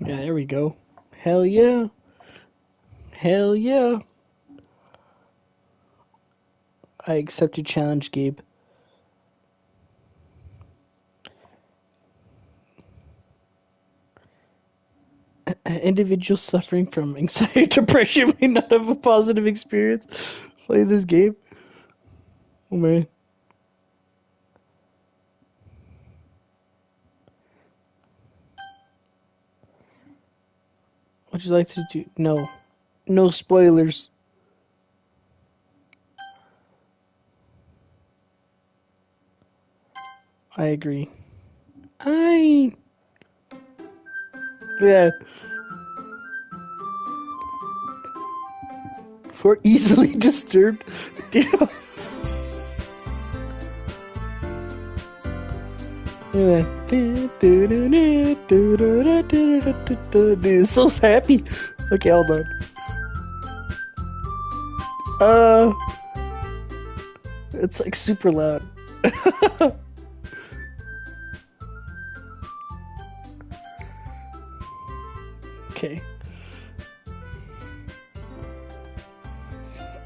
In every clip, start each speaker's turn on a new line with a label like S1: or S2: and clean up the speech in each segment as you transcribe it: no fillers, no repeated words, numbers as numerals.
S1: Yeah, there we go. Hell yeah. Hell yeah. I accept your challenge, Gabe. Individuals suffering from anxiety or depression may not have a positive experience playing this game. Oh man. Would you like to do? No. No spoilers. I agree. I. Yeah. For easily disturbed. Damn. Dude, it's so happy. Okay, hold on. It's like super loud. Okay.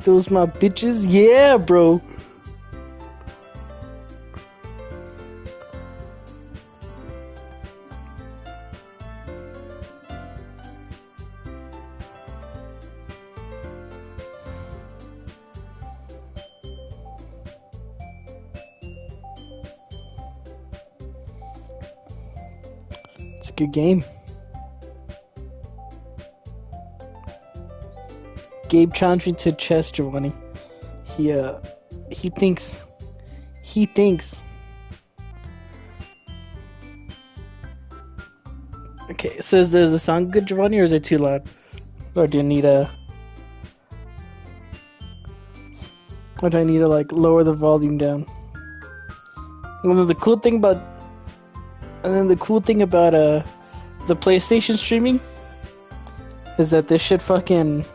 S1: Those my bitches? Yeah, bro. It's a good game. Gabe challenged me to chess, Giovanni. He thinks. He thinks. Okay, so does the sound good, Giovanni, or is it too loud? Or do you need a... Or do I need to, like, lower the volume down? And then the cool thing about... the PlayStation streaming is that this shit fucking...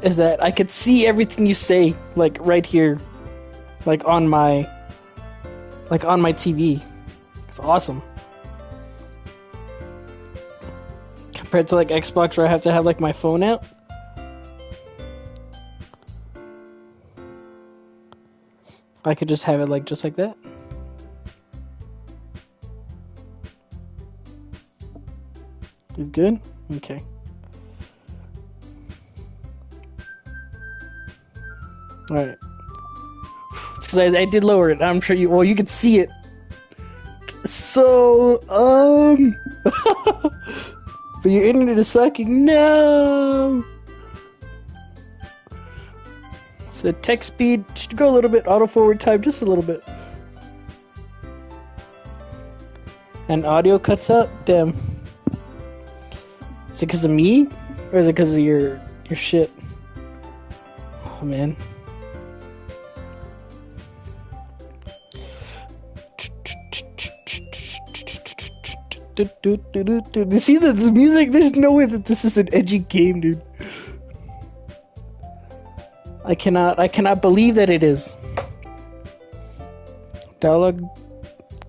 S1: is that I could see everything you say, like, right here. Like, on my TV. It's awesome. Compared to, like, Xbox where I have to have, like, my phone out. I could just have it, like, just like that. Is good? Okay. Alright. Because I did lower it. I'm sure you can see it. So, but your internet is sucking. No! So text speed should go a little bit. Auto forward time just a little bit. And audio cuts out? Damn. Is it because of me? Or is it because of your shit? Oh, man. You see the music? There's no way that this is an edgy game, dude. I cannot believe that it is. Dialogue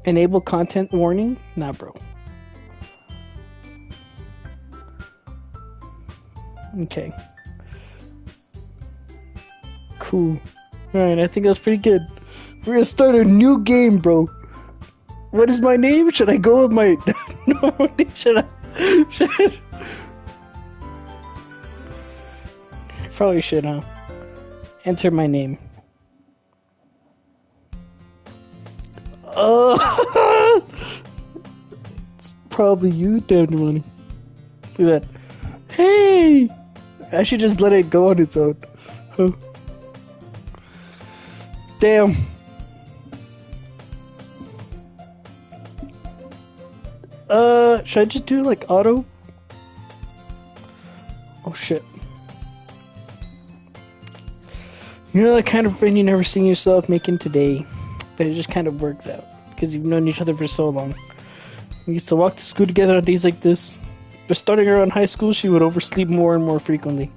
S1: enable content warning? Nah, bro. Okay. Cool. Alright, I think that's pretty good. We're gonna start a new game, bro. What is my name? Should I go with my... No, should I... Probably should, huh? Enter my name. It's probably you, damn money. Look at that. Hey! I should just let it go on its own. Huh. Damn. Should I just do like auto? Oh shit. You know that kind of friend you never seen yourself making today, but it just kind of works out because you've known each other for so long. We used to walk to school together on days like this, but starting around high school, she would oversleep more and more frequently.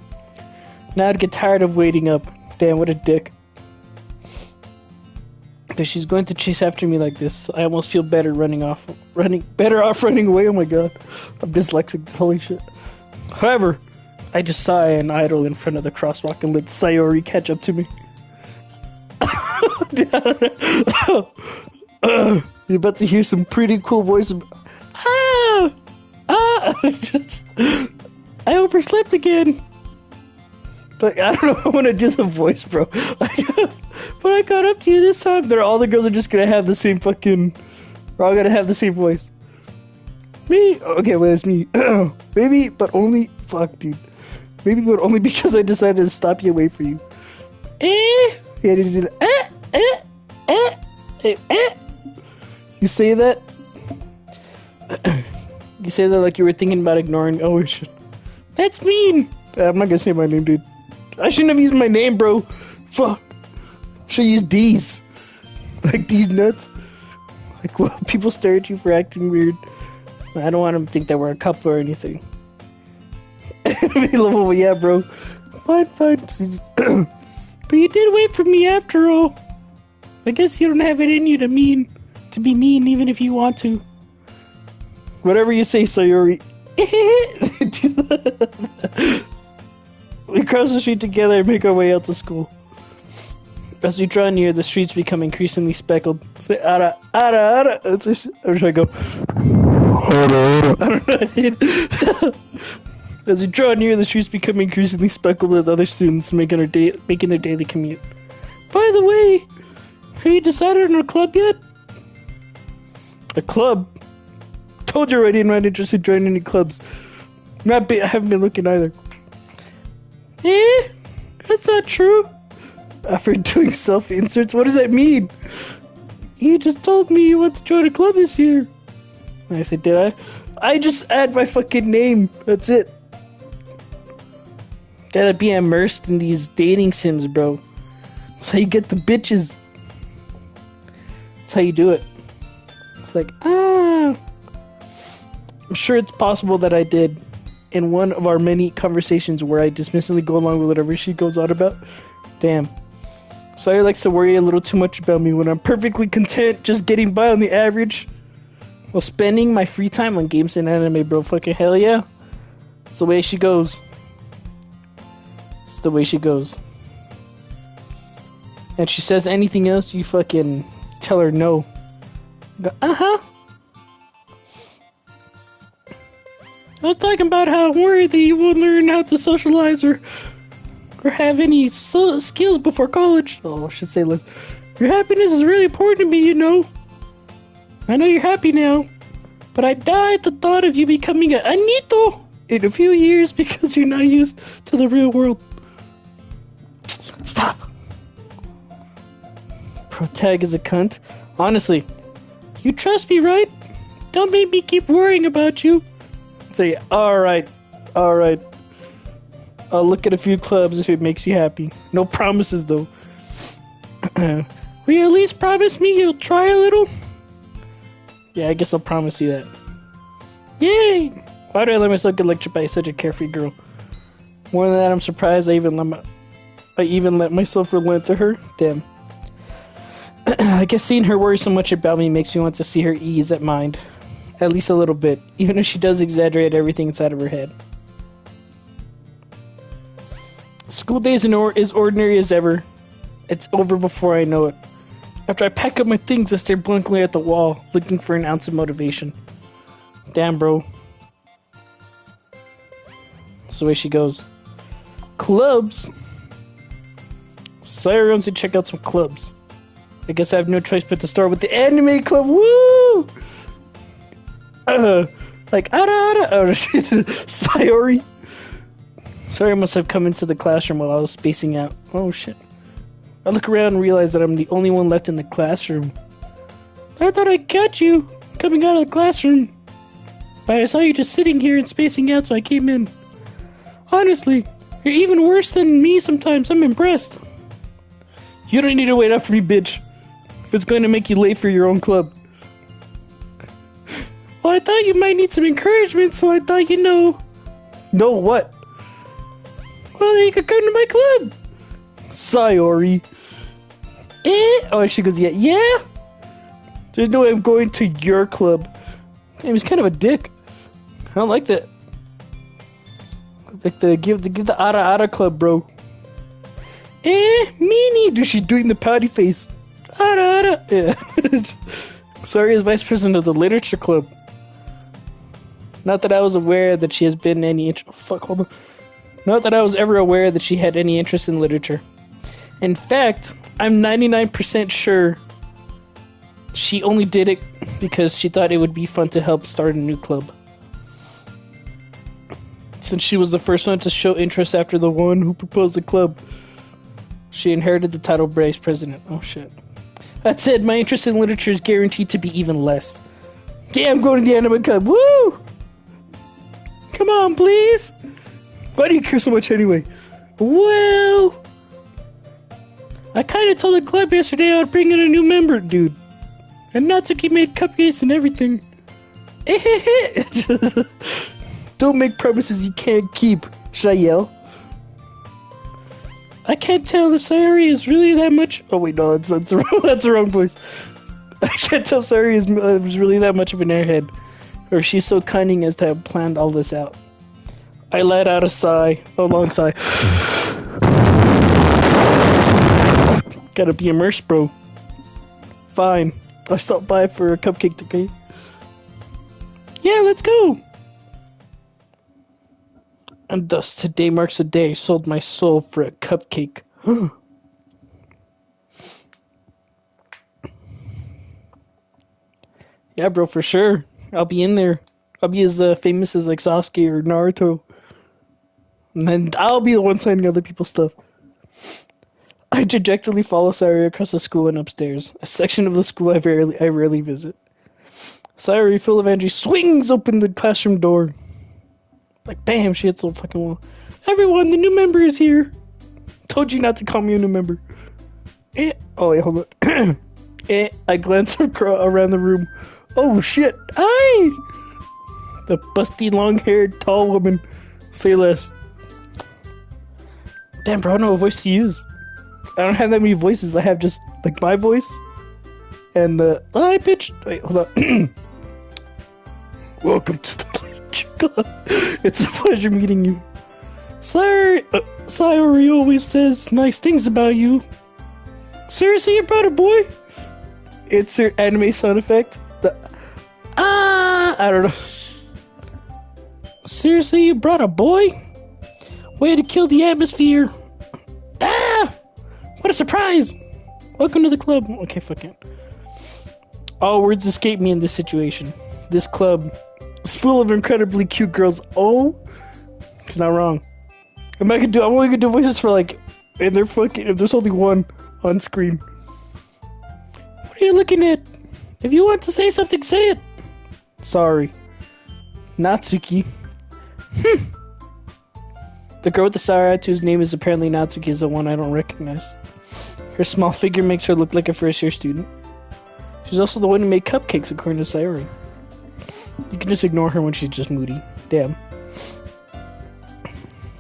S1: Now I'd get tired of waiting up. Damn, what a dick. Because she's going to chase after me like this. I almost feel better running off running away. Oh my god. I'm dyslexic, holy shit. However, I just saw an idol in front of the crosswalk and let Sayori catch up to me. You're about to hear some pretty cool voice. I overslept again. But I don't know if I want to do the voice, bro. But I got up to you this time. All the girls are just gonna have the same fucking. We're all gonna have the same voice. Me? Okay, well, it's me. Maybe, but only. Fuck, dude. Maybe, but only because I decided to stop you away for you. Yeah, did you do that? You say that? You say that like you were thinking about ignoring. Oh shit. That's mean. I'm not gonna say my name, dude. I shouldn't have used my name, bro. Fuck. Should use D's. Like D's nuts. Like, well, people stare at you for acting weird. I don't want them to think that we're a couple or anything. Well, yeah, bro. Fine. But you did wait for me after all. I guess you don't have it in you to be mean even if you want to. Whatever you say, Sayori. We cross the street together and make our way out to school. As we draw near, the streets become increasingly speckled. Say, ara. Or should I go? I don't know. As we draw near, the streets become increasingly speckled with other students making their daily commute. By the way, have you decided on a club yet? A club? Told you already I'm not interested in joining any clubs. I haven't been looking either. That's not true. After doing self-inserts, what does that mean? You just told me you want to join a club this year. I said, did I? I just add my fucking name. That's it. Gotta be immersed in these dating sims, bro. That's how you get the bitches. That's how you do it. It's like, I'm sure it's possible that I did in one of our many conversations where I dismissively go along with whatever she goes on about. Damn. Sawyer likes to worry a little too much about me when I'm perfectly content just getting by on the average while spending my free time on games and anime, bro. Fucking hell yeah. It's the way she goes. It's the way she goes. And she says anything else, you fucking tell her no. Go, I was talking about how I'm worried that you won't learn how to socialize or have any skills before college. Oh, I should say less. Your happiness is really important to me, you know. I know you're happy now, but I die at the thought of you becoming a Anito in a few years because you're not used to the real world. Stop. Protag is a cunt. Honestly, you trust me, right? Don't make me keep worrying about you. Say, alright. I'll look at a few clubs if it makes you happy. No promises, though. Will you at least promise me you'll try a little? Yeah, I guess I'll promise you that. Yay! Why do I let myself get lectured by such a carefree girl? More than that, I'm surprised I even let myself relent to her. Damn. I guess seeing her worry so much about me makes me want to see her ease at mind. At least a little bit, even if she does exaggerate everything inside of her head. School days is ordinary as ever. It's over before I know it. After I pack up my things, I stare blankly at the wall, looking for an ounce of motivation. Damn, bro. That's the way she goes. Clubs? Sire wants to check out some clubs. I guess I have no choice but to start with the anime club. Woo! Like, Sayori. Sayori must have come into the classroom while I was spacing out. Oh shit. I look around and realize that I'm the only one left in the classroom. I thought I'd catch you coming out of the classroom. But I saw you just sitting here and spacing out, so I came in. Honestly, you're even worse than me sometimes. I'm impressed. You don't need to wait up for me, bitch. If it's going to make you late for your own club. Well, I thought you might need some encouragement, so I thought you know. Know what? Well, then you could come to my club. Sayori. Oh, she goes, yeah. There's no way I'm going to your club. Damn, he's kind of a dick. I don't like that. Like give the Ara club, bro. Meanie. Dude, she's doing the pouty face. Ara. Yeah. Sorry, as vice president of the literature club. Not that I was aware that she has been any hold on. Not that I was ever aware that she had any interest in literature. In fact, I'm 99% sure she only did it because she thought it would be fun to help start a new club. Since she was the first one to show interest after the one who proposed the club, she inherited the title vice president. Oh shit. That said, my interest in literature is guaranteed to be even less. Yeah, I'm going to the anime club. Woo! Come on, please. Why do you care so much anyway? Well, I kind of told the club yesterday I would bring in a new member, dude. And Natsuki made cupcakes and everything. Don't make promises you can't keep. Should I yell? I can't tell if Sayori is really that much. Oh wait, no, that's the wrong voice. I can't tell if Sayori is really that much of an airhead, or if she's so cunning as to have planned all this out. I let out a long sigh. Gotta be immersed, bro. Fine, I'll stop by for a cupcake today. Yeah, let's go. And thus, today marks the day I sold my soul for a cupcake. Yeah, bro, for sure. I'll be in there. I'll be as famous as like Sasuke or Naruto. And then I'll be the one signing other people's stuff. I dejectedly follow Sayori across the school and upstairs, a section of the school I rarely visit. Sayori, full of energy, swings open the classroom door. Like, bam, she hits the fucking wall. Everyone, the new member is here. Told you not to call me a new member. Oh, wait, hold on. I glance around the room. Oh, shit. Hi! The busty, long-haired, tall woman. Say less. Damn, bro, I don't know what voice to use. I don't have that many voices. I have just, like, my voice. And the... Hi, bitch. Wait, hold on. Welcome to the... It's a pleasure meeting you. Sayori always says nice things about you. Seriously, you brought a boy? It's her anime sound effect. I don't know. Seriously, you brought a boy? Way to kill the atmosphere. What a surprise. Welcome to the club. Okay, fuck it. All words escape me in this situation. This club is full of incredibly cute girls. Oh, it's not wrong. I'm only gonna do voices for like, and they're fucking. If there's only one on screen. What are you looking at? If you want to say something, say it. Sorry, Natsuki. The girl with the sour eye whose name is apparently Natsuki is the one I don't recognize. Her small figure makes her look like a first-year student. She's also the one who made cupcakes, according to Sayori. You can just ignore her when she's just moody. Damn.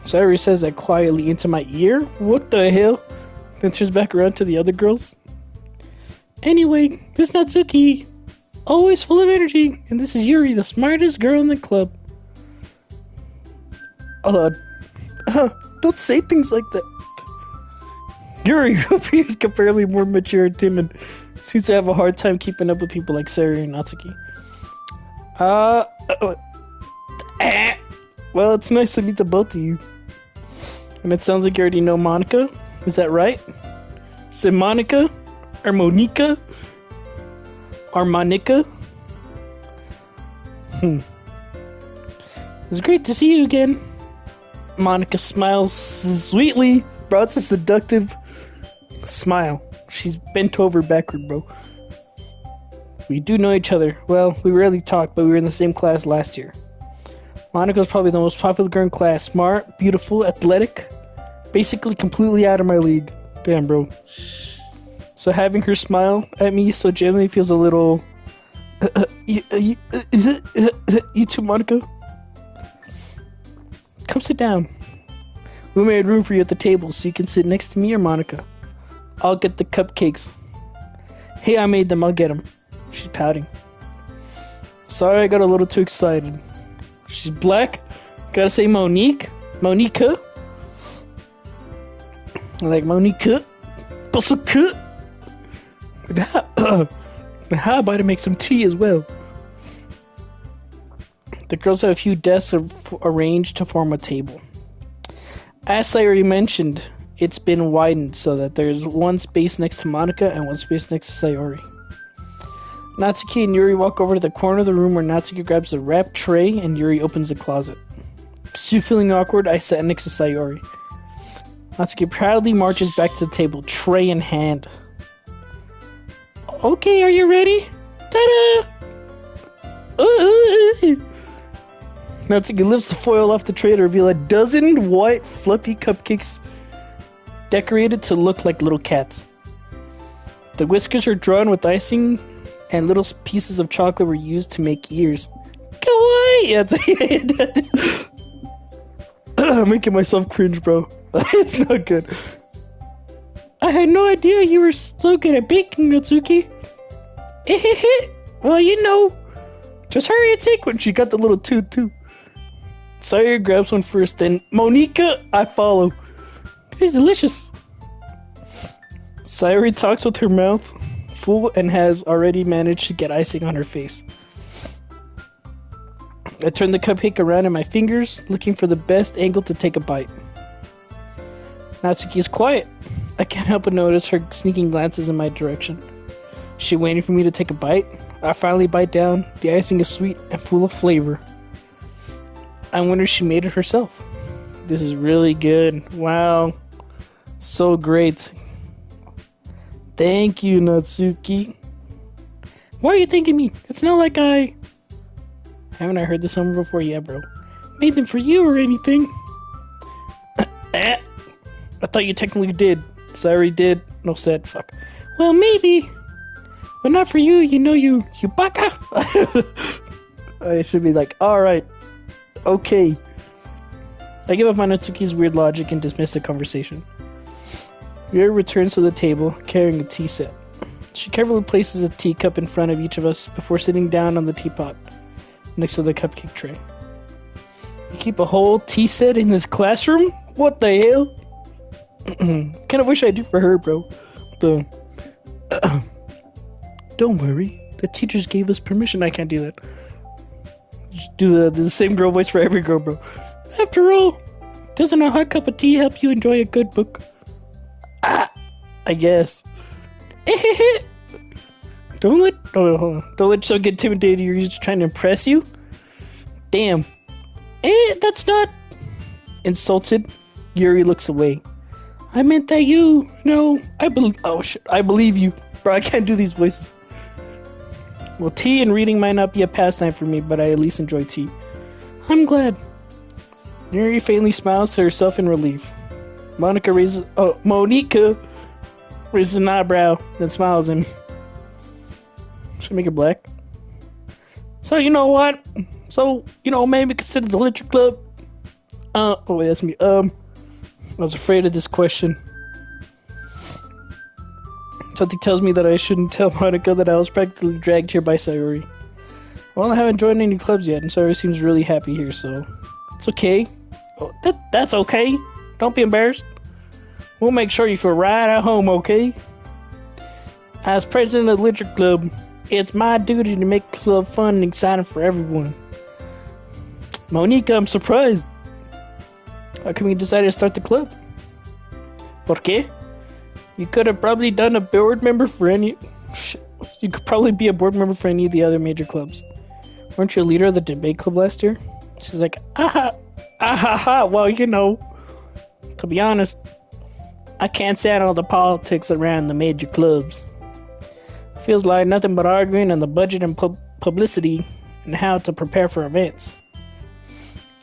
S1: Sayori says that quietly into my ear. What the hell? Then turns back around to the other girls. Anyway, this Natsuki, always full of energy, and this is Yuri, the smartest girl in the club. Don't say things like that. Yuri, who appears comparatively more mature and timid, seems to have a hard time keeping up with people like Sayori and Natsuki. Well, it's nice to meet the both of you. And it sounds like you already know Monica. Is that right? Is it Monica? Or Monica? Or Monica? It's great to see you again. Monica smiles sweetly. Bro, it's a seductive smile. She's bent over backward, bro. We do know each other. Well, we rarely talk, but we were in the same class last year. Monica's probably the most popular girl in class. Smart, beautiful, athletic. Basically completely out of my league. Damn, bro. So having her smile at me so gently feels a little... You too, Monica? Come sit down. We made room for you at the table so you can sit next to me or Monica. I'll get the cupcakes. Hey, I made them. I'll get them. She's pouting. Sorry, I got a little too excited. She's black. Gotta say Monique. Monica. I like Monica. Bussaka. How about I make some tea as well? The girls have a few desks arranged to form a table. As I already mentioned, it's been widened so that there's one space next to Monica and one space next to Sayori. Natsuki and Yuri walk over to the corner of the room where Natsuki grabs a wrapped tray and Yuri opens the closet. Still feeling awkward, I sat next to Sayori. Natsuki proudly marches back to the table, tray in hand. Okay, are you ready? Ta-da! Natsuki lifts the foil off the tray to reveal a dozen white, fluffy cupcakes decorated to look like little cats. The whiskers are drawn with icing, and little pieces of chocolate were used to make ears. Kawaii! I'm making myself cringe, bro. It's not good. I had no idea you were so good at baking, Natsuki. Well, you know. Just hurry and take one. She got the little toot too. Sayori grabs one first, then Monica, I follow. It's delicious. Sayori talks with her mouth full and has already managed to get icing on her face. I turn the cupcake around in my fingers, looking for the best angle to take a bite. Natsuki is quiet. I can't help but notice her sneaking glances in my direction. Is she waiting for me to take a bite? I finally bite down. The icing is sweet and full of flavor. I wonder if she made it herself. This is really good. Wow. So great. Thank you, Natsuki. Why are you thanking me? It's not like Haven't I heard this somewhere before? Yeah, bro. Made them for you or anything. I thought you technically did. Sorry, did. No said. Fuck. Well, maybe. But not for you. You know you baka. I should be like, alright. Okay. I give up on Natsuki's weird logic and dismiss the conversation. Yuri returns to the table, carrying a tea set. She carefully places a teacup in front of each of us before sitting down on the teapot, next to the cupcake tray. You keep a whole tea set in this classroom? What the hell? Kind of wish I do for her, bro. Don't worry. The teachers gave us permission. I can't do that. Just do the same girl voice for every girl, bro. After all, doesn't a hot cup of tea help you enjoy a good book? I guess. Don't let yourself get intimidated. You're just trying to impress you. Damn. That's not. Insulted, Yuri looks away. I meant that you know. Oh shit! I believe you, bro. I can't do these voices. Well, tea and reading might not be a pastime for me, but I at least enjoy tea. I'm glad. Yuri faintly smiles to herself in relief. Monica raises an eyebrow, then smiles at me. Should I make it black? So, you know what? Maybe consider the literature club. Wait, that's me. I was afraid of this question. Something tells me that I shouldn't tell Monica that I was practically dragged here by Sayori. Well, I haven't joined any clubs yet, and Sayori seems really happy here, so it's okay. Oh, that's okay. Don't be embarrassed. We'll make sure you feel right at home, okay? As president of the literature club, it's my duty to make the club fun and exciting for everyone. Monica, I'm surprised. How come you decided to start the club? ¿Por qué? You could have probably done a board member for any... You could probably be a board member for any of the other major clubs. Weren't you a leader of the debate club last year? She's like, well, you know. To be honest, I can't stand all the politics around the major clubs. It feels like nothing but arguing on the budget and publicity and how to prepare for events.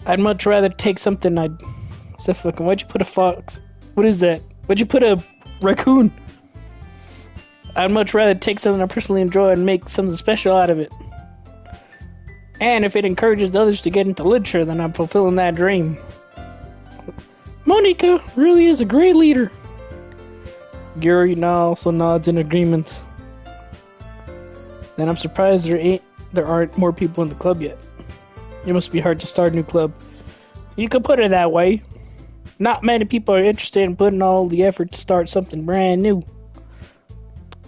S1: I'd much rather take something why'd you put a fox? What is that? Why'd you put a raccoon? I'd much rather take something I personally enjoy and make something special out of it. And if it encourages others to get into literature, then I'm fulfilling that dream. Monica really is a great leader. Yuri now also nods in agreement. then I'm surprised there aren't more people in the club yet. It must be hard to start a new club. You could put it that way. Not many people are interested in putting all the effort to start something brand new.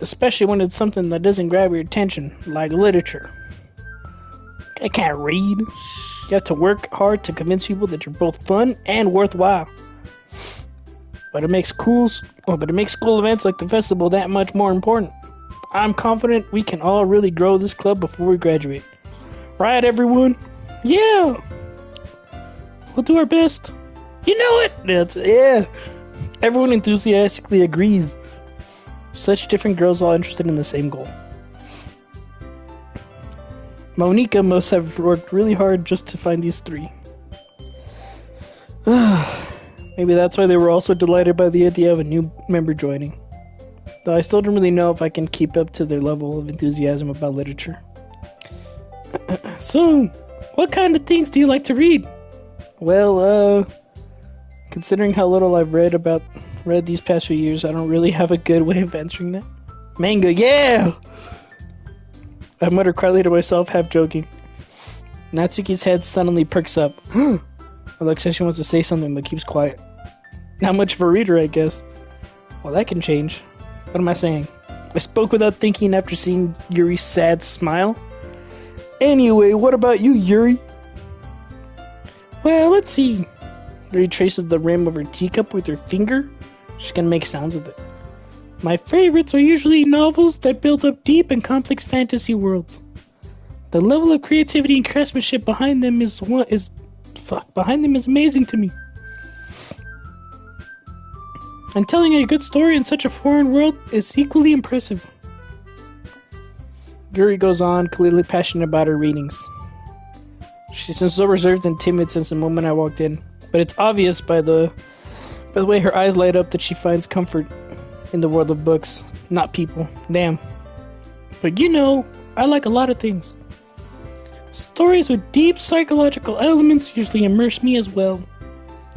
S1: Especially when it's something that doesn't grab your attention, like literature. I can't read. You have to work hard to convince people that you're both fun and worthwhile. But it makes school events like the festival that much more important. I'm confident we can all really grow this club before we graduate. Right, everyone? Yeah! We'll do our best. You know it! Yeah! Everyone enthusiastically agrees. Such different girls all interested in the same goal. Monica must have worked really hard just to find these three. Maybe that's why they were also delighted by the idea of a new member joining. Though I still don't really know if I can keep up to their level of enthusiasm about literature. So, what kind of things do you like to read? Well, considering how little I've read these past few years, I don't really have a good way of answering that. Manga, yeah! I mutter quietly to myself, half joking. Natsuki's head suddenly perks up. Alexa, she wants to say something but keeps quiet. Not much of a reader, I guess. Well, that can change. What am I saying? I spoke without thinking after seeing Yuri's sad smile. Anyway, what about you, Yuri? Well, let's see. Yuri traces the rim of her teacup with her finger. She's gonna make sounds with it. My favorites are usually novels that build up deep and complex fantasy worlds. The level of creativity and craftsmanship behind them is amazing to me. And telling a good story in such a foreign world is equally impressive. Yuri goes on, clearly passionate about her readings. She seems so reserved and timid since the moment I walked in, but it's obvious by the way her eyes light up that she finds comfort in the world of books, not people. Damn. But you know, I like a lot of things. Stories with deep psychological elements usually immerse me as well.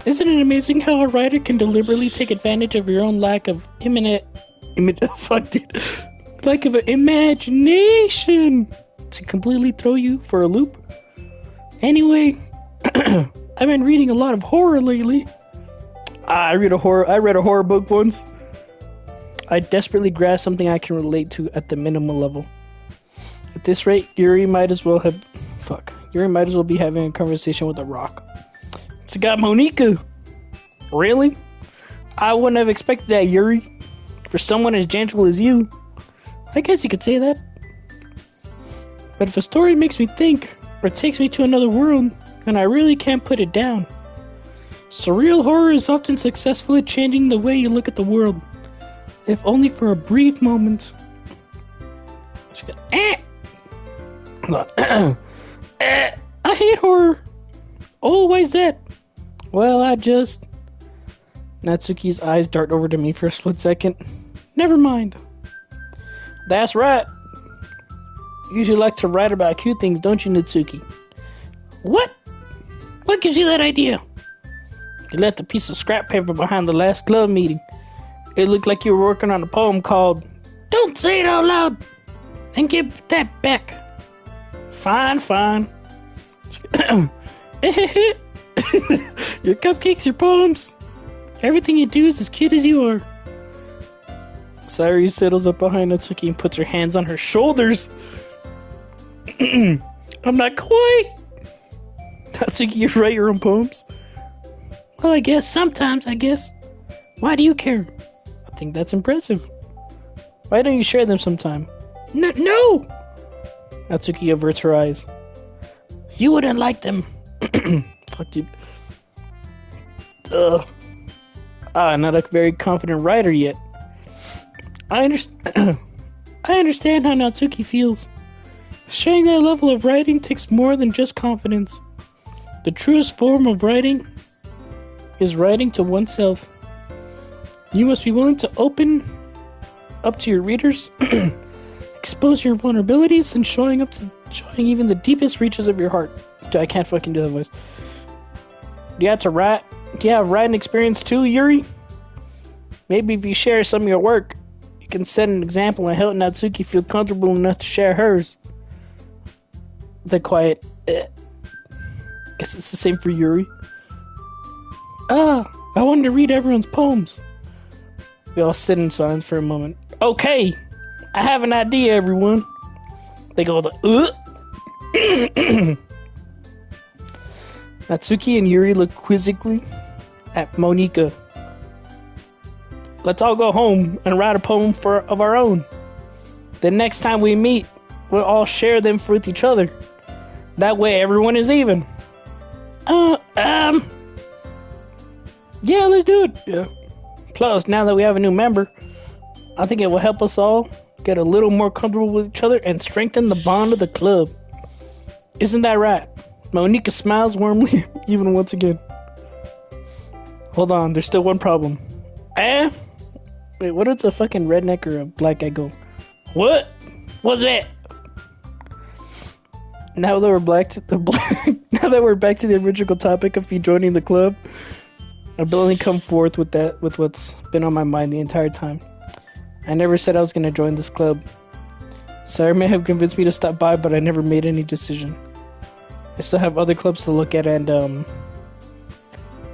S1: Isn't it amazing how a writer can deliberately take advantage of your own lack of imagination to completely throw you for a loop? Anyway, I've been reading a lot of horror lately. I read a horror book once. I desperately grasp something I can relate to at the minimal level. At this rate, Yuri might as well be having a conversation with a rock. It's got Monica. Really? I wouldn't have expected that, Yuri. For someone as gentle as you. I guess you could say that. But if a story makes me think, or takes me to another world, then I really can't put it down. Surreal horror is often successful at changing the way you look at the world. If only for a brief moment. I hate horror. Oh, why's that? Well, Natsuki's eyes dart over to me for a split second. Never mind. That's right. You usually like to write about cute things, don't you, Natsuki? What? What gives you that idea? You left a piece of scrap paper behind the last club meeting. It looked like you were working on a poem called Don't Say It Out Loud and Give That Back. Fine. Your cupcakes, your poems. Everything you do is as cute as you are. Sayuri settles up behind Natsuki and puts her hands on her shoulders. I'm not quite. Natsuki, you write your own poems? Well, I guess. Sometimes, I guess. Why do you care? I think that's impressive. Why don't you share them sometime? No! Natsuki averts her eyes. You wouldn't like them. Fuck, dude. Not a very confident writer yet. I understand how Natsuki feels. Sharing that level of writing takes more than just confidence. The truest form of writing is writing to oneself. You must be willing to open up to your readers, expose your vulnerabilities, and showing even the deepest reaches of your heart. I can't fucking do that voice. Do you have to write? Do you have writing experience too, Yuri? Maybe if you share some of your work, You can set an example and help Natsuki feel comfortable enough to share hers. The quiet, guess it's the same for Yuri. I wanted to read everyone's poems. We all stood in silence for a moment. Okay, I have an idea, everyone. They go Natsuki and Yuri look quizzically at Monika. Let's all go home and write a poem of our own. The next time we meet, we'll all share them with each other. That way everyone is even. Yeah, let's do it. Yeah. Plus, now that we have a new member, I think it will help us all get a little more comfortable with each other and strengthen the bond of the club. Isn't that right? Monika smiles warmly, even once again. Hold on, there's still one problem. Wait, what does a fucking redneck or a black guy go? What? What's that? Now that we're back to the original topic of you joining the club, I've only come forth with what's been on my mind the entire time. I never said I was gonna join this club. Sarah may have convinced me to stop by, but I never made any decision. I still have other clubs to look at, and I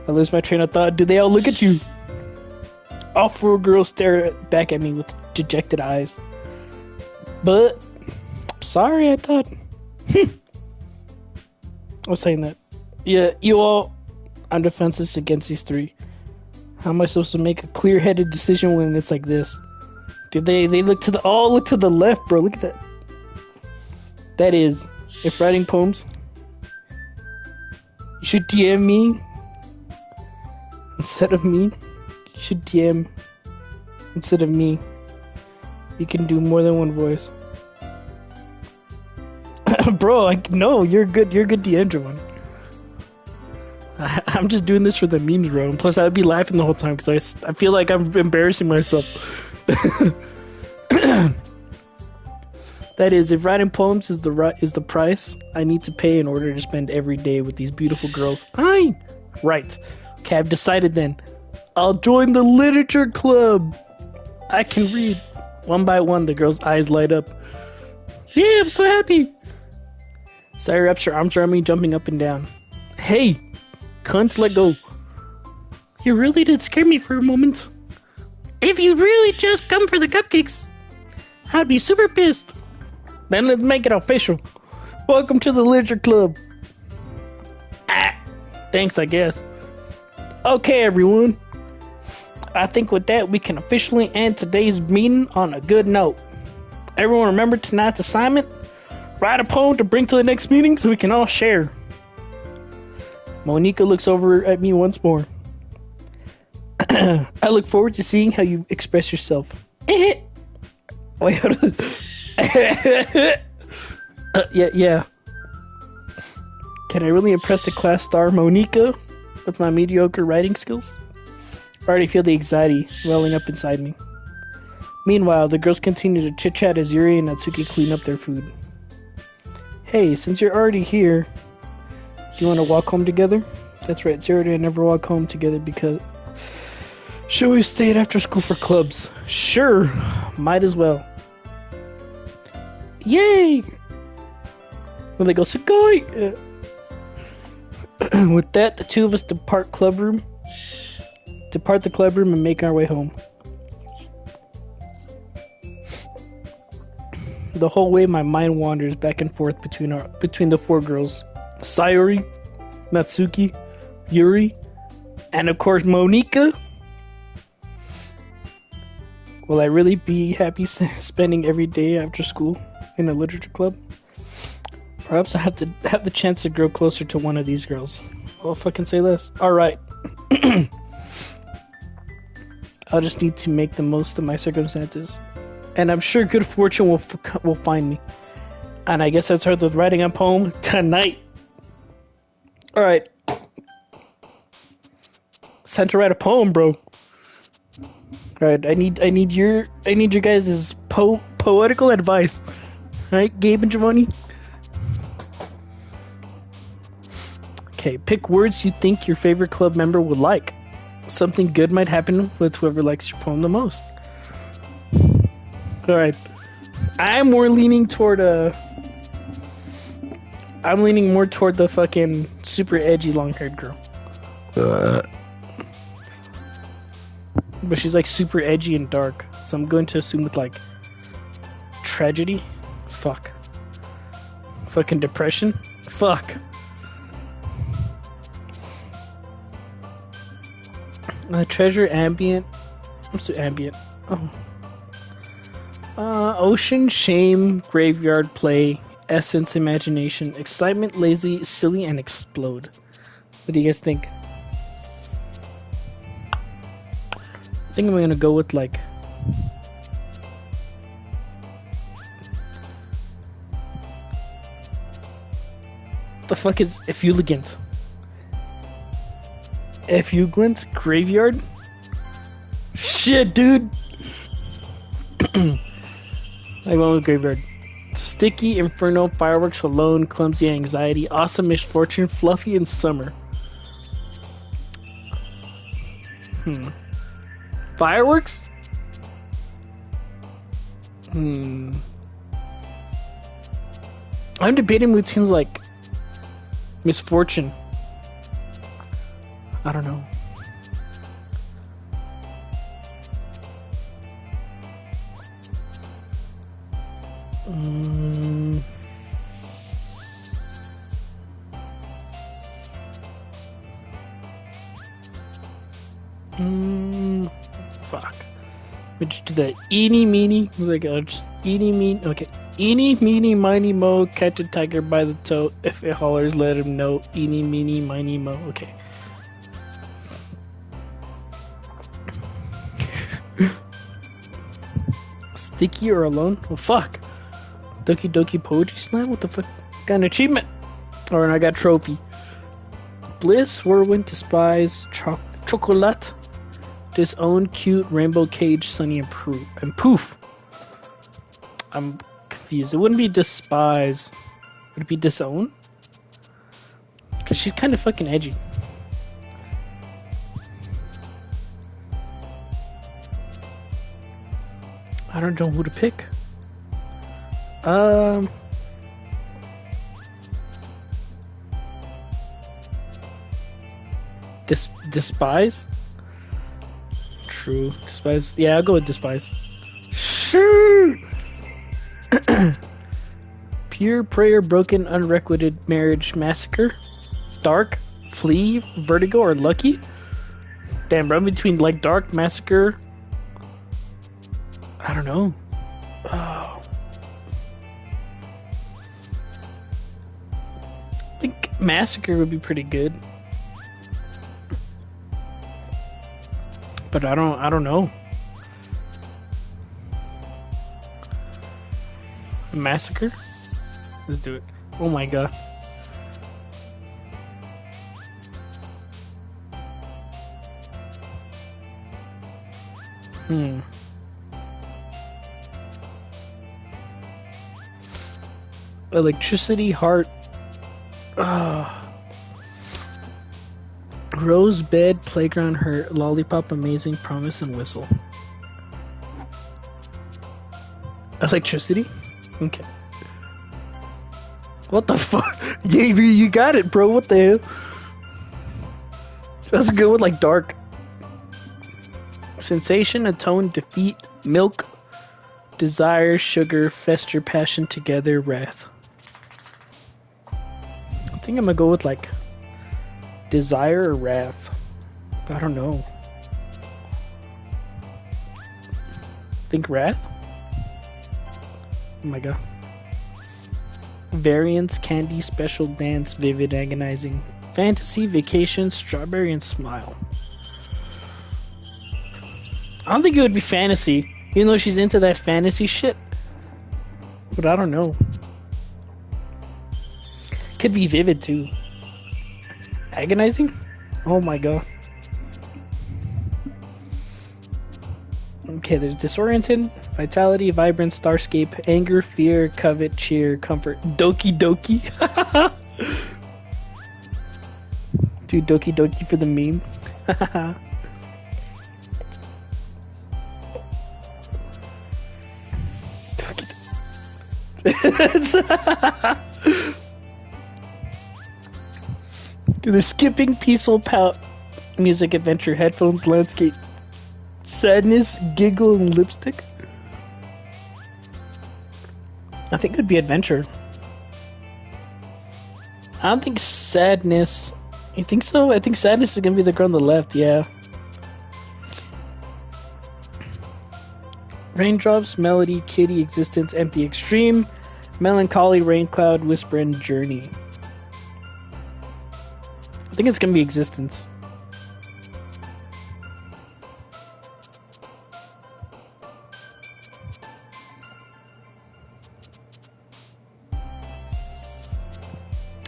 S1: lose my train of thought. Do they all look at you? All four girls stare back at me with dejected eyes. But sorry, I thought. I was saying that. Yeah, you all. I'm defenseless against these three. How am I supposed to make a clear-headed decision when it's like this? Dude, they look to the left, bro. Look at that. That is, if writing poems, you should DM me instead of me. You should DM instead of me. You can do more than one voice. Bro, no, you're good. You're a good DM one. I'm just doing this for the memes, bro. And plus, I'd be laughing the whole time because I feel like I'm embarrassing myself. That is, if writing poems is the price I need to pay in order to spend every day with these beautiful girls, fine. Right. Okay, I've decided then. I'll join the literature club. I can read. One by one, the girl's eyes light up. Yeah, I'm so happy. Saya wraps her arms around me, jumping up and down. Hey, cunts, let go. You really did scare me for a moment. If you really just come for the cupcakes, I'd be super pissed. Then let's make it official. Welcome to the literature club. Thanks, I guess. Okay, everyone. I think with that, we can officially end today's meeting on a good note. Everyone remember tonight's assignment? Write a poem to bring to the next meeting so we can all share. Monika looks over at me once more. I look forward to seeing how you express yourself. Wait, hold on. Yeah. Can I really impress the class star Monika with my mediocre writing skills? I already feel the anxiety welling up inside me. Meanwhile, the girls continue to chit-chat as Yuri and Natsuki clean up their food. Hey, since you're already here, do you want to walk home together? That's right, Zero and I never walk home together because... Should we stay at after school for clubs? Sure, might as well. Yay! When they go, Sugoi! With that, the two of us depart the club room and make our way home. The whole way, my mind wanders back and forth between the four girls. Sayori, Natsuki, Yuri, and of course Monika. Will I really be happy spending every day after school in a literature club? Perhaps I have to have the chance to grow closer to one of these girls. Well, fucking say less. Alright. I'll just need to make the most of my circumstances. And I'm sure good fortune will find me. And I guess I started writing a poem tonight. Alright. It's time to write a poem, bro. Alright, I need your guys' poetical advice. Alright, Gabe and Giovanni? Okay, pick words you think your favorite club member would like. Something good might happen with whoever likes your poem the most. Alright. I'm more leaning toward I'm leaning more toward the fucking super edgy long-haired girl. But she's like super edgy and dark. So I'm going to assume with like tragedy. Fuck. Fucking depression. Fuck. Treasure ambient. What's the ambient? Oh. Ocean, shame, graveyard play, essence, imagination, excitement, lazy, silly, and explode. What do you guys think? I think I'm gonna go with like the fuck is effulgent? Effulgent graveyard? Shit, dude. I went with graveyard. Sticky, inferno, fireworks, alone, clumsy, anxiety, awesome, misfortune, fluffy, and summer. Fireworks? I'm debating between like misfortune. I don't know. Fuck. We just do that. Eeny, meeny. Like, just eeny, meeny. Okay. Eeny, meeny, miny, mo. Catch a tiger by the toe. If it hollers, let him know. Eeny, meeny, miny, mo. Okay. Sticky or alone? Oh, fuck. Doki Doki Poetry Slam? What the fuck? Got an achievement. Or I got trophy. Bliss, whirlwind, despise, chocolate, disown, cute, rainbow cage, sunny, and poof. I'm confused. It wouldn't be despise. Would it be disown? Because she's kind of fucking edgy. I don't know who to pick. Despise? True. Despise. Yeah, I'll go with despise. Shoot! Pure prayer, broken, unrequited marriage, massacre, dark, flee, vertigo, or lucky? Damn, bro, between like dark, massacre. I don't know. Oh. I think massacre would be pretty good. But I don't know. Massacre? Let's do it. Oh my god. Electricity, heart. Rose, bed, playground, hurt, lollipop, amazing, promise, and whistle. Electricity? Okay. What the fuck? Yeah, you got it, bro. What the hell? Let's go with like dark. Sensation, atone, defeat, milk, desire, sugar, fester, passion, together, wrath. I think I'm gonna go with like desire or wrath. I don't know. Think wrath? Oh my god. Variance, candy, special dance, vivid, agonizing, fantasy, vacation, strawberry, and smile. I don't think it would be fantasy, even though she's into that fantasy shit. But I don't know. Could be vivid too. Agonizing? Oh my god. Okay, there's disoriented, vitality, vibrant, starscape, anger, fear, covet, cheer, comfort. Doki Doki. Dude, Doki Doki for the meme. The skipping peaceful pout music adventure headphones landscape sadness giggle and lipstick. I think it would be adventure. I don't think sadness. You think so? I think sadness is gonna be the girl on the left. Yeah. Raindrops, melody, kitty, existence, empty, extreme, melancholy, rain cloud, whisper, and journey. I think it's gonna be existence.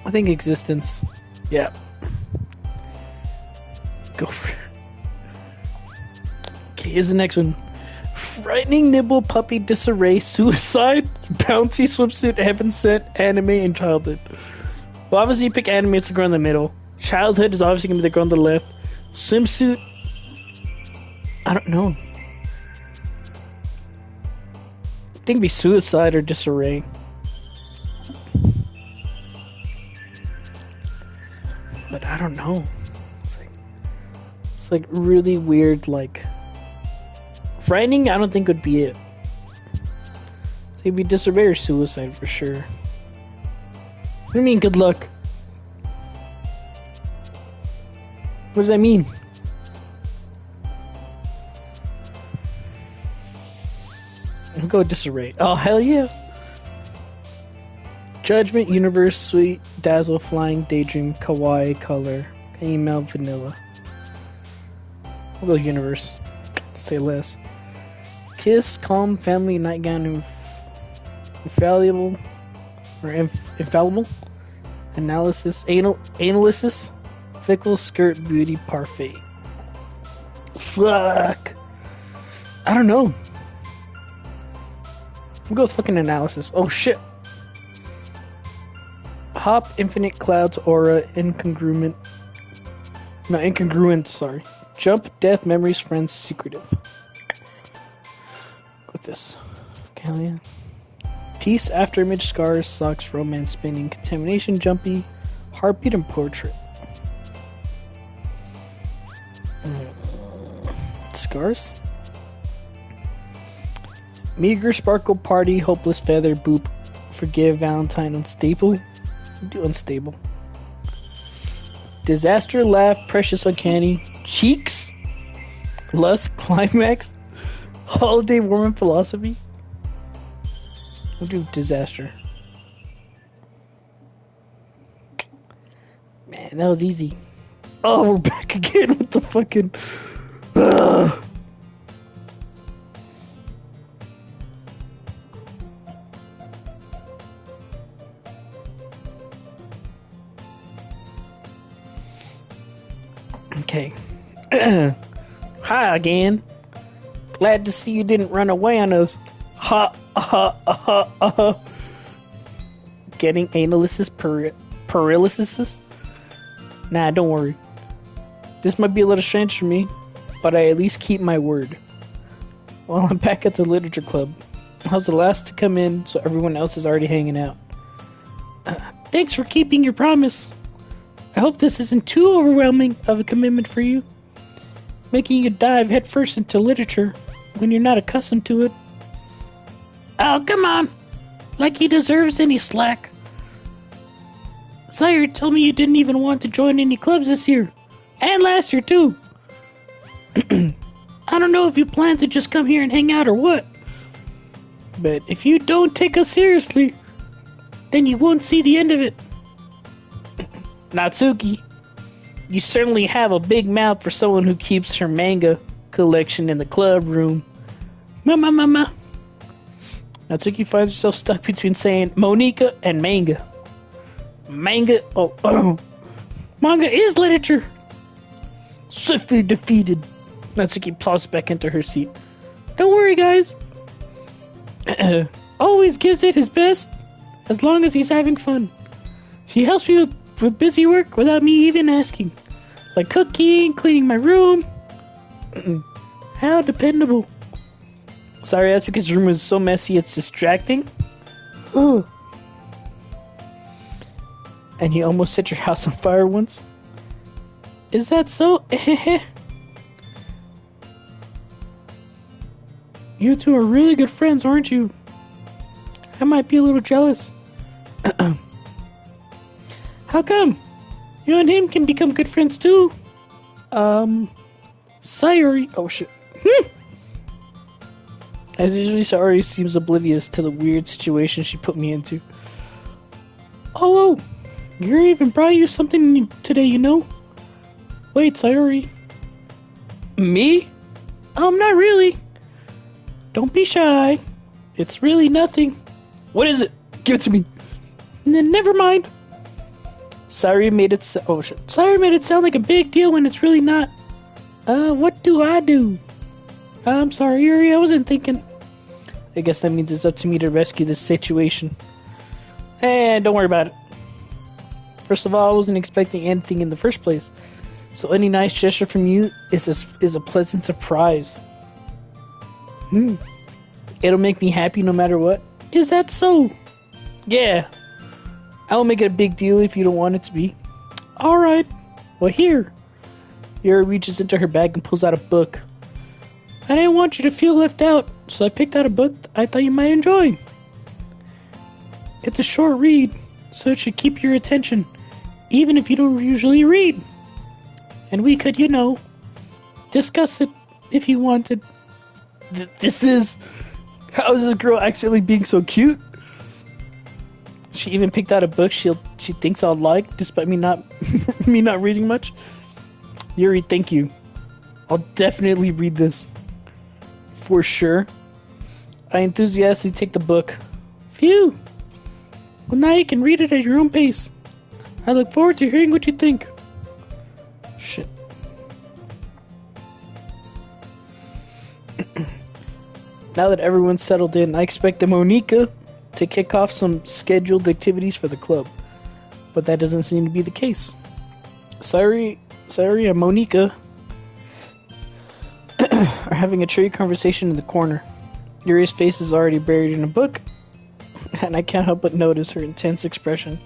S1: I think existence. Yeah. Go for it. Okay, here's the next one. Frightening nibble, puppy, disarray, suicide, bouncy, swimsuit, heaven sent, anime, and childhood. Well, obviously you pick anime, it's the girl in the middle. Childhood is obviously going to be the girl on the left. Swimsuit, I don't know. I think it'd be suicide or disarray. But I don't know. It's like really weird, like... Frightening, I don't think would be it. It'd be disarray or suicide for sure. What do you mean, good luck? What does that mean? I'll go with disarray. Oh, hell yeah! Judgment, universe, sweet, dazzle, flying, daydream, kawaii, color, email, vanilla. I'll go universe. Say less. Kiss, calm, family, nightgown, infallible, or infallible. Analysis, analysis, fickle, skirt, beauty, parfait. Fuck. I don't know. We'll go with fucking analysis. Oh shit. Hop, infinite clouds, aura, incongruent. No, incongruent, sorry. Jump, death, memories, friends, secretive. With this. Okay, hell yeah. Peace, afterimage, scars, socks, romance, spinning, contamination, jumpy, heartbeat, and portrait. Scars? Meager, sparkle, party, hopeless, feather, boop, forgive, Valentine, unstable. Do unstable. Disaster, laugh, precious, uncanny, cheeks, lust, climax, holiday, warm, and philosophy. We'll do disaster. Man, that was easy. Oh, we're back again with the fucking... Okay. Hi again. Glad to see you didn't run away on us. Ha ha ha ha. Getting analysis paralysis? Nah, don't worry. This might be a little strange for me, but I at least keep my word. Well, I'm back at the literature club. I was the last to come in, so everyone else is already hanging out. Thanks for keeping your promise. I hope this isn't too overwhelming of a commitment for you, making you dive headfirst into literature when you're not accustomed to it. Oh, come on! Like he deserves any slack. Sire told me you didn't even want to join any clubs this year, and last year too. I don't know if you plan to just come here and hang out or what, but if you don't take us seriously, then you won't see the end of it. Natsuki, you certainly have a big mouth for someone who keeps her manga collection in the club room. Mama. Natsuki finds herself stuck between saying Monika and manga. Manga is literature. Swiftly defeated, Natsuki plops back into her seat. Don't worry, guys. Always gives it his best, as long as he's having fun. She helps me with busy work without me even asking. Like cooking, cleaning my room. How dependable. Sorry, that's because the room is so messy it's distracting. And you almost set your house on fire once? Is that so? You two are really good friends, aren't you? I might be a little jealous. How come? You and him can become good friends too. Sayori. Oh shit. As usually, Sayori seems oblivious to the weird situation she put me into. Oh, Yuri even brought you something today, you know? Wait, Sayori. Me? Not really. Don't be shy. It's really nothing. What is it? Give it to me. Never mind. Sayori made it Sayori made it sound like a big deal when it's really not. What do I do? I'm sorry, Yuri, I wasn't thinking. I guess that means it's up to me to rescue this situation. And don't worry about it. First of all, I wasn't expecting anything in the first place. So any nice gesture from you is a pleasant surprise. It'll make me happy no matter what. Is that so? Yeah. I'll make it a big deal if you don't want it to be. Alright. Well, here. Yuri reaches into her bag and pulls out a book. I didn't want you to feel left out, so I picked out a book I thought you might enjoy. It's a short read, so it should keep your attention, even if you don't usually read. And we could, discuss it if you wanted. How is this girl accidentally being so cute? She even picked out a book she thinks I'll like, despite me not reading much. Yuri, thank you. I'll definitely read this. For sure. I enthusiastically take the book. Phew. Well, now you can read it at your own pace. I look forward to hearing what you think. Shit. Now that everyone's settled in, I expect the Monica to kick off some scheduled activities for the club. But that doesn't seem to be the case. Sayori and Monica are having a cheery conversation in the corner. Yuri's face is already buried in a book, and I can't help but notice her intense expression,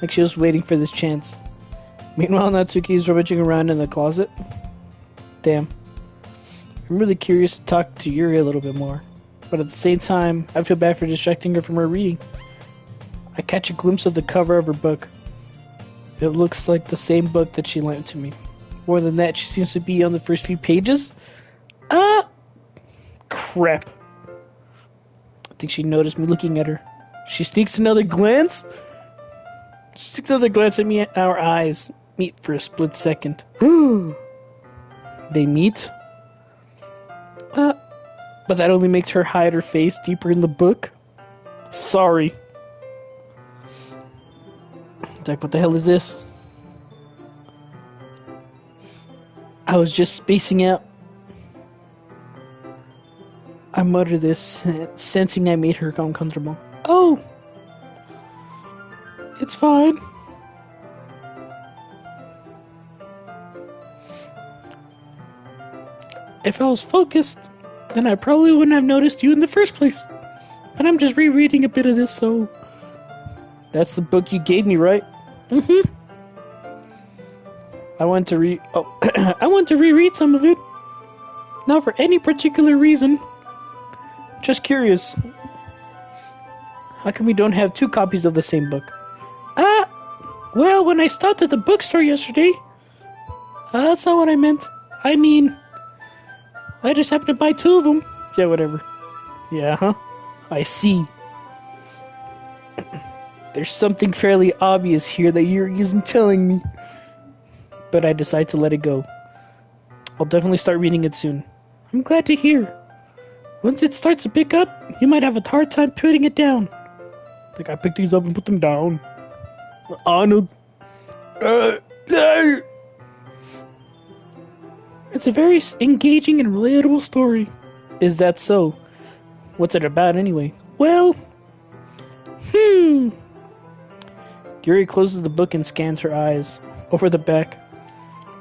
S1: like she was waiting for this chance. Meanwhile, Natsuki is rummaging around in the closet. Damn. I'm really curious to talk to Yuri a little bit more, but at the same time, I feel bad for distracting her from her reading. I catch a glimpse of the cover of her book. It looks like the same book that she lent to me. More than that, she seems to be on the first few pages. Crap. I think she noticed me looking at her. She sneaks another glance? She sneaks another glance at me, and our eyes meet for a split second. They meet? But that only makes her hide her face deeper in the book? Sorry. Like, what the hell is this? I was just spacing out. I muttered this, sensing I made her uncomfortable. Oh! It's fine. If I was focused, then I probably wouldn't have noticed you in the first place. But I'm just rereading a bit of this, so... That's the book you gave me, right? Mm-hmm. I want to reread some of it. Not for any particular reason. Just curious. How come we don't have two copies of the same book? Well, when I stopped at the bookstore yesterday... that's not what I meant. I mean... I just happened to buy two of them. Yeah, whatever. Yeah, huh? I see. There's something fairly obvious here that Yuri isn't telling me. But I decide to let it go. I'll definitely start reading it soon. I'm glad to hear. Once it starts to pick up, you might have a hard time putting it down. Like, I pick these up and put them down. Arnold. It's a very engaging and relatable story. Is that so? What's it about anyway? Well... Yuri closes the book and scans her eyes. Over the back.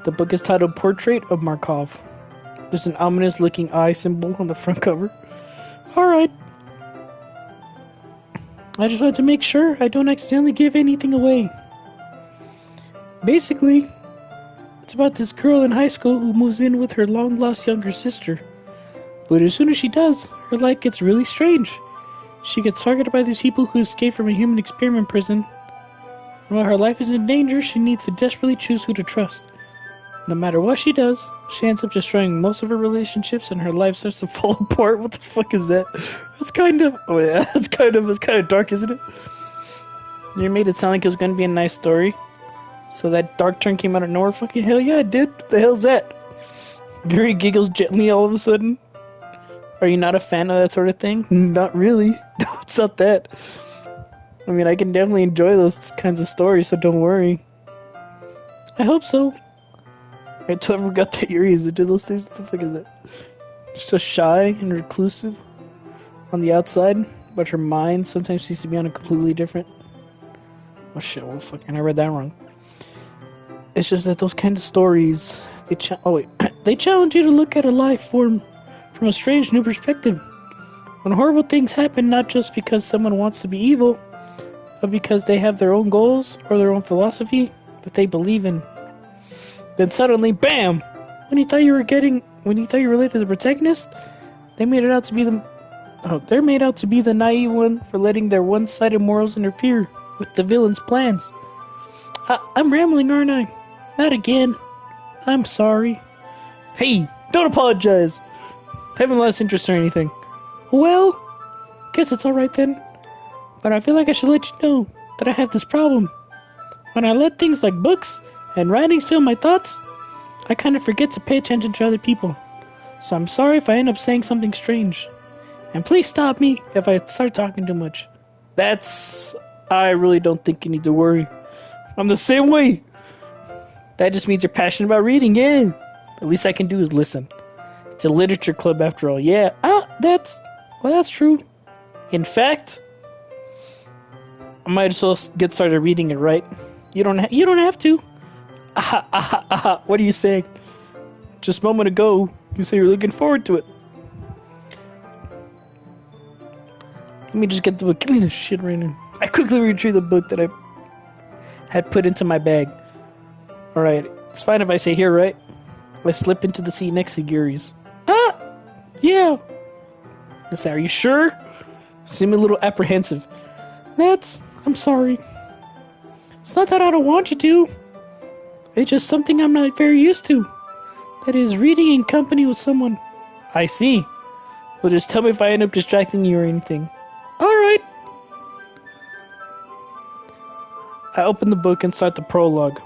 S1: The book is titled Portrait of Markov. There's an ominous looking eye symbol on the front cover. Alright. I just wanted to make sure I don't accidentally give anything away. Basically, it's about this girl in high school who moves in with her long-lost younger sister. But as soon as she does, her life gets really strange. She gets targeted by these people who escaped from a human experiment prison. And while her life is in danger, she needs to desperately choose who to trust. No matter what she does, she ends up destroying most of her relationships and her life starts to fall apart. What the fuck is that? It's kind of dark, isn't it? You made it sound like it was gonna be a nice story. So that dark turn came out of nowhere. Fucking hell yeah, it did. What the hell's that? Gary giggles gently all of a sudden. Are you not a fan of that sort of thing? Not really. It's not that. I mean, I can definitely enjoy those kinds of stories, so don't worry. I hope so. I totally forgot that Yuri is into those things. What the fuck is that? She's so shy and reclusive on the outside, but her mind sometimes seems to be on a completely different... Oh shit, well fucking I read that wrong. It's just that those kind of stories, they they challenge you to look at a life form from a strange new perspective. When horrible things happen, not just because someone wants to be evil, but because they have their own goals or their own philosophy that they believe in. Then suddenly, BAM! When you thought you were related to the protagonist, they're made out to be the naive one for letting their one-sided morals interfere with the villain's plans. I'm rambling, aren't I? Not again. I'm sorry. Hey, don't apologize. I haven't lost interest or anything. Well, guess it's alright then. But I feel like I should let you know that I have this problem. When I let things like books and writings fill my thoughts, I kind of forget to pay attention to other people. So I'm sorry if I end up saying something strange. And please stop me if I start talking too much. I really don't think you need to worry. I'm the same way. That just means you're passionate about reading, yeah. The least I can do is listen. It's a literature club after all, yeah. That's true. In fact, I might as well get started reading it, right? You don't have to. What are you saying? Just a moment ago, you said you're looking forward to it. Let me just get the book. Give me this shit right now. I quickly retrieve the book that I had put into my bag. Alright, it's fine if I say here, right? I slip into the seat next to Yuri's. Yeah. I say, are you sure? Seem a little apprehensive. I'm sorry. It's not that I don't want you to. It's just something I'm not very used to. That is, reading in company with someone. I see. Well, just tell me if I end up distracting you or anything. Alright. I open the book and start the prologue.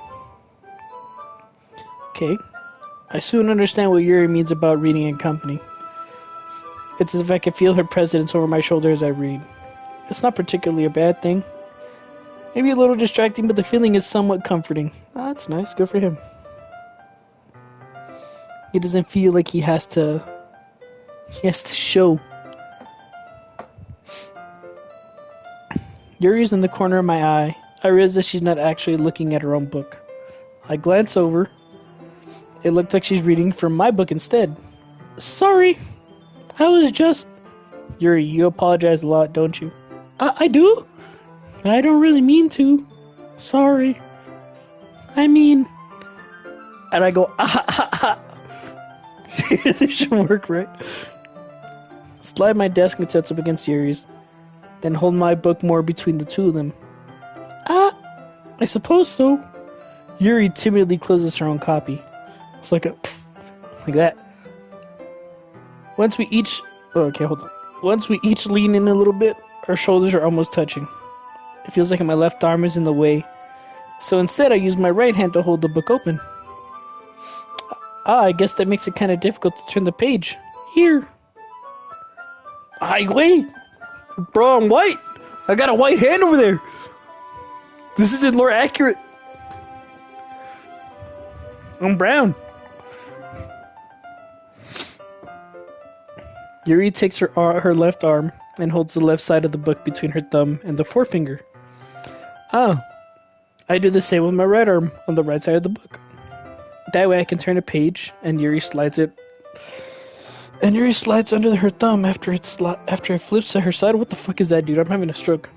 S1: Okay. I soon understand what Yuri means about reading in company. It's as if I can feel her presence over my shoulder as I read. It's not particularly a bad thing. Maybe a little distracting, but the feeling is somewhat comforting. That's nice. Good for him. He doesn't feel like he has to show. Yuri's in the corner of my eye. I realize that she's not actually looking at her own book. I glance over. It looked like she's reading from my book instead. Sorry. I was just... Yuri, you apologize a lot, don't you? I do? I don't really mean to. Sorry. I mean... And I go, This should work, right? Slide my desk and up against Yuri's. Then hold my book more between the two of them. I suppose so. Yuri timidly closes her own copy. It's like that. Once we each lean in a little bit, our shoulders are almost touching. It feels like my left arm is in the way, so instead I use my right hand to hold the book open. I guess that makes it kind of difficult to turn the page. Here. Wait! Bro, I'm white! I got a white hand over there! This isn't more accurate. I'm brown. Yuri takes her left arm and holds the left side of the book between her thumb and the forefinger. I do the same with my right arm on the right side of the book. That way I can turn a page, and Yuri slides it. And Yuri slides under her thumb after it flips to her side. What the fuck is that, dude? I'm having a stroke.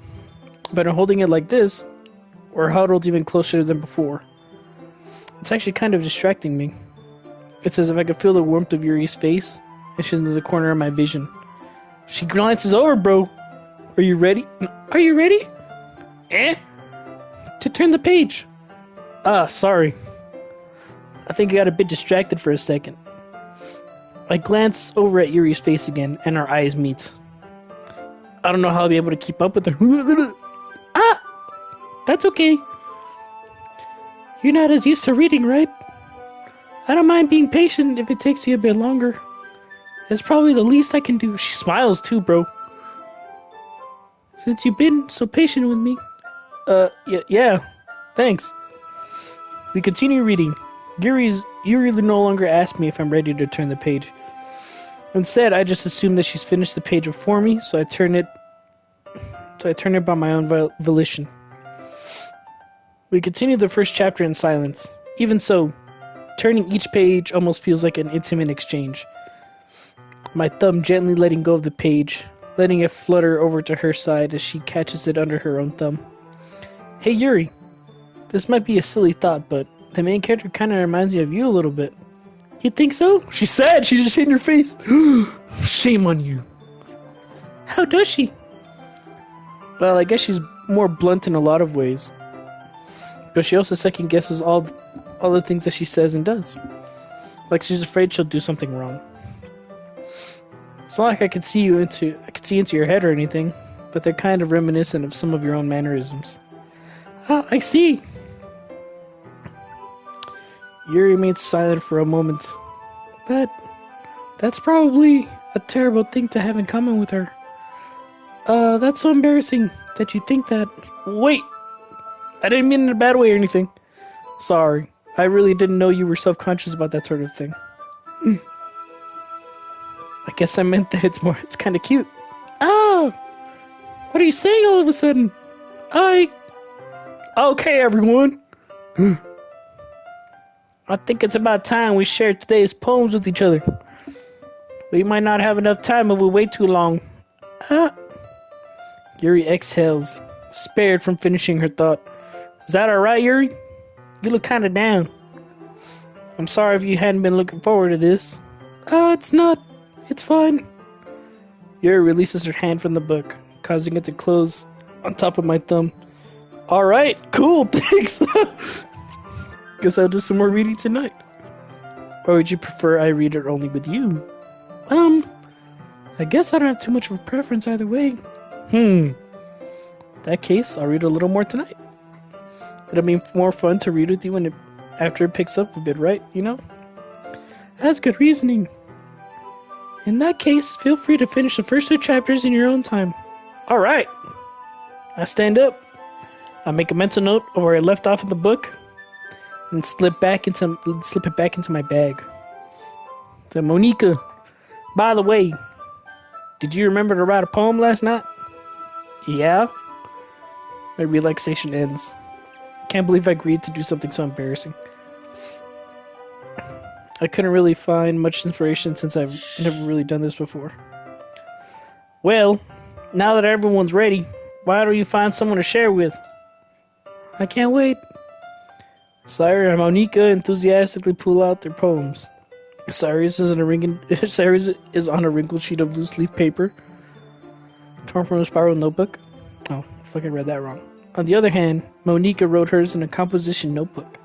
S1: but I'm holding it like this, or huddled even closer than before. It's actually kind of distracting me. It's as if I could feel the warmth of Yuri's face, and she's in the corner of my vision. She glances over, bro. Are you ready? Are you ready? To turn the page. Sorry. I think I got a bit distracted for a second. I glance over at Yuri's face again, and our eyes meet. I don't know how I'll be able to keep up with her. That's okay. You're not as used to reading, right? I don't mind being patient if it takes you a bit longer. It's probably the least I can do. She smiles too, bro. Since you've been so patient with me. Yeah. Thanks. We continue reading. Yuri no longer asks me if I'm ready to turn the page. Instead, I just assume that she's finished the page before me, so I turn it by my own volition. We continue the first chapter in silence. Even so, turning each page almost feels like an intimate exchange. My thumb gently letting go of the page, letting it flutter over to her side as she catches it under her own thumb. Hey Yuri, this might be a silly thought, but the main character kind of reminds me of you a little bit. You think so? She's sad. She just hit in your face. Shame on you. How does she? Well, I guess she's more blunt in a lot of ways. But she also second guesses all the things that she says and does. Like she's afraid she'll do something wrong. It's not like I could see into your head or anything, but they're kind of reminiscent of some of your own mannerisms. I see. Yuri remains silent for a moment. But that's probably a terrible thing to have in common with her. That's so embarrassing that you think that. Wait! I didn't mean it in a bad way or anything. Sorry. I really didn't know you were self-conscious about that sort of thing. I guess I meant that it's kind of cute. Oh! What are you saying all of a sudden? Okay, everyone. I think it's about time we shared today's poems with each other. We might not have enough time if we wait too long. Yuri exhales, spared from finishing her thought. Is that alright, Yuri? You look kinda down. I'm sorry if you hadn't been looking forward to this. It's not. It's fine. Yuri releases her hand from the book, causing it to close on top of my thumb. Alright, cool, thanks. Guess I'll do some more reading tonight. Or would you prefer I read it only with you? I guess I don't have too much of a preference either way. In that case, I'll read a little more tonight. It'll be more fun to read with you after it picks up a bit, right? You know? That's good reasoning. In that case, feel free to finish the first 2 chapters in your own time. Alright. I stand up. I make a mental note of where I left off in the book. And slip it back into my bag. So, Monica, by the way, did you remember to write a poem last night? Yeah? My relaxation ends. Can't believe I agreed to do something so embarrassing. I couldn't really find much inspiration since I've never really done this before. Well, now that everyone's ready, why don't you find someone to share with? I can't wait. Cyrus and Monica enthusiastically pull out their poems. Cyrus is on a wrinkled sheet of loose leaf paper, torn from a spiral notebook. Oh, fucking read that wrong. On the other hand, Monica wrote hers in a composition notebook.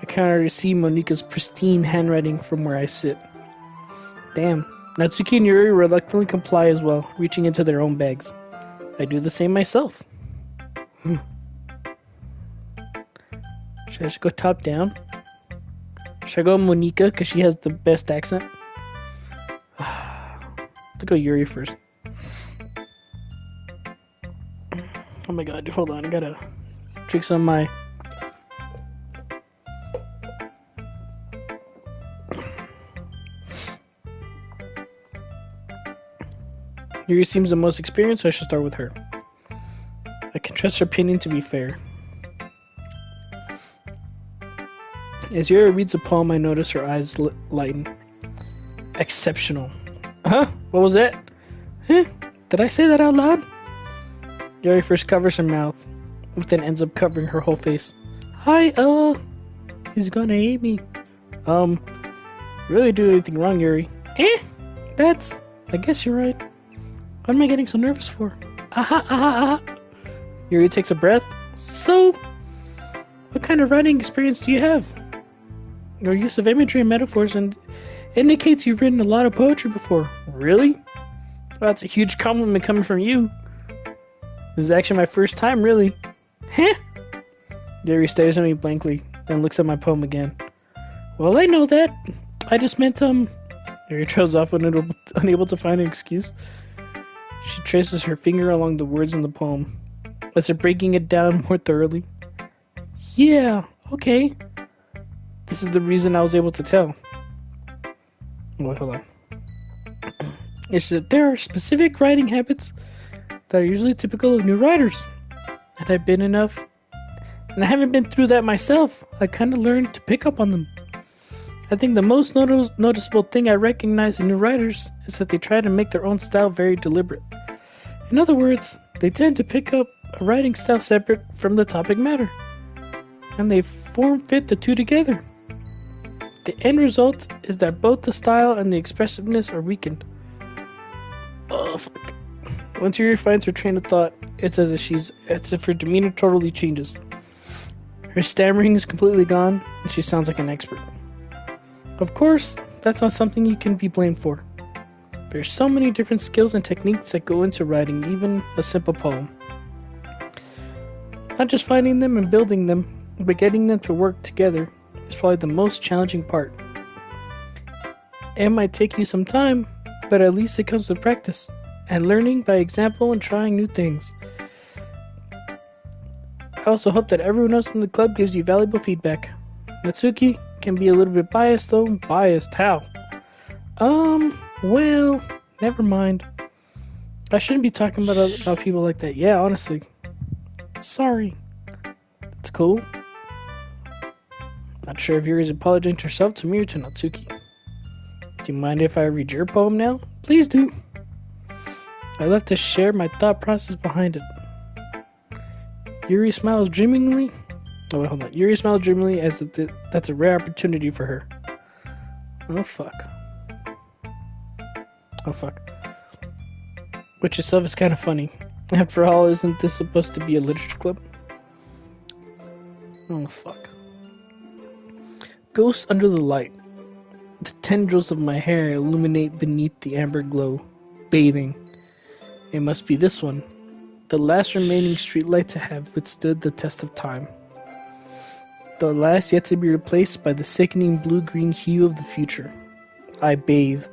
S1: I can already see Monica's pristine handwriting from where I sit. Damn. Natsuki and Yuri reluctantly comply as well, reaching into their own bags. I do the same myself. Should I just go top down? Should I go Monica because she has the best accent? To go Yuri first. Oh my god, hold on, I gotta drink some of my... Yuri seems the most experienced, so I should start with her. I can trust her opinion to be fair. As Yuri reads the poem, I notice her eyes lighten. Exceptional. Huh? What was that? Huh? Did I say that out loud? Yuri first covers her mouth, but then ends up covering her whole face. Hi, he's gonna hate me. Really do anything wrong, Yuri? I guess you're right. What am I getting so nervous for? Aha, aha, aha. Yuri takes a breath. So, what kind of writing experience do you have? Your use of imagery and metaphors indicates you've written a lot of poetry before. Really? Well, that's a huge compliment coming from you. This is actually my first time, really. Huh? Yuri stares at me blankly, then looks at my poem again. Well, I know that. I just meant, Yuri trails off, unable to find an excuse. She traces her finger along the words in the poem, as if breaking it down more thoroughly. Yeah, okay. This is the reason I was able to tell. Wait, hold on. It's that there are specific writing habits that are usually typical of new writers. And I haven't been through that myself. I kind of learned to pick up on them. I think the most noticeable thing I recognize in new writers is that they try to make their own style very deliberate. In other words, they tend to pick up a writing style separate from the topic matter, and they form-fit the two together. The end result is that both the style and the expressiveness are weakened. Oh, fuck. Once Yuri finds her train of thought, it's as if her demeanor totally changes. Her stammering is completely gone, and she sounds like an expert. Of course, that's not something you can be blamed for. There's so many different skills and techniques that go into writing even a simple poem. Not just finding them and building them, but getting them to work together is probably the most challenging part. It might take you some time, but at least it comes with practice, and learning by example and trying new things. I also hope that everyone else in the club gives you valuable feedback. Natsuki can be a little bit biased though. Biased? How? Well, never mind. I shouldn't be talking about people like that. Yeah, honestly. Sorry. It's cool. Not sure if Yuri's apologizing to herself, to me, or to Natsuki. Do you mind if I read your poem now? Please do. I love to share my thought process behind it. Yuri smiles dreamingly. Oh, wait, hold on. Yuri smiles dreamily as that's a rare opportunity for her. Oh, fuck. Oh, fuck. Which itself is kind of funny. After all, isn't this supposed to be a literature club? Oh, fuck. Ghost under the light. The tendrils of my hair illuminate beneath the amber glow. Bathing. It must be this one. The last remaining streetlight to have withstood the test of time. The last yet to be replaced by the sickening blue-green hue of the future. I bathe.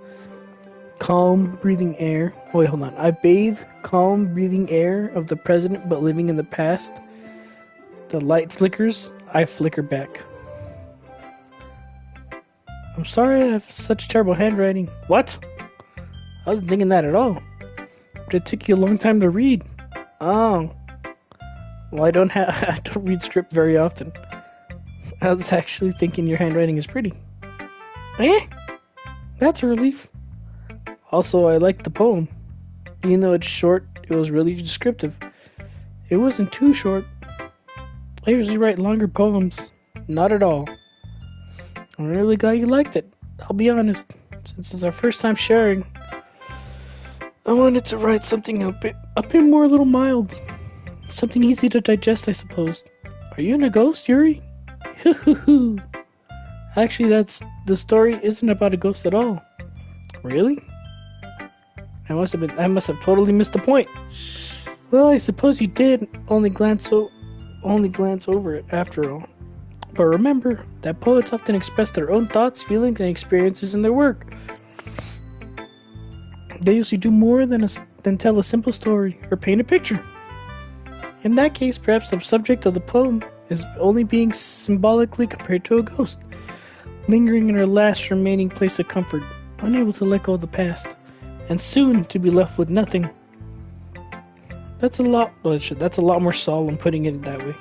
S1: Calm, breathing air. Oh, wait, hold on. I bathe calm, breathing air of the present but living in the past. The light flickers. I flicker back. I'm sorry I have such terrible handwriting. What? I wasn't thinking that at all. But it took you a long time to read. Oh. Well, I don't read script very often. I was actually thinking your handwriting is pretty. That's a relief. Also, I liked the poem. Even though it's short, it was really descriptive. It wasn't too short. I usually write longer poems. Not at all. I'm really glad you liked it. I'll be honest. Since it's our first time sharing, I wanted to write something a bit more a little mild. Something easy to digest, I suppose. Are you in a ghost, Yuri? Actually, the story isn't about a ghost at all. Really? I must have totally missed the point. Well, I suppose you did only glance over it after all. But remember that poets often express their own thoughts, feelings, and experiences in their work. They usually do more than tell a simple story or paint a picture. In that case, perhaps the subject of the poem is only being symbolically compared to a ghost, lingering in her last remaining place of comfort, unable to let go of the past, and soon to be left with nothing. That's a lot more solemn putting it that way.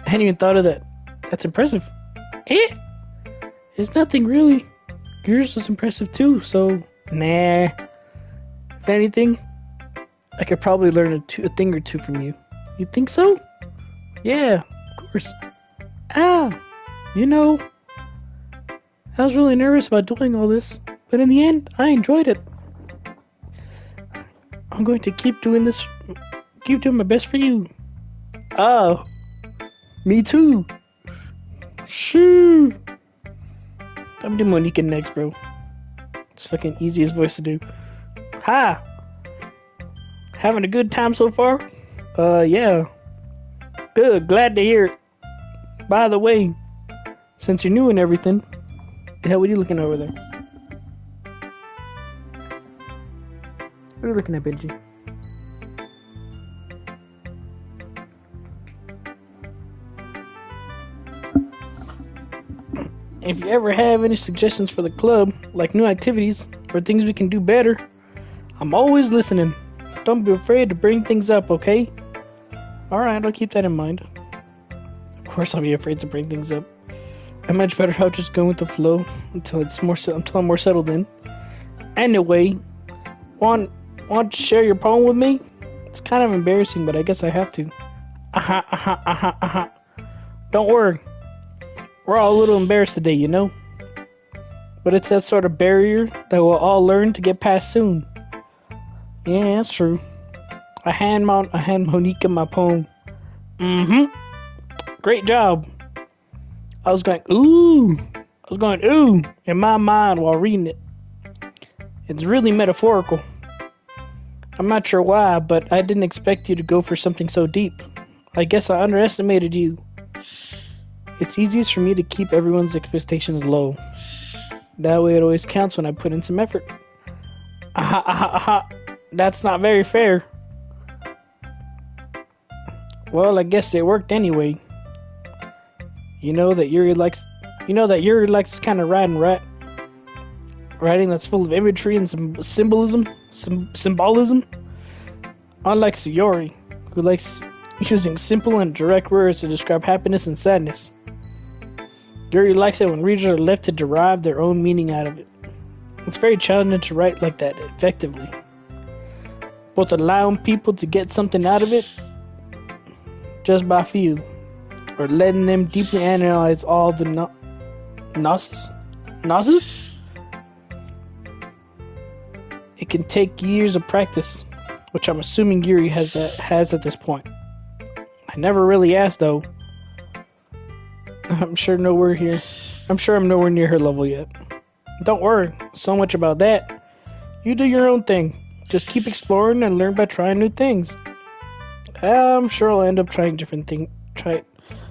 S1: I hadn't even thought of that. That's impressive. It's nothing really. Yours was impressive too, so nah. If anything, I could probably learn a thing or two from you. You think so? Yeah, of course. Ah, you know, I was really nervous about doing all this, but in the end, I enjoyed it. I'm going to keep doing my best for you. Oh, me too. Shoo. I'm doing Monica next, bro. It's fucking easiest voice to do. Hi. Having a good time so far? Yeah. Good, glad to hear it. By the way, since you're new and everything, the hell, what are you looking over there? What are you looking at, Benji? If you ever have any suggestions for the club, like new activities or things we can do better, I'm always listening. Don't be afraid to bring things up, okay? Alright, I'll keep that in mind. Of course I'll be afraid to bring things up. I'm much better off just going with the flow until I'm more settled in. Anyway, want to share your poem with me? It's kind of embarrassing, but I guess I have to. Don't worry. We're all a little embarrassed today, you know? But it's that sort of barrier that we'll all learn to get past soon. Yeah, that's true. I hand Monica my poem. Great job. I was going, ooh in my mind while reading it. It's really metaphorical. I'm not sure why, but I didn't expect you to go for something so deep. I guess I underestimated you. It's easiest for me to keep everyone's expectations low. That way it always counts when I put in some effort. That's not very fair. Well, I guess it worked anyway. You know that Yuri likes this kind of writing that's full of imagery and some symbolism. Unlike Sayori, who likes using simple and direct words to describe happiness and sadness. Yuri likes it when readers are left to derive their own meaning out of it. It's very challenging to write like that effectively. Both allowing people to get something out of it just by few, or letting them deeply analyze all the gnosis. It can take years of practice, which I'm assuming Yuri has at this point. I never really asked though. I'm sure I'm nowhere near her level yet. Don't worry so much about that. You do your own thing. Just keep exploring and learn by trying new things. I'm sure I'll end up trying different things.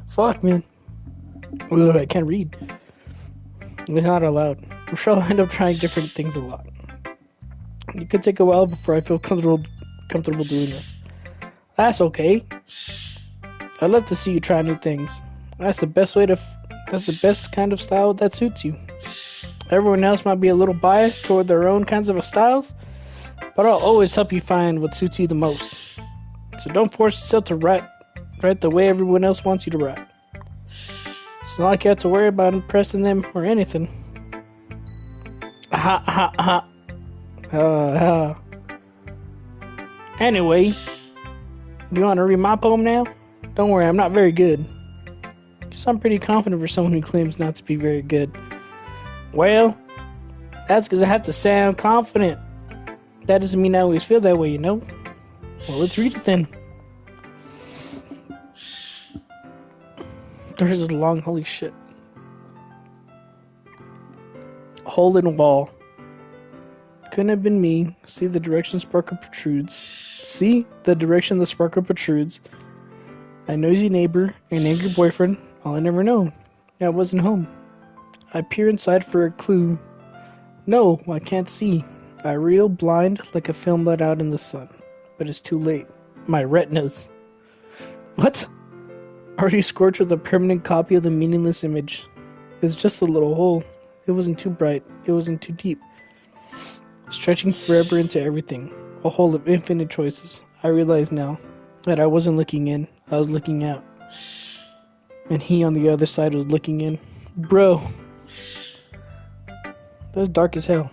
S1: Fuck, man. Ugh, I can't read. It's not allowed. I'm sure I'll end up trying different things a lot. It could take a while before I feel comfortable doing this. That's okay. I'd love to see you try new things. That's the best kind of style that suits you. Everyone else might be a little biased toward their own kinds of styles, but I'll always help you find what suits you the most. So don't force yourself to write the way everyone else wants you to write. It's not like you have to worry about impressing them or anything. Anyway, you want to read my poem now? Don't worry, I'm not very good. Guess I'm pretty confident for someone who claims not to be very good. Well, that's because I have to sound confident. That doesn't mean I always feel that way, you know? Well, let's read it then. There's this long, holy shit. Hole in wall. Couldn't have been me. See the direction sparkle protrudes. See the direction the sparkle protrudes. A noisy neighbor, an angry boyfriend, all I never know. I wasn't home. I peer inside for a clue. No, I can't see. I reel blind like a film let out in the sun. But it's too late. My retinas. What? Already scorched with a permanent copy of the meaningless image. It's just a little hole. It wasn't too bright. It wasn't too deep. Stretching forever into everything. A hole of infinite choices. I realize now that I wasn't looking in. I was looking out. And he on the other side was looking in. Bro. That's dark as hell.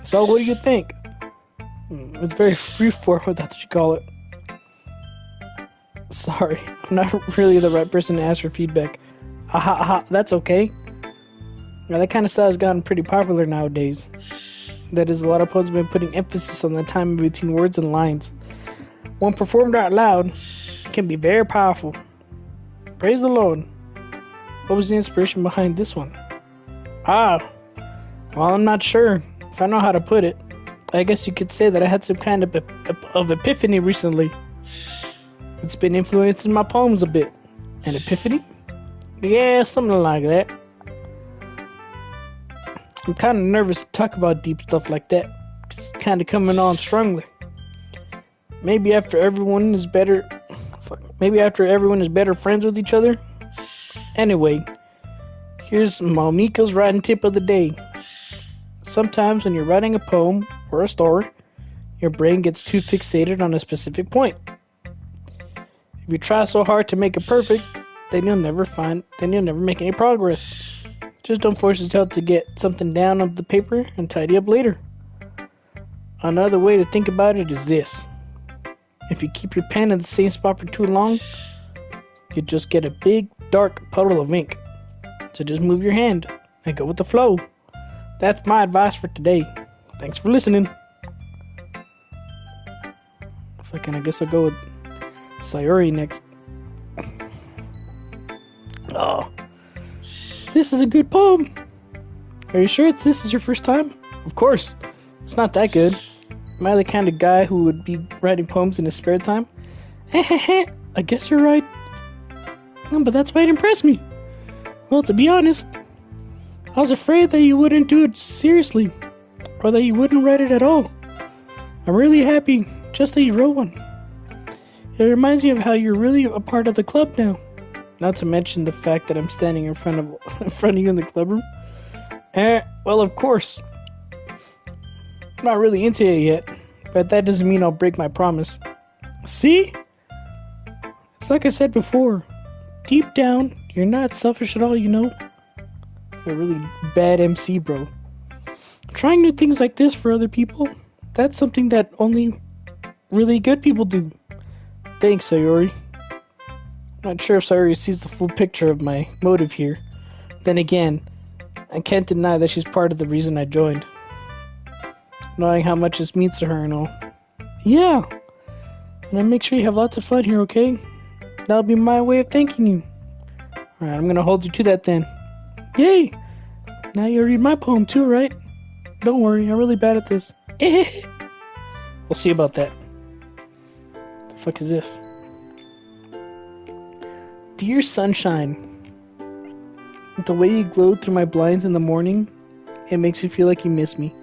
S1: So what do you think? It's very freeform, what you call it. Sorry, I'm not really the right person to ask for feedback. Aha, that's okay. Now, that kind of style has gotten pretty popular nowadays. That is, a lot of poets have been putting emphasis on the time between words and lines. When performed out loud, it can be very powerful. Praise the Lord. What was the inspiration behind this one? Well, I'm not sure if I know how to put it. I guess you could say that I had some kind of epiphany recently. It's been influencing my poems a bit. An epiphany? Yeah, something like that. I'm kind of nervous to talk about deep stuff like that. It's kind of coming on strongly. Maybe after everyone is better friends with each other. Anyway, here's Momika's writing tip of the day. Sometimes when you're writing a poem or a story, your brain gets too fixated on a specific point. If you try so hard to make it perfect, then you'll never make any progress. Just don't force yourself to get something down on the paper and tidy up later. Another way to think about it is this. If you keep your pen in the same spot for too long, you just get a big, dark puddle of ink. So just move your hand and go with the flow. That's my advice for today. Thanks for listening. I guess I'll go with Sayori next. Oh, this is a good poem. Are you sure this is your first time? Of course. It's not that good. Am I the kind of guy who would be writing poems in his spare time? I guess you're right. No, but that's why it impressed me. Well, to be honest, I was afraid that you wouldn't do it seriously, or that you wouldn't write it at all. I'm really happy just that you wrote one. It reminds me of how you're really a part of the club now. Not to mention the fact that I'm standing in front of you in the club room. Well, of course. I'm not really into it yet, but that doesn't mean I'll break my promise. See? It's like I said before. Deep down, you're not selfish at all, you know? You're a really bad MC, bro. Trying new things like this for other people, that's something that only really good people do. Thanks, Sayori. I'm not sure if Sayori sees the full picture of my motive here. Then again, I can't deny that she's part of the reason I joined. Knowing how much this means to her and all. Yeah! And I'll make sure you have lots of fun here, okay? That'll be my way of thanking you. Alright, I'm gonna hold you to that then. Yay! Now you'll read my poem too, right? Don't worry, I'm really bad at this. We'll see about that. The fuck is this? Dear sunshine, the way you glowed through my blinds in the morning, it makes me feel like you miss me.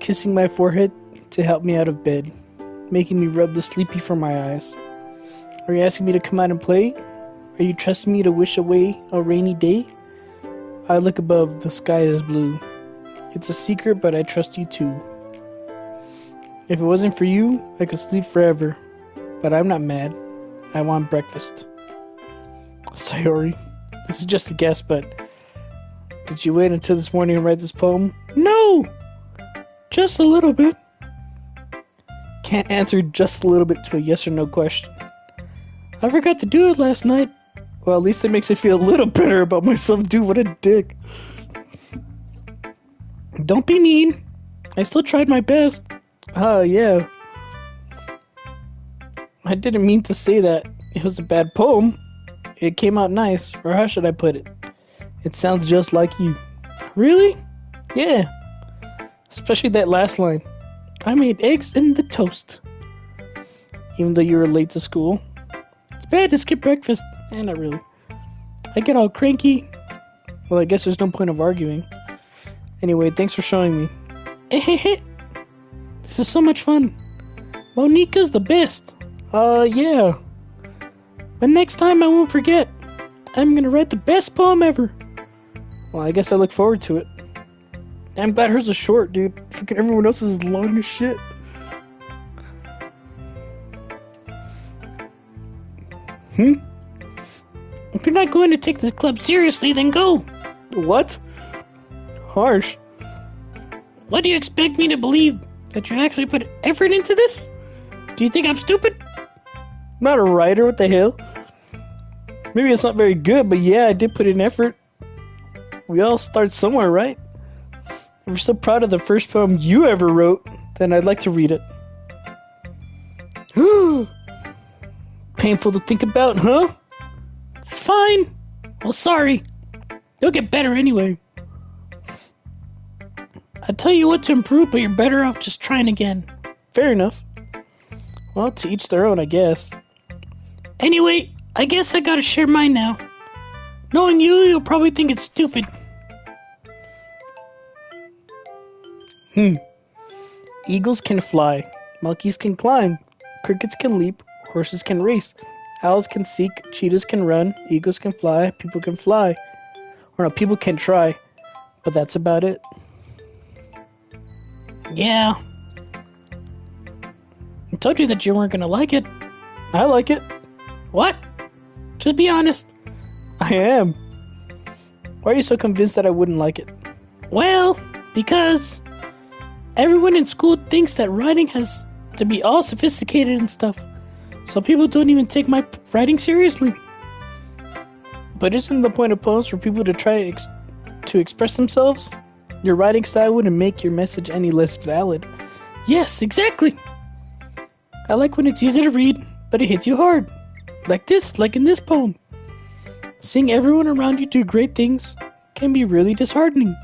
S1: Kissing my forehead to help me out of bed, making me rub the sleepy from my eyes. Are you asking me to come out and play? Are you trusting me to wish away a rainy day? I look above, the sky is blue. It's a secret, but I trust you too. If it wasn't for you, I could sleep forever. But I'm not mad. I want breakfast. Sayori, this is just a guess, but did you wait until this morning to write this poem? No! Just a little bit. Can't answer just a little bit to a yes or no question. I forgot to do it last night. Well, at least it makes me feel a little better about myself. Dude, what a dick. Don't be mean. I still tried my best. Yeah. I didn't mean to say that it was a bad poem. It came out nice, or how should I put it? It sounds just like you. Really? Yeah. Especially that last line. I made eggs in the toast. Even though you were late to school. It's bad to skip breakfast. Not really. I get all cranky. Well, I guess there's no point of arguing. Anyway, thanks for showing me. This is so much fun. Monika's the best. Yeah. But next time I won't forget. I'm gonna write the best poem ever. Well, I guess I look forward to it. I'm glad hers is short, dude. Fucking everyone else's is long as shit. If you're not going to take this club seriously, then go. What? Harsh. What do you expect me to believe? That you actually put effort into this? Do you think I'm stupid? I'm not a writer, what the hell? Maybe it's not very good, but yeah, I did put in effort. We all start somewhere, right? If you're so proud of the first poem you ever wrote, then I'd like to read it. Painful to think about, huh? Fine. Well, sorry. You'll get better anyway. I tell you what to improve, but you're better off just trying again. Fair enough. Well, to each their own, I guess. Anyway, I guess I gotta share mine now. Knowing you, you'll probably think it's stupid. Eagles can fly. Monkeys can climb. Crickets can leap. Horses can race. Owls can seek. Cheetahs can run. Eagles can fly. People can fly. Or no, people can try. But that's about it. Yeah. I told you that you weren't gonna like it. I like it. What? Just be honest. I am. Why are you so convinced that I wouldn't like it? Well, because everyone in school thinks that writing has to be all sophisticated and stuff. So people don't even take my writing seriously. But isn't the point of poems for people to try to express themselves? Your writing style wouldn't make your message any less valid. Yes, exactly. I like when it's easy to read, but it hits you hard. Like in this poem. Seeing everyone around you do great things can be really disheartening.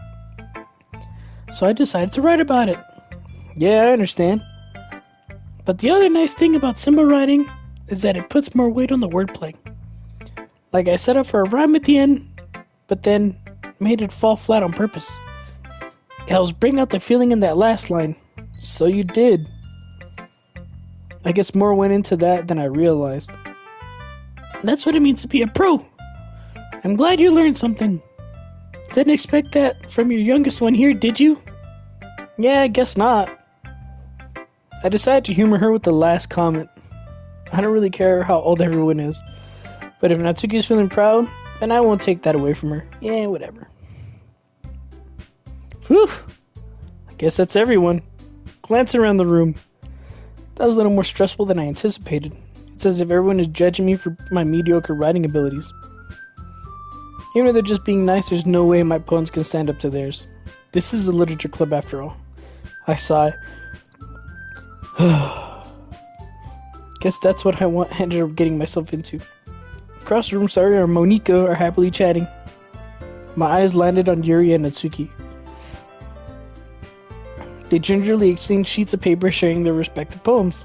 S1: So I decided to write about it. Yeah, I understand. But the other nice thing about symbol writing is that it puts more weight on the wordplay. Like I set up for a rhyme at the end, but then made it fall flat on purpose. It helps bring out the feeling in that last line. So you did. I guess more went into that than I realized. That's what it means to be a pro. I'm glad you learned something. Didn't expect that from your youngest one here, did you? Yeah, I guess not. I decided to humor her with the last comment. I don't really care how old everyone is. But if Natsuki's feeling proud, then I won't take that away from her. Yeah, whatever. Whew. I guess that's everyone. Glance around the room. That was a little more stressful than I anticipated. It's as if everyone is judging me for my mediocre writing abilities. Even if they're just being nice, there's no way my poems can stand up to theirs. This is a literature club after all. I sigh. Guess that's what I ended up getting myself into. Across the room, Sari and Monika are happily chatting. My eyes landed on Yuri and Natsuki. They gingerly exchange sheets of paper sharing their respective poems.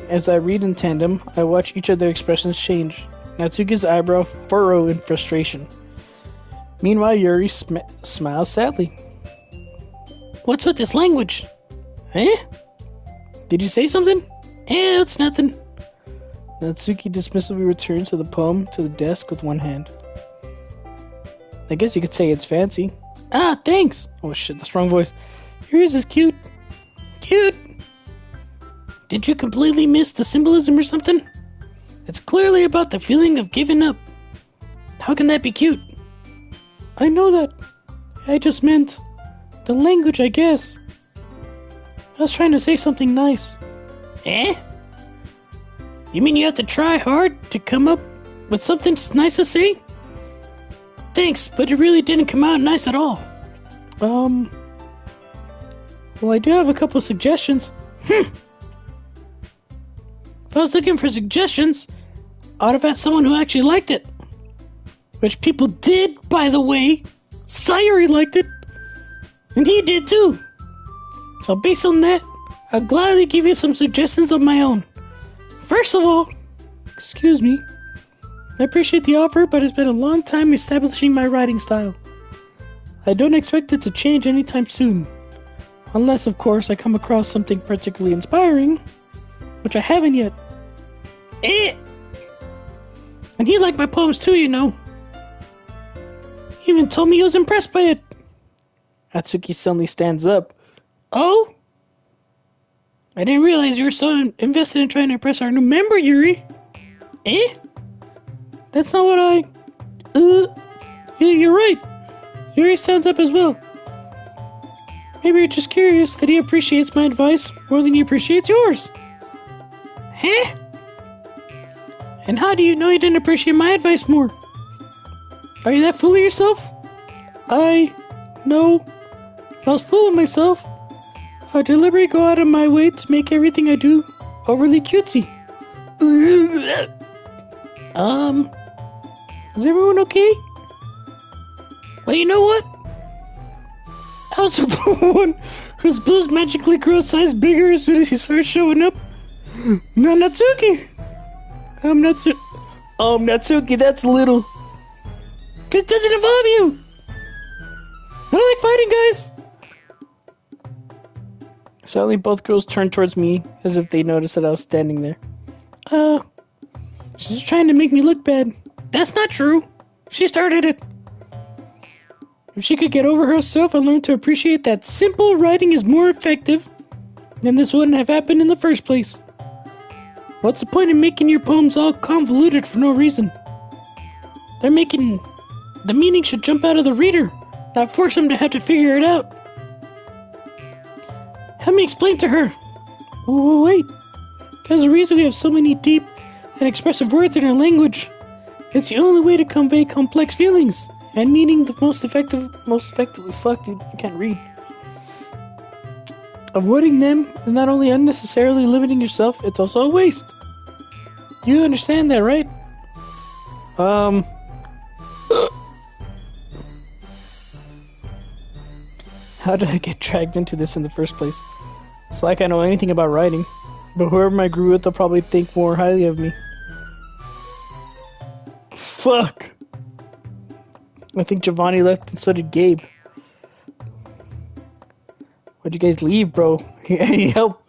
S1: As I read in tandem, I watch each of their expressions change. Natsuki's eyebrow furrow in frustration. Meanwhile, Yuri smiles sadly. What's with this language? Eh? Did you say something? Eh, it's nothing. Natsuki dismissively returns the poem to the desk with one hand. I guess you could say it's fancy. Ah, thanks! Oh shit, that's the wrong voice. Yours is cute. Cute! Did you completely miss the symbolism or something? It's clearly about the feeling of giving up. How can that be cute? I know that. I just meant the language, I guess. I was trying to say something nice. Eh? You mean you have to try hard to come up with something nice to say? Thanks, but it really didn't come out nice at all. Well, I do have a couple of suggestions. If I was looking for suggestions, I would have had someone who actually liked it. Which people did, by the way. Sayuri liked it. And he did too. So based on that, I'll gladly give you some suggestions of my own. First of all, excuse me, I appreciate the offer, but it's been a long time establishing my writing style. I don't expect it to change anytime soon. Unless, of course, I come across something particularly inspiring, which I haven't yet. Eh! And he liked my poems too, you know. He even told me he was impressed by it. Atsuki suddenly stands up. Oh? I didn't realize you were so invested in trying to impress our new member, Yuri. Eh? That's not what I... Yeah, you're right. Yuri stands up as well. Maybe you're just curious that he appreciates my advice more than he appreciates yours. Huh? And how do you know you didn't appreciate my advice more? Are you that full of yourself? No. If I was full of myself, I'd deliberately go out of my way to make everything I do overly cutesy. Is everyone okay? Well, you know what? I was the one whose boobs magically grow a size bigger as soon as he starts showing up. No, Natsuki! Natsuki, that's little. This doesn't involve you! I don't like fighting, guys! Suddenly, both girls turned towards me as if they noticed that I was standing there. She's trying to make me look bad. That's not true. She started it. If she could get over herself and learn to appreciate that simple writing is more effective, then this wouldn't have happened in the first place. What's the point in making your poems all convoluted for no reason? The meaning should jump out of the reader, not force them to have to figure it out. Help me explain to her. Wait. There's a reason we have so many deep and expressive words in our language. It's the only way to convey complex feelings and meaning the most effectively. Fuck, dude, I can't read. Avoiding them is not only unnecessarily limiting yourself, it's also a waste. You understand that, right? How did I get dragged into this in the first place? It's like I know anything about writing, but whoever I grew with will probably think more highly of me. Fuck! I think Giovanni left and so did Gabe. Why'd you guys leave, bro? Any help?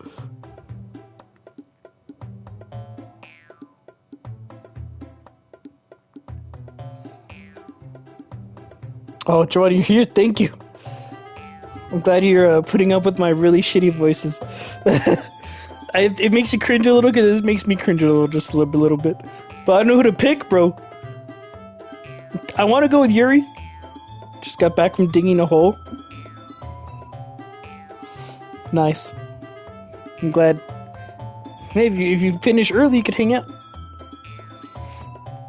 S1: Oh, Giovanni, you're here? Thank you. I'm glad you're putting up with my really shitty voices. It makes you cringe a little, because this makes me cringe a little, just a little bit. But I don't know who to pick, bro. I want to go with Yuri. Just got back from digging a hole. Nice. I'm glad. Hey, if you finish early, you could hang out.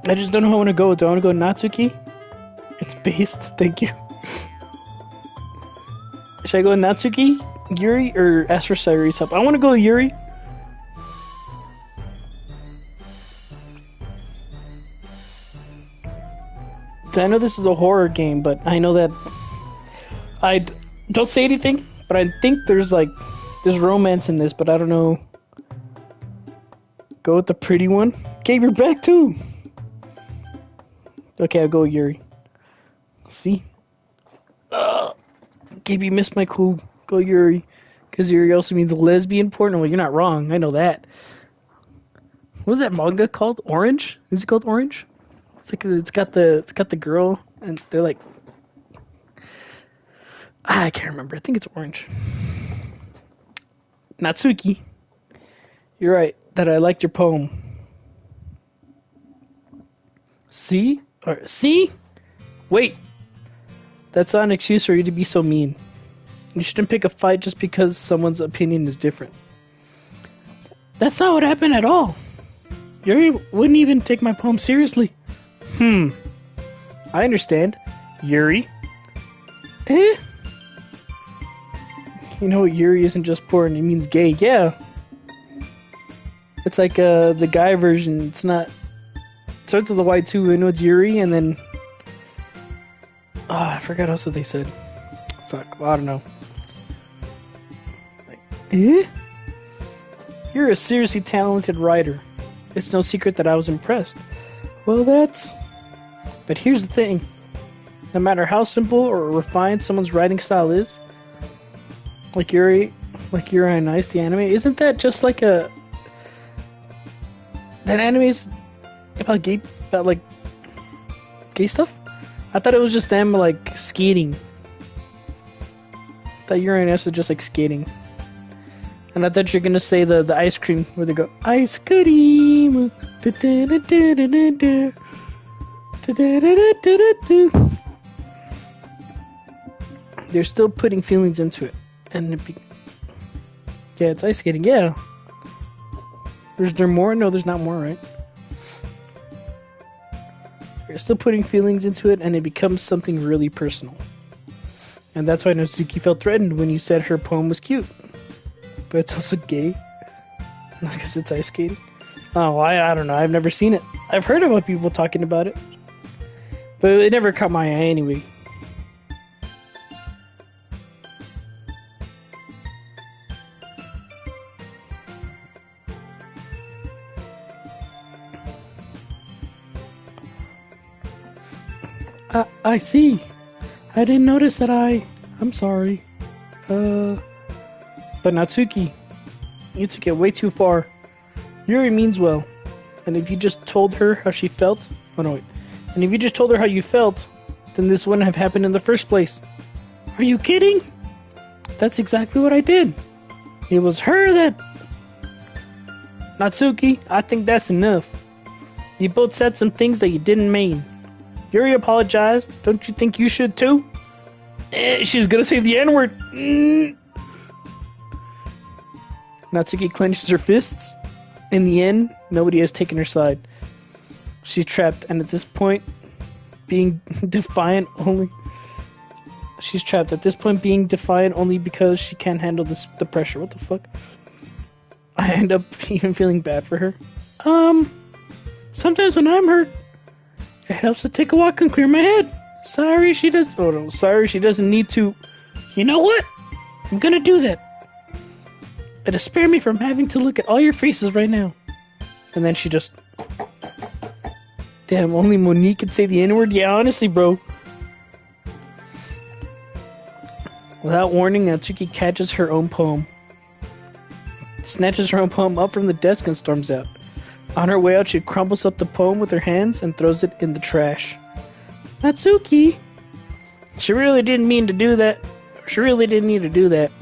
S1: I just don't know how I want to go. Do I want to go Natsuki? It's based. Thank you. Should I go Natsuki, Yuri, or ask for Sayuri's help? I want to go Yuri. I know this is a horror game, but I know that I don't say anything, but I think there's romance in this, but I don't know. Go with the pretty one. Gabe, you're back too. Okay, I'll go with Yuri. See? Gabe, you missed my clue. Go Yuri. Because Yuri also means lesbian porn. Well, you're not wrong. I know that. What was that manga called? Orange? Is it called Orange? It's like it's got the girl and they're like I can't remember. I think it's Orange. Natsuki. You're right that I liked your poem. See? Or see? Wait. That's not an excuse for you to be so mean. You shouldn't pick a fight just because someone's opinion is different. That's not what happened at all. Yuri wouldn't even take my poem seriously. I understand. Yuri? You know, Yuri isn't just porn, it means gay. Yeah. It's like the guy version. It's not... It starts with the Y too. I know it's Yuri, and then... I forgot else what they said. Fuck, well, I don't know. Like, You're a seriously talented writer. It's no secret that I was impressed. Well, that's... But here's the thing. No matter how simple or refined someone's writing style is, like Yuri on Ice, the anime, isn't that just like a... That anime is about gay stuff? I thought it was just them, like, skating. I thought Yuri on Ice was just, like, skating. And I thought you're gonna say the ice cream, where they go, ice cream. They're still putting feelings into it. And yeah, it's ice skating, yeah. Is there more? No, there's not more, right? You're still putting feelings into it, and it becomes something really personal. And that's why Natsuki felt threatened when you said her poem was cute. But it's also gay. Because it's ice skating. Oh, I don't know. I've never seen it. I've heard about people talking about it. But it never caught my eye anyway. I see. I didn't notice that I'm sorry. But Natsuki, you took it way too far. Yuri means well. And if you just told her how she felt... Oh no, wait. And if you just told her how you felt, then this wouldn't have happened in the first place. Are you kidding? That's exactly what I did. It was her that... Natsuki, I think that's enough. You both said some things that you didn't mean. Yuri apologized. Don't you think you should too? She's gonna say the N-word. Natsuki clenches her fists. In the end, nobody has taken her side. She's trapped, and at this point, being defiant only... She's trapped at this point, being defiant only because she can't handle the pressure. What the fuck? I end up even feeling bad for her. Sometimes when I'm hurt, it helps to take a walk and clear my head. Sorry, she doesn't... Oh no, sorry, she doesn't need to... You know what? I'm gonna do that. It'll spare me from having to look at all your faces right now. And then she just... Damn, only Monique could say the N-word? Yeah, honestly, bro. Without warning, Natsuki catches her own poem. Snatches her own poem up from the desk and storms out. On her way out, she crumbles up the poem with her hands and throws it in the trash. Natsuki! She really didn't mean to do that. She really didn't need to do that.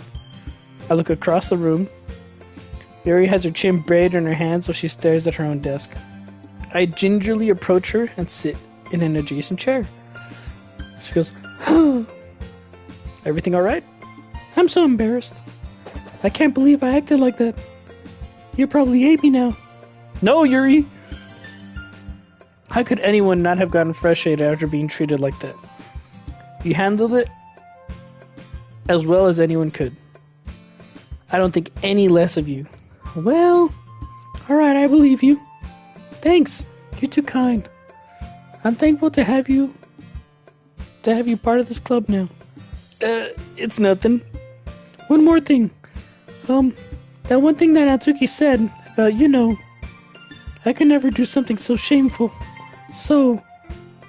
S1: I look across the room. Yuri has her chin braided in her hands while she stares at her own desk. I gingerly approach her and sit in an adjacent chair. She goes, Everything alright? I'm so embarrassed. I can't believe I acted like that. You probably hate me now. No, Yuri! How could anyone not have gotten frustrated after being treated like that? You handled it as well as anyone could. I don't think any less of you. Well, alright, I believe you. Thanks. You're too kind. I'm thankful to have you part of this club now. It's nothing. One more thing. That one thing that Natsuki said about, I could never do something so shameful. So...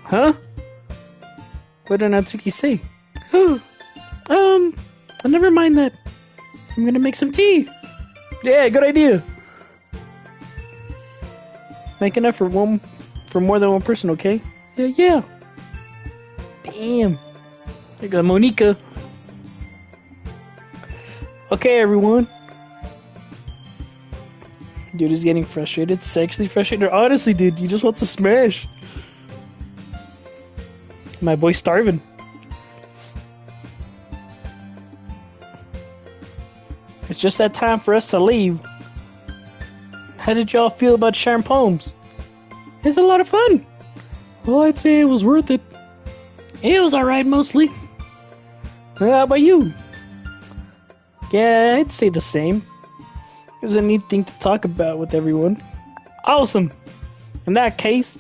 S1: Huh? What did Natsuki say? Never mind that. I'm gonna make some tea. Yeah, good idea. Make enough for more than one person, okay? Yeah. Damn. There goes Monica. Okay, everyone. Dude is getting frustrated, sexually frustrated. Honestly, dude, he just wants to smash. My boy's starving. It's just that time for us to leave. How did y'all feel about sharing poems? It's a lot of fun. Well, I'd say it was worth it. It was alright, mostly. How about you? Yeah, I'd say the same. It was a neat thing to talk about with everyone. Awesome! In that case,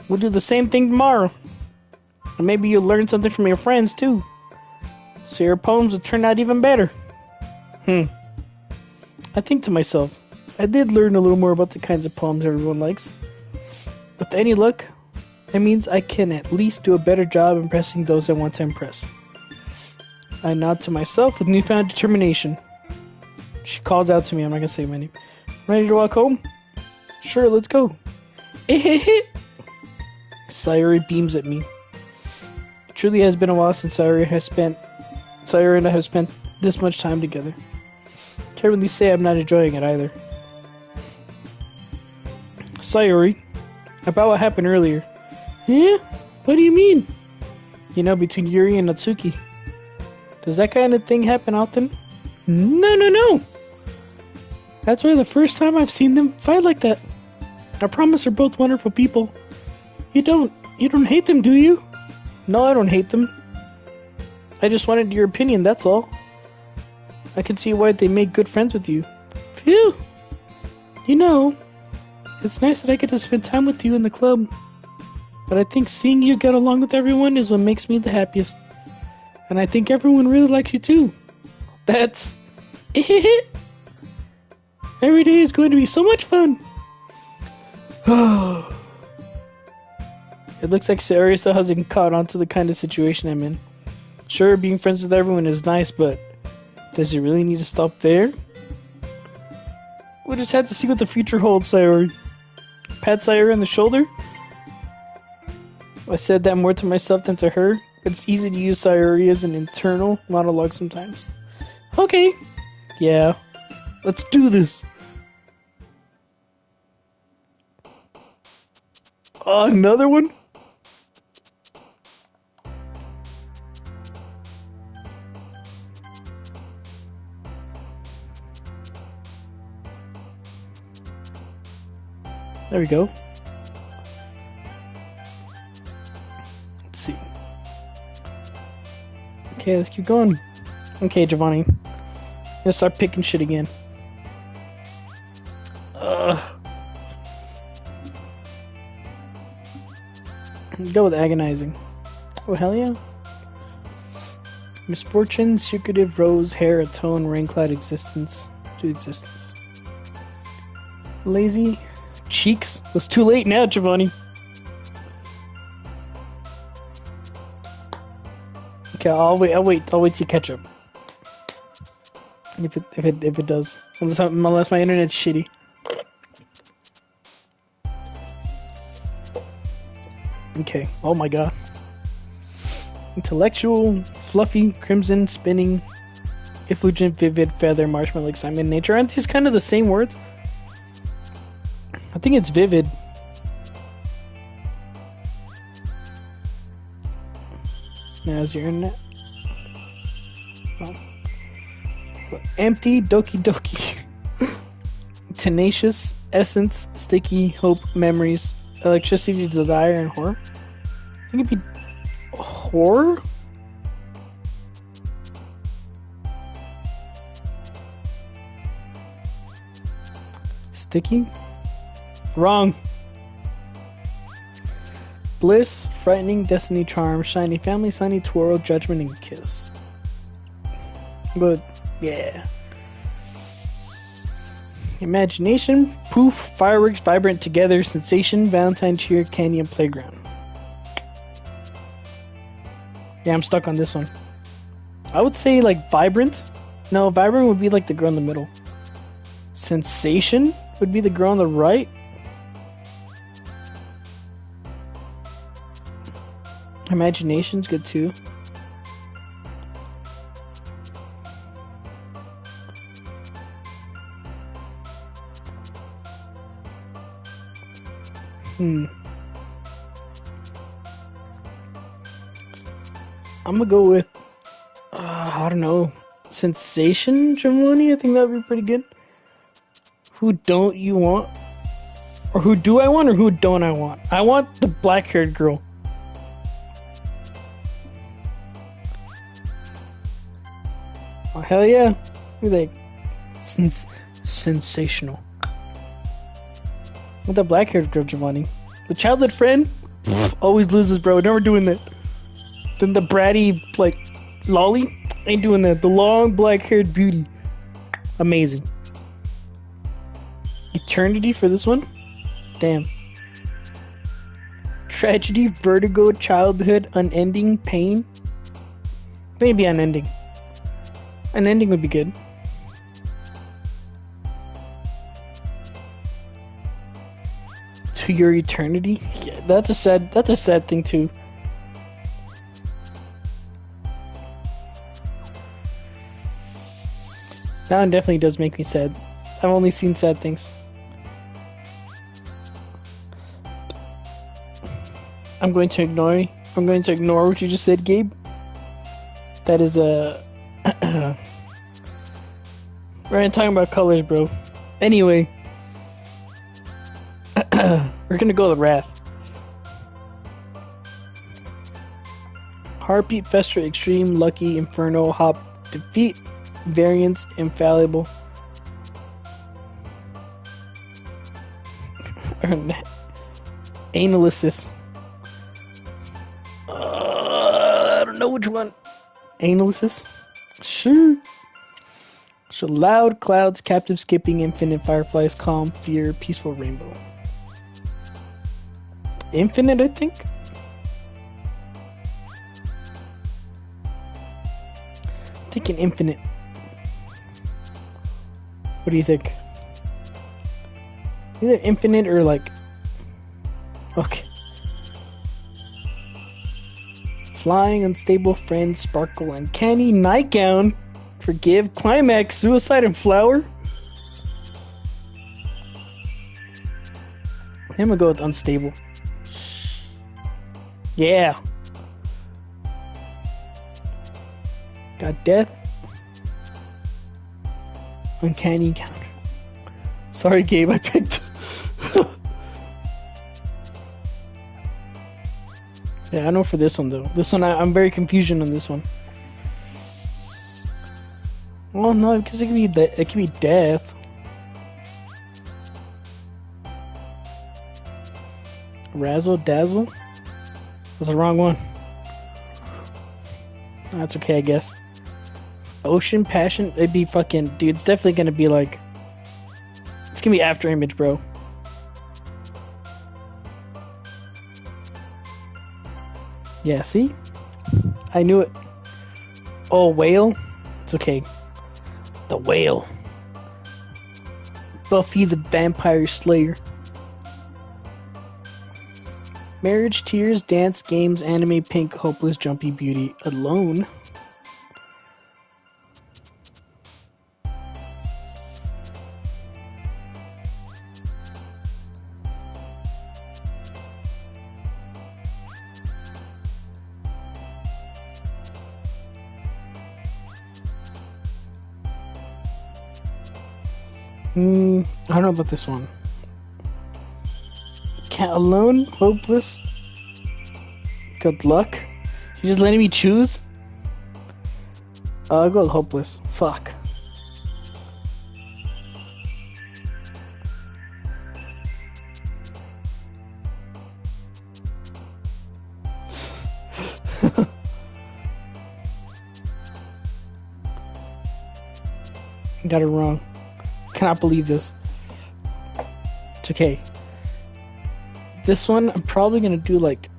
S1: we'll do the same thing tomorrow. And maybe you'll learn something from your friends, too. So your poems will turn out even better. I think to myself, I did learn a little more about the kinds of poems everyone likes. With any luck, it means I can at least do a better job impressing those I want to impress. I nod to myself with newfound determination. She calls out to me. I'm not gonna say my name. Ready to walk home? Sure, let's go. Sayuri beams at me. It truly has been a while since Sayuri and I have spent this much time together. Can't really say I'm not enjoying it either. Sayuri, about what happened earlier. Yeah? What do you mean? Between Yuri and Natsuki. Does that kind of thing happen often? No, no, no! That's really the first time I've seen them fight like that. I promise they're both wonderful people. You don't hate them, do you? No, I don't hate them. I just wanted your opinion, that's all. I can see why they make good friends with you. Phew! You know, it's nice that I get to spend time with you in the club. But I think seeing you get along with everyone is what makes me the happiest. And I think everyone really likes you too. That's it. Every day is going to be so much fun. It looks like Sayori still hasn't caught on to the kind of situation I'm in. Sure, being friends with everyone is nice, but does it really need to stop there? We'll just have to see what the future holds, Sayori. Pat Sayori on the shoulder? I said that more to myself than to her. It's easy to use Sayori as an internal monologue sometimes. Okay. Yeah. Let's do this. Another one? There we go. Let's see. Okay, let's keep going. Okay, Giovanni. I'm gonna start picking shit again. Go with agonizing. Oh, hell yeah. Misfortune, secretive rose, hair, atone, rain-clad existence. To existence. Lazy. Cheeks. It's too late now, Giovanni. Okay, I'll wait till you catch up. If it does. Unless my internet's shitty. Okay, oh my god. Intellectual, fluffy, crimson, spinning, effulgent, vivid, feather, marshmallow, excitement, nature. Aren't these kind of the same words? I think it's vivid. Now's your internet. Oh. Empty, Doki Doki. Tenacious, essence, sticky, hope, memories, electricity, desire, and horror. I think it'd be horror? Sticky? Wrong. Bliss, frightening, destiny, charm, shiny, family, sunny, twirl, judgment, and kiss. But, yeah. Imagination, poof, fireworks, vibrant, together, sensation, Valentine, cheer, candy, and playground. Yeah, I'm stuck on this one. I would say, like, vibrant. No, vibrant would be like the girl in the middle. Sensation would be the girl on the right. Imagination's good too. I'm gonna go with I don't know, sensation, Giovanni. I think that would be pretty good. Who don't you want? Or who do I want, or who don't I want? I want the black-haired girl. Oh, hell yeah. Like, sensational. With the black-haired girl, Giovanni. The childhood friend always loses, bro. Never doing that. Then the bratty, like, lolly, ain't doing that. The long black-haired beauty. Amazing. Eternity for this one? Damn. Tragedy, vertigo, childhood, unending, pain. Maybe unending. Unending would be good. To your eternity? Yeah, that's a sad thing too. That one definitely does make me sad. I've only seen sad things. I'm going to ignore what you just said, Gabe. That is We're talking about colors, bro. Anyway, we're gonna go with Wrath. Heartbeat, Fester, Extreme, Lucky, Inferno, Hop, Defeat, Variance, Infallible. Analysis. I don't know which one. Analysis? Sure. So Loud, Clouds, Captive Skipping, Infinite, Fireflies, Calm, Fear, Peaceful Rainbow. Infinite, I think? I'm thinking Infinite. What do you think? Either Infinite or like... Okay. Flying, Unstable, Friend, Sparkle, Uncanny, Nightgown, Forgive, Climax, Suicide, and Flower. I'm gonna go with Unstable. Yeah. Got Death. Uncanny Encounter. Sorry, Gabe, I picked. Yeah, I know for this one though. This one, I'm very confusion on this one. Well, no, because it could be Death. Razzle Dazzle. That's the wrong one. That's okay, I guess. Ocean Passion. It'd be fucking, dude. It's definitely gonna be like. It's gonna be After Image, bro. Yeah, see? I knew it. Oh, Whale? It's okay. The Whale. Buffy the Vampire Slayer. Marriage, Tears, Dance, Games, Anime, Pink, Hopeless, Jumpy, Beauty, Alone. I don't know about this one. Alone, Hopeless, Good Luck. You just letting me choose? I'll go with Hopeless. Fuck. Got it wrong. Cannot believe this. It's okay. This one, I'm probably gonna do like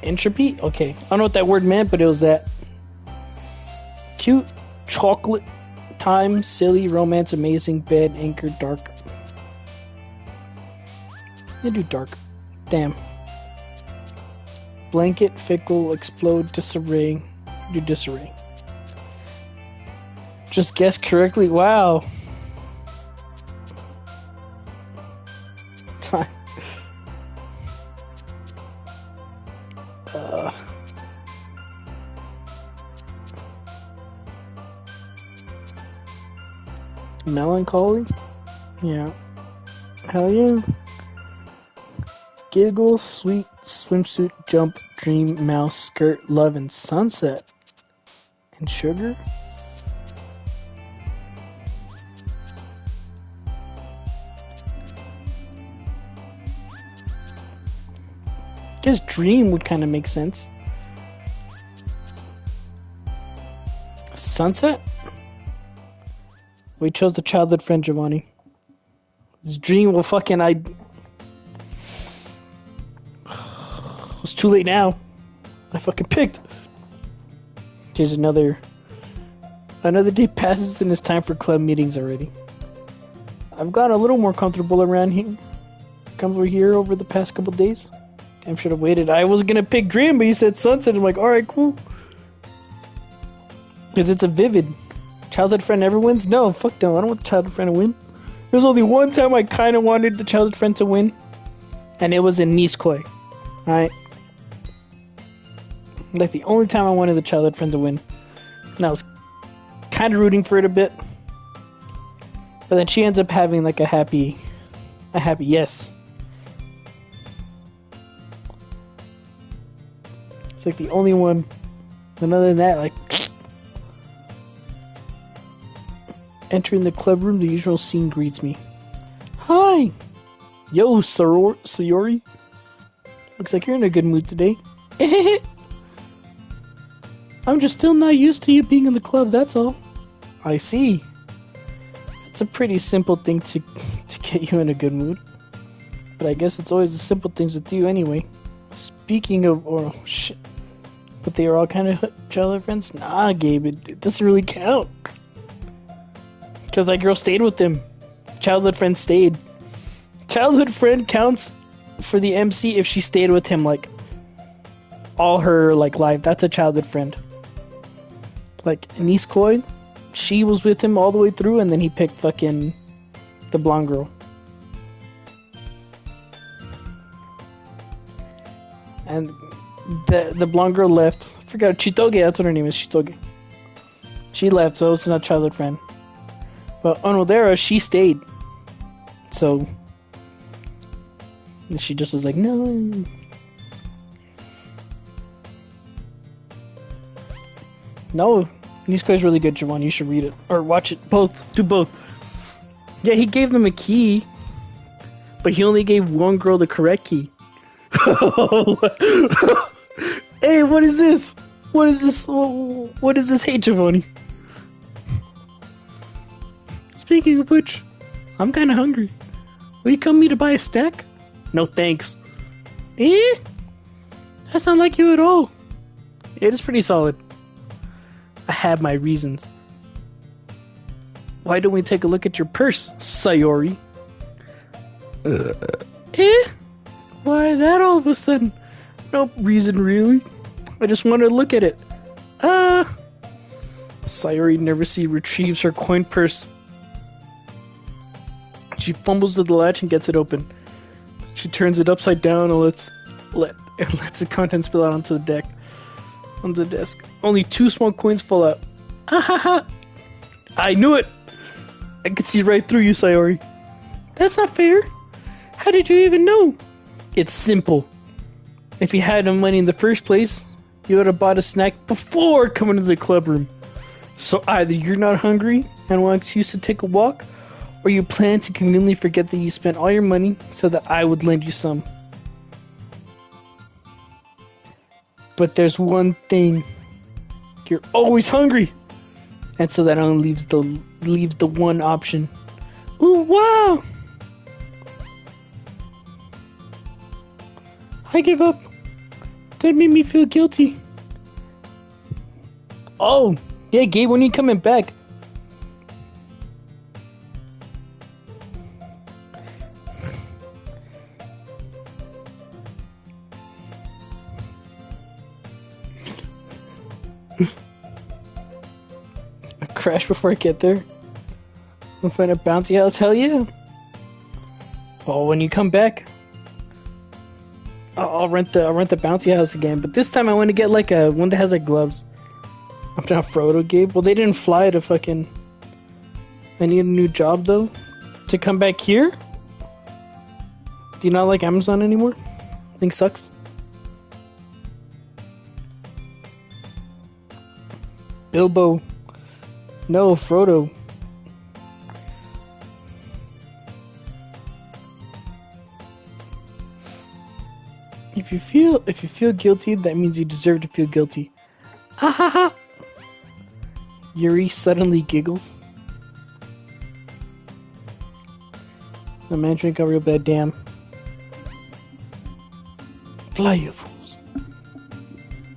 S1: entropy. Okay, I don't know what that word meant, but it was that. Cute, chocolate, time, silly, romance, amazing, bed, anchor, dark. You do dark. Damn. Blanket, fickle, explode, disarray. Do disarray. Just guessed correctly. Wow. Time. Melancholy? Yeah. Hell yeah. Giggle, sweet, swimsuit, jump, dream, mouse, skirt, love, and sunset. And sugar? I guess dream would kind of make sense. Sunset? We chose the childhood friend, Giovanni. This dream will fucking It's too late now. I fucking picked. Here's another day passes and it's time for club meetings already. I've gotten a little more comfortable around here over the past couple days. I should have waited. I was gonna pick Dream, but you said Sunset. I'm like, alright, cool. Because it's a vivid. Childhood friend never wins? No, fuck no. I don't want the childhood friend to win. There's only one time I kind of wanted the childhood friend to win. And it was in Nisekoi. Alright? Like the only time I wanted the childhood friend to win. And I was kind of rooting for it a bit. But then she ends up having like a happy yes. It's like the only one. And other than that, like entering the club room, the usual scene greets me. Hi! Yo, Sayori. Looks like you're in a good mood today. I'm just still not used to you being in the club, that's all. I see. It's a pretty simple thing to get you in a good mood. But I guess it's always the simple things with you anyway. Speaking of... oh, shit. But they are all kind of childhood friends? Nah, Gabe, it doesn't really count. Because that girl stayed with him. Childhood friend stayed. Childhood friend counts for the MC if she stayed with him, like, all her, like, life. That's a childhood friend. Like, Nisekoi, she was with him all the way through, and then he picked fucking the blonde girl. And the blonde girl left. I forgot, Chitoge, that's what her name is, Chitoge. She left, so it's not childhood friend. But Onodera, she stayed. So she just was like, no. No, Nisekoi's really good, Javon. You should read it. Or watch it. Both. Do both. Yeah, he gave them a key. But he only gave one girl the correct key. Hey, what is this? What is this? What is this? Hey, Giovanni. Speaking of which, I'm kind of hungry. Will you come me to buy a stack? No thanks. Eh? That's not like you at all. It is pretty solid. I have my reasons. Why don't we take a look at your purse, Sayori? Eh? Why that all of a sudden? No reason really. I just wanted to look at it. Sayori nervously retrieves her coin purse. She fumbles to the latch and gets it open. She turns it upside down and lets the contents spill out onto the desk. Only 2 small coins fall out. Ha ha ha! I knew it! I could see right through you, Sayori. That's not fair. How did you even know? It's simple. If you had no money in the first place, you would have bought a snack before coming to the club room. So either you're not hungry and want an excuse to take a walk, or you plan to conveniently forget that you spent all your money so that I would lend you some. But there's one thing. You're always hungry. And so that only leaves the one option. Ooh, wow! I give up. That made me feel guilty. Oh, yeah, Gabe, when are you coming back? Crash before I get there. We'll find a bouncy house. Hell yeah! Oh, when you come back, I'll rent the bouncy house again. But this time I want to get like a one that has like gloves. I'm not Frodo, Gabe. Well, they didn't fly to fucking. I need a new job though. To come back here. Do you not like Amazon anymore? I think sucks. Bilbo. No, Frodo. If you feel guilty, that means you deserve to feel guilty. Ha ha ha! Yuri suddenly giggles. The mandarin got real bad, damn. Fly, you fools.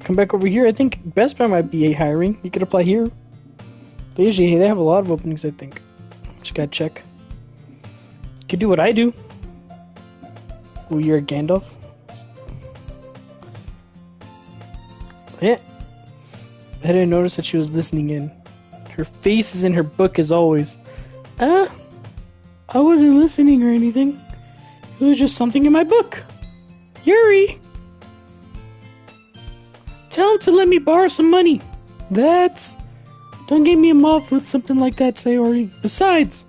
S1: Come back over here. I think Best Buy might be hiring. You could apply here. But usually they have a lot of openings, I think. Just gotta check. Could do what I do. Oh, you're a Gandalf? Yeah. I didn't notice that she was listening in. Her face is in her book as always. I wasn't listening or anything. It was just something in my book. Yuri! Tell him to let me borrow some money. That's... Don't get me involved with something like that, Sayori. Besides,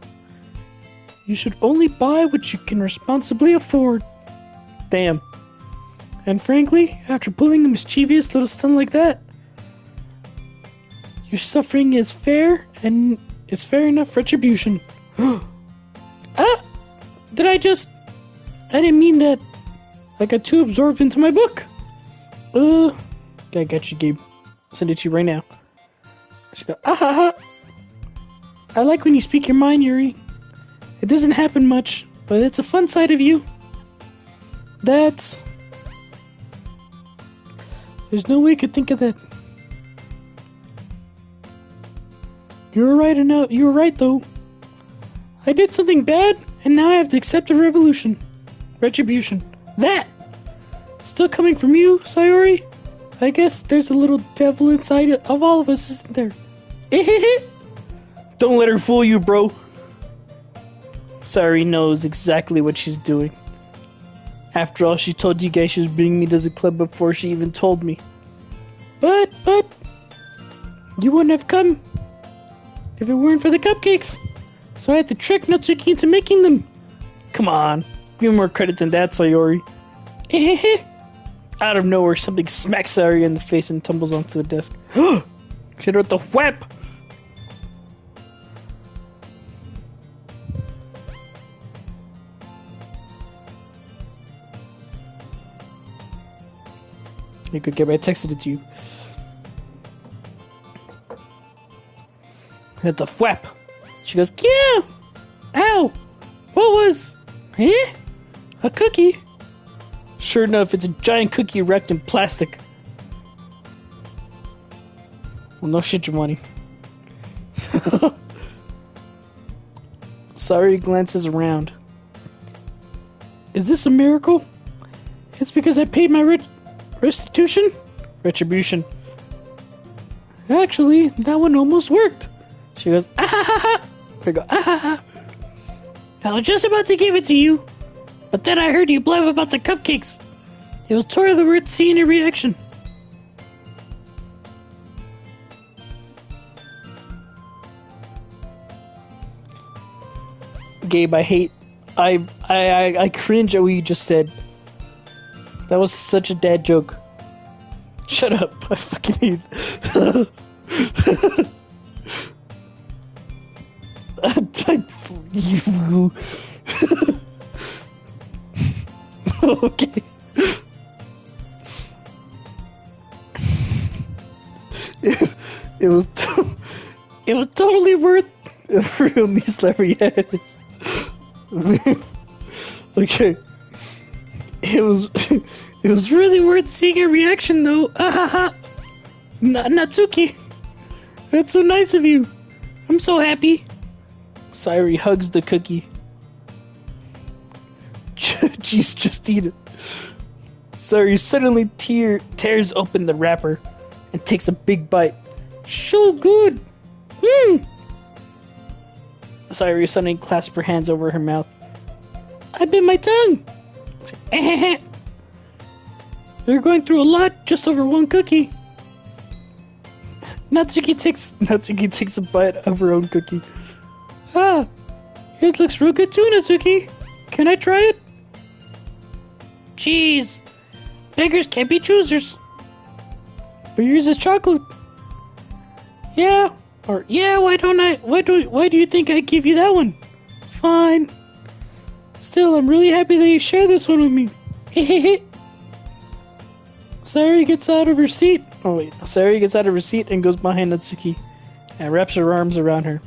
S1: you should only buy what you can responsibly afford. Damn. And frankly, after pulling a mischievous little stunt like that, your suffering is fair and is fair enough retribution. Did I didn't mean that. I got too absorbed into my book. I got you, Gabe. Send it to you right now. She go, ha. I like when you speak your mind, Yuri. It doesn't happen much, but it's a fun side of you. There's no way I could think of that. You were right though. I did something bad, and now I have to accept a retribution. That! Still coming from you, Sayori? I guess there's a little devil inside of all of us, isn't there? Don't let her fool you, bro. Sayori knows exactly what she's doing. After all, she told you guys she was bringing me to the club before she even told me. But, you wouldn't have come if it weren't for the cupcakes. So I had to trick Natsuki into making them. Come on, give me more credit than that, Sayori. Out of nowhere, something smacks Sayori in the face and tumbles onto the desk. She hit her with the whip! You could get I texted it to you. Hit the whap. She goes, yeah! Ow! What was? Eh? A cookie? Sure enough, it's a giant cookie wrapped in plastic. Well, no shit, Giovanni. Sayori glances around. Is this a miracle? It's because I paid my retribution. Actually, that one almost worked. She goes, ah. I go, ah. I was just about to give it to you, but then I heard you blab about the cupcakes. It was totally worth seeing your reaction. Gabe, I cringe at what you just said. That was such a dad joke. Shut up. I fucking hate you. Okay. It was totally worth a real knee slapper, yes. Okay. It was really worth seeing your reaction though. Natsuki. That's so nice of you. I'm so happy. Sayori hugs the cookie. Jeez, just eat it. Sayori suddenly tears open the wrapper and takes a big bite. So good. Sayori suddenly clasped her hands over her mouth. I bit my tongue. You're going through a lot just over one cookie. Natsuki takes a bite of her own cookie. Yours looks real good too, Natsuki. Can I try it? Jeez, beggars can't be choosers. But yours is chocolate. Yeah, why don't I? Why do you think I give you that one? Fine. Still, I'm really happy that you share this one with me. Sayori gets out of her seat. Sayori gets out of her seat and goes behind Natsuki and wraps her arms around her.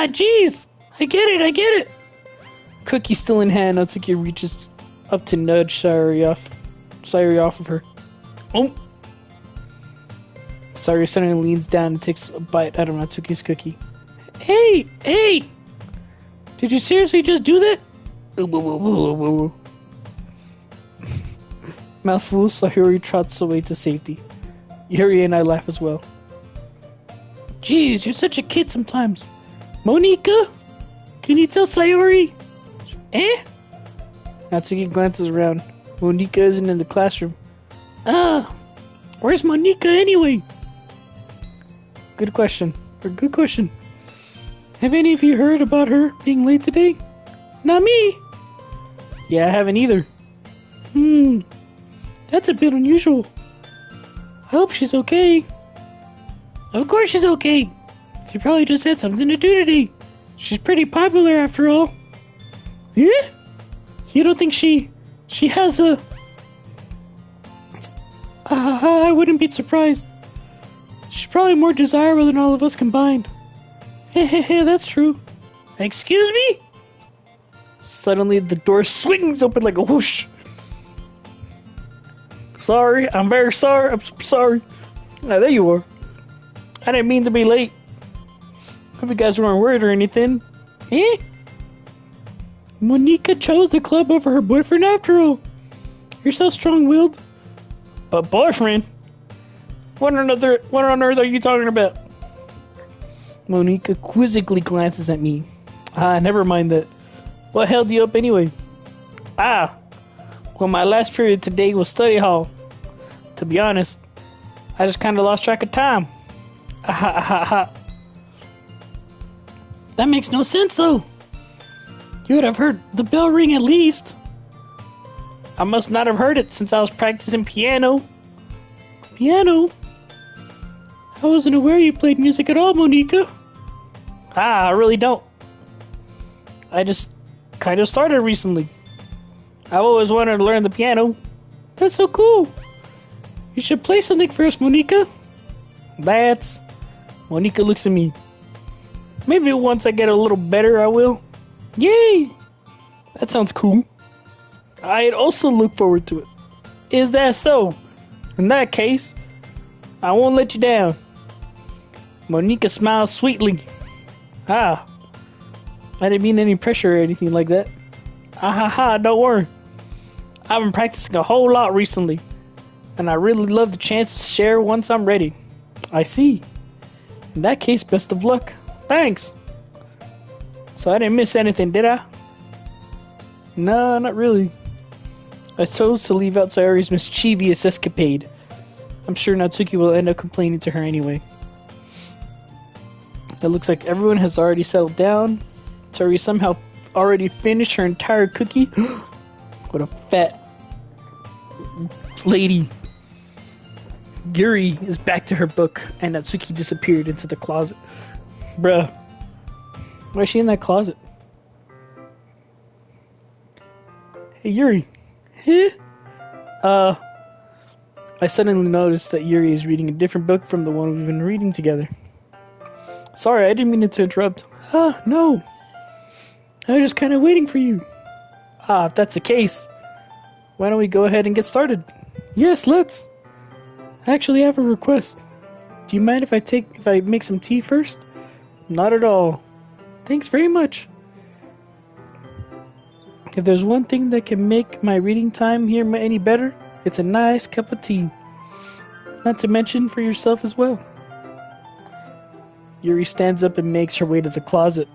S1: Jeez! I get it! Cookie still in hand, Natsuki reaches up to nudge Sayori off of her. Oh! Sayori suddenly leans down and takes a bite out of Natsuki's cookie. Hey! Did you seriously just do that? Mouthful, Sayori trots away to safety. Yuri and I laugh as well. Jeez, you're such a kid sometimes. Monika? Can you tell Sayori? Natsuki glances around. Monika isn't in the classroom. Where's Monika anyway? Good question. Or good question. Have any of you heard about her being late today? Not me. Yeah, I haven't either. That's a bit unusual. I hope she's okay. Of course she's okay. She probably just had something to do today. She's pretty popular after all. Yeah? You don't think she has a... I wouldn't be surprised. She's probably more desirable than all of us combined. Hey, that's true. Excuse me? Suddenly the door swings open like a whoosh. Sorry, I'm very sorry. I'm so sorry. Ah, there you are. I didn't mean to be late. Hope you guys weren't worried or anything. Eh? Monica chose the club over her boyfriend after all. You're so strong-willed. But boyfriend? What on earth are you talking about? Monica quizzically glances at me. Never mind that. What held you up anyway? Well, my last period today was study hall. To be honest, I just kind of lost track of time. That makes no sense, though. You would have heard the bell ring at least. I must not have heard it since I was practicing piano. Piano? I wasn't aware you played music at all, Monica. I really don't. I just kind of started recently. I've always wanted to learn the piano. That's so cool. You should play something for us, Monica. Monica looks at me. Maybe once I get a little better, I will. Yay! That sounds cool. I'd also look forward to it. Is that so? In that case, I won't let you down. Monica smiles sweetly. I didn't mean any pressure or anything like that. Don't worry. I've been practicing a whole lot recently, and I really love the chance to share once I'm ready. I see. In that case, best of luck. Thanks. So I didn't miss anything, did I? No, not really. I chose to leave out Sayori's mischievous escapade. I'm sure Natsuki will end up complaining to her anyway. It looks like everyone has already settled down. Sayori somehow already finished her entire cookie. What a fat lady. Yuri is back to her book, and Natsuki disappeared into the closet. Bruh. Why is she in that closet? Hey, Yuri. Huh? I suddenly noticed that Yuri is reading a different book from the one we've been reading together. Sorry, I didn't mean to interrupt. No. I was just kind of waiting for you. If that's the case, why don't we go ahead and get started? Yes, let's. I actually have a request. Do you mind if I make some tea first? Not at all. Thanks very much. If there's one thing that can make my reading time here any better, it's a nice cup of tea. Not to mention for yourself as well. Yuri stands up and makes her way to the closet.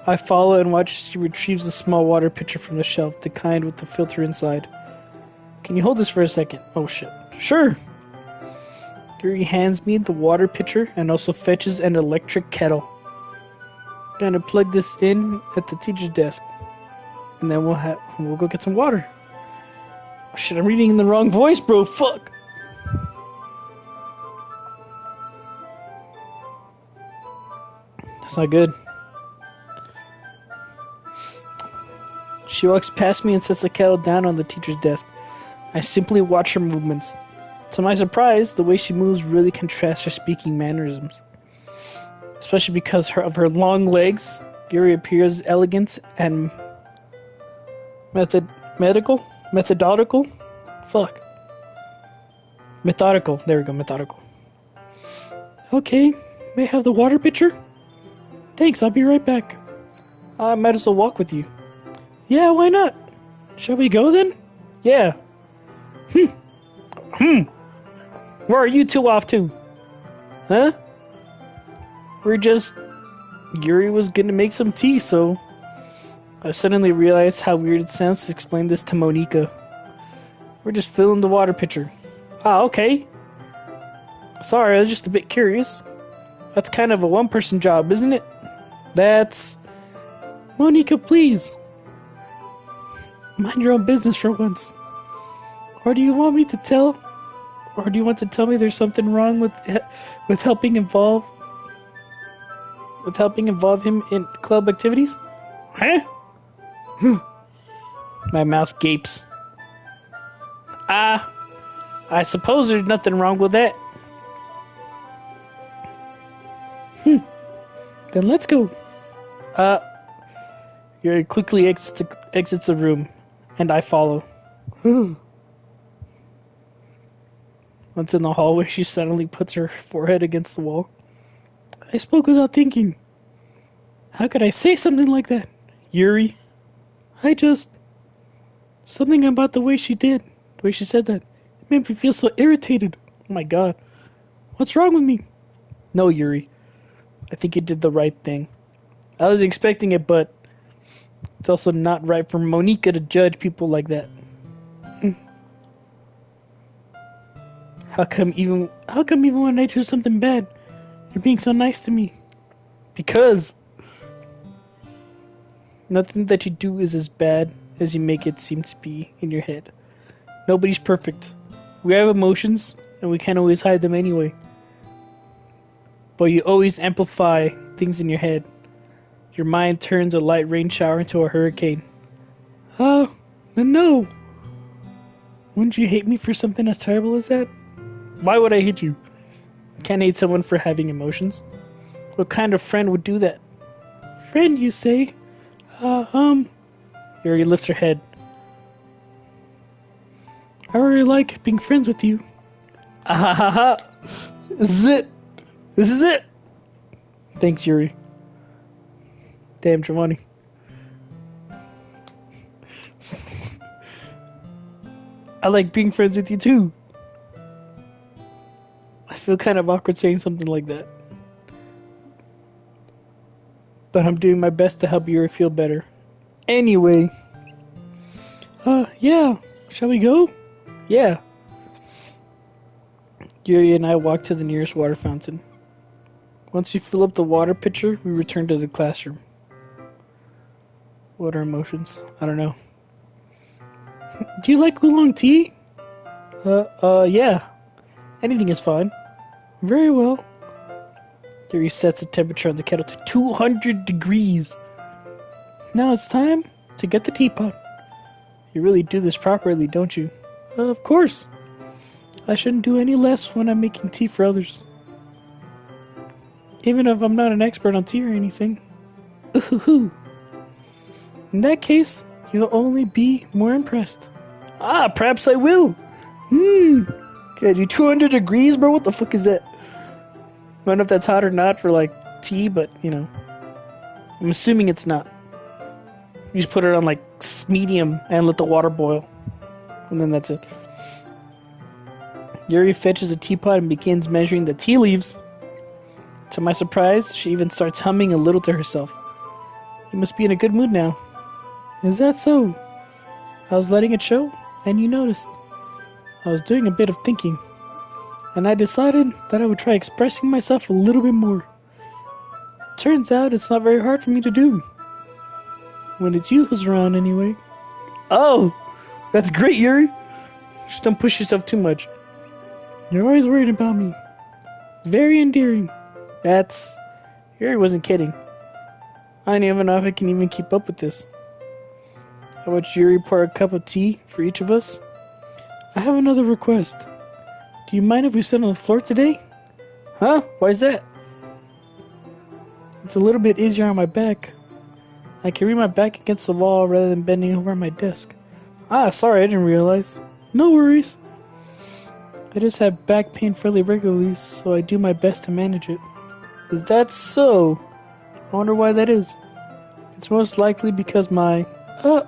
S1: I follow and watch as she retrieves a small water pitcher from the shelf, the kind with the filter inside. Can you hold this for a second? Oh shit. Sure! Yuri hands me the water pitcher and also fetches an electric kettle. Gonna plug this in at the teacher's desk. And then we'll go get some water. Oh shit, I'm reading in the wrong voice, bro. Fuck! That's not good. She walks past me and sets the kettle down on the teacher's desk. I simply watch her movements. To my surprise, the way she moves really contrasts her speaking mannerisms. Especially because of her long legs, Yuri appears elegant and methodical. There we go, methodical. Okay, may I have the water pitcher? Thanks, I'll be right back. I might as well walk with you. Yeah, why not? Shall we go then? Yeah. Where are you two off to? Huh? Yuri was gonna make some tea, so... I suddenly realized how weird it sounds to explain this to Monica. We're just filling the water pitcher. Okay. Sorry, I was just a bit curious. That's kind of a one-person job, isn't it? That's... Monica, please. Mind your own business for once. Or do you want me to tell... Or do you want to tell me there's something wrong with helping involve... With helping involve him in club activities? Huh? My mouth gapes. I suppose there's nothing wrong with that. Then let's go. Yuri quickly exits the room, and I follow. Once in the hallway, she suddenly puts her forehead against the wall. I spoke without thinking. How could I say something like that? Yuri, something about the way she did, the way she said that, it made me feel so irritated. Oh my god. What's wrong with me? No, Yuri. I think you did the right thing. I was expecting it, but it's also not right for Monica to judge people like that. How come even when I do something bad, you're being so nice to me? Because nothing that you do is as bad as you make it seem to be in your head. Nobody's perfect. We have emotions, and we can't always hide them anyway. But you always amplify things in your head. Your mind turns a light rain shower into a hurricane. Oh, no. Wouldn't you hate me for something as terrible as that? Why would I hate you? Can't hate someone for having emotions. What kind of friend would do that? Friend, you say? Yuri lifts her head. I really like being friends with you. Ahaha! This is it! This is it! Thanks, Yuri. Damn, Giovanni. I like being friends with you too. I feel kind of awkward saying something like that. But I'm doing my best to help Yuri feel better. Anyway. Yeah. Shall we go? Yeah. Yuri and I walk to the nearest water fountain. Once we fill up the water pitcher, we return to the classroom. What are emotions? I don't know. Do you like oolong tea? Yeah. Anything is fine. Very well. Yuri sets the temperature on the kettle to 200 degrees. Now it's time to get the teapot. You really do this properly, don't you? Of course. I shouldn't do any less when I'm making tea for others. Even if I'm not an expert on tea or anything. Ooh. In that case, you'll only be more impressed. Perhaps I will. God, you 200 degrees, bro? What the fuck is that? I don't know if that's hot or not for, like, tea, but, you know. I'm assuming it's not. You just put it on, like, medium and let the water boil. And then that's it. Yuri fetches a teapot and begins measuring the tea leaves. To my surprise, she even starts humming a little to herself. You must be in a good mood now. Is that so? I was letting it show, and you noticed. I was doing a bit of thinking, and I decided that I would try expressing myself a little bit more. Turns out it's not very hard for me to do. When it's you who's around, anyway. Oh! That's great, Yuri! Just don't push yourself too much. You're always worried about me. Very endearing. Yuri wasn't kidding. I don't even know if I can even keep up with this. How about Yuri pour a cup of tea for each of us? I have another request. Do you mind if we sit on the floor today? Huh? Why's that? It's a little bit easier on my back. I can read my back against the wall rather than bending over my desk. Sorry, I didn't realize. No worries. I just have back pain fairly regularly, so I do my best to manage it. Is that so? I wonder why that is. It's most likely because your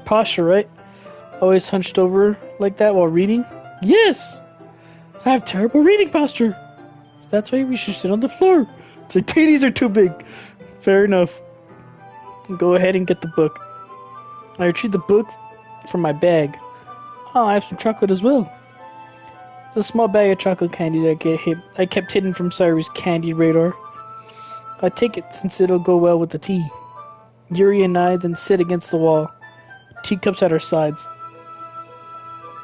S1: posture, right? Always hunched over like that while reading? Yes! I have terrible reading posture. So that's why we should sit on the floor. So titties are too big. Fair enough. Go ahead and get the book. I retrieve the book from my bag. I have some chocolate as well. It's a small bag of chocolate candy that I kept hidden from Sayuri's candy radar. I take it since it'll go well with the tea. Yuri and I then sit against the wall, teacups at our sides.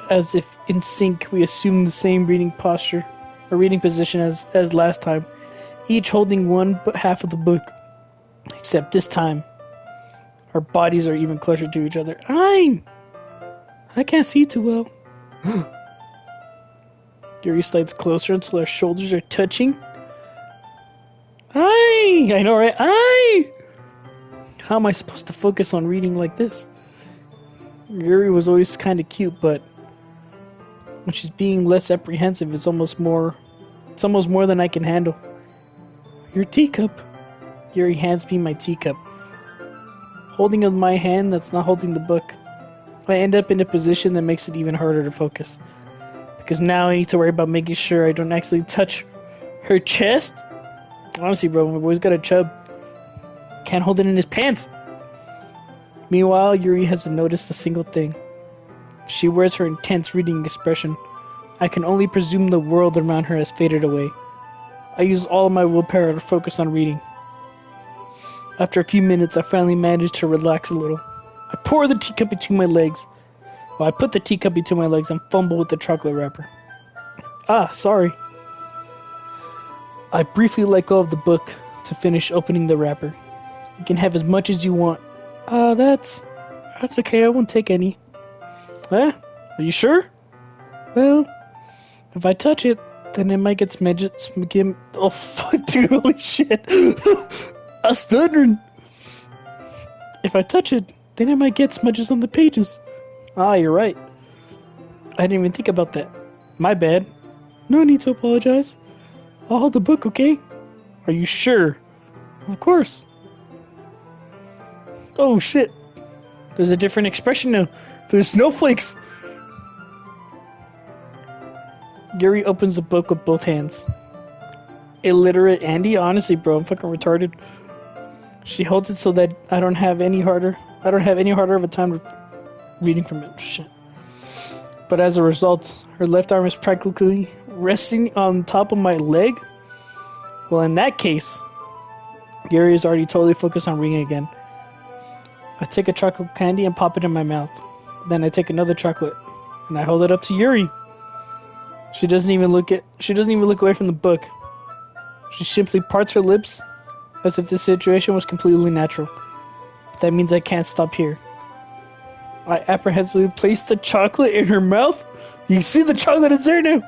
S1: As if in sync, we assume the same reading posture, or reading position as last time, each holding one but half of the book. Except this time, our bodies are even closer to each other. I can't see too well. Yuri slides closer until our shoulders are touching. I know, right? How am I supposed to focus on reading like this? Yuri was always kind of cute, but when she's being less apprehensive, it's almost more than I can handle. Your teacup. Yuri hands me my teacup. Holding in my hand that's not holding the book. I end up in a position that makes it even harder to focus. Because now I need to worry about making sure I don't actually touch her chest. Honestly, bro, my boy's got a chub. Can't hold it in his pants. Meanwhile, Yuri hasn't noticed a single thing. She wears her intense reading expression. I can only presume the world around her has faded away. I use all of my willpower to focus on reading. After a few minutes, I finally manage to relax a little. I pour the teacup between my legs. Well, I put the teacup between my legs and fumble with the chocolate wrapper. Sorry. I briefly let go of the book to finish opening the wrapper. You can have as much as you want. That's okay, I won't take any. Huh? Are you sure? Well, if I touch it, then it might get smudged. Oh, fuck, dude, holy shit. I'm stuttering. If I touch it, then it might get smudges on the pages. You're right. I didn't even think about that. My bad. No need to apologize. I'll hold the book, okay? Are you sure? Of course. Oh, shit. There's a different expression now. There's snowflakes. Yuri opens the book with both hands. Illiterate Andy? Honestly, bro, I'm fucking retarded. She holds it so that I don't have any harder of a time reading from it. Shit. But as a result, her left arm is practically resting on top of my leg. Well, in that case, Yuri is already totally focused on reading again. I take a chocolate candy and pop it in my mouth. Then I take another chocolate and I hold it up to Yuri. She doesn't even look away from the book. She simply parts her lips as if the situation was completely natural. But that means I can't stop here. I apprehensively place the chocolate in her mouth. You see the chocolate is there now.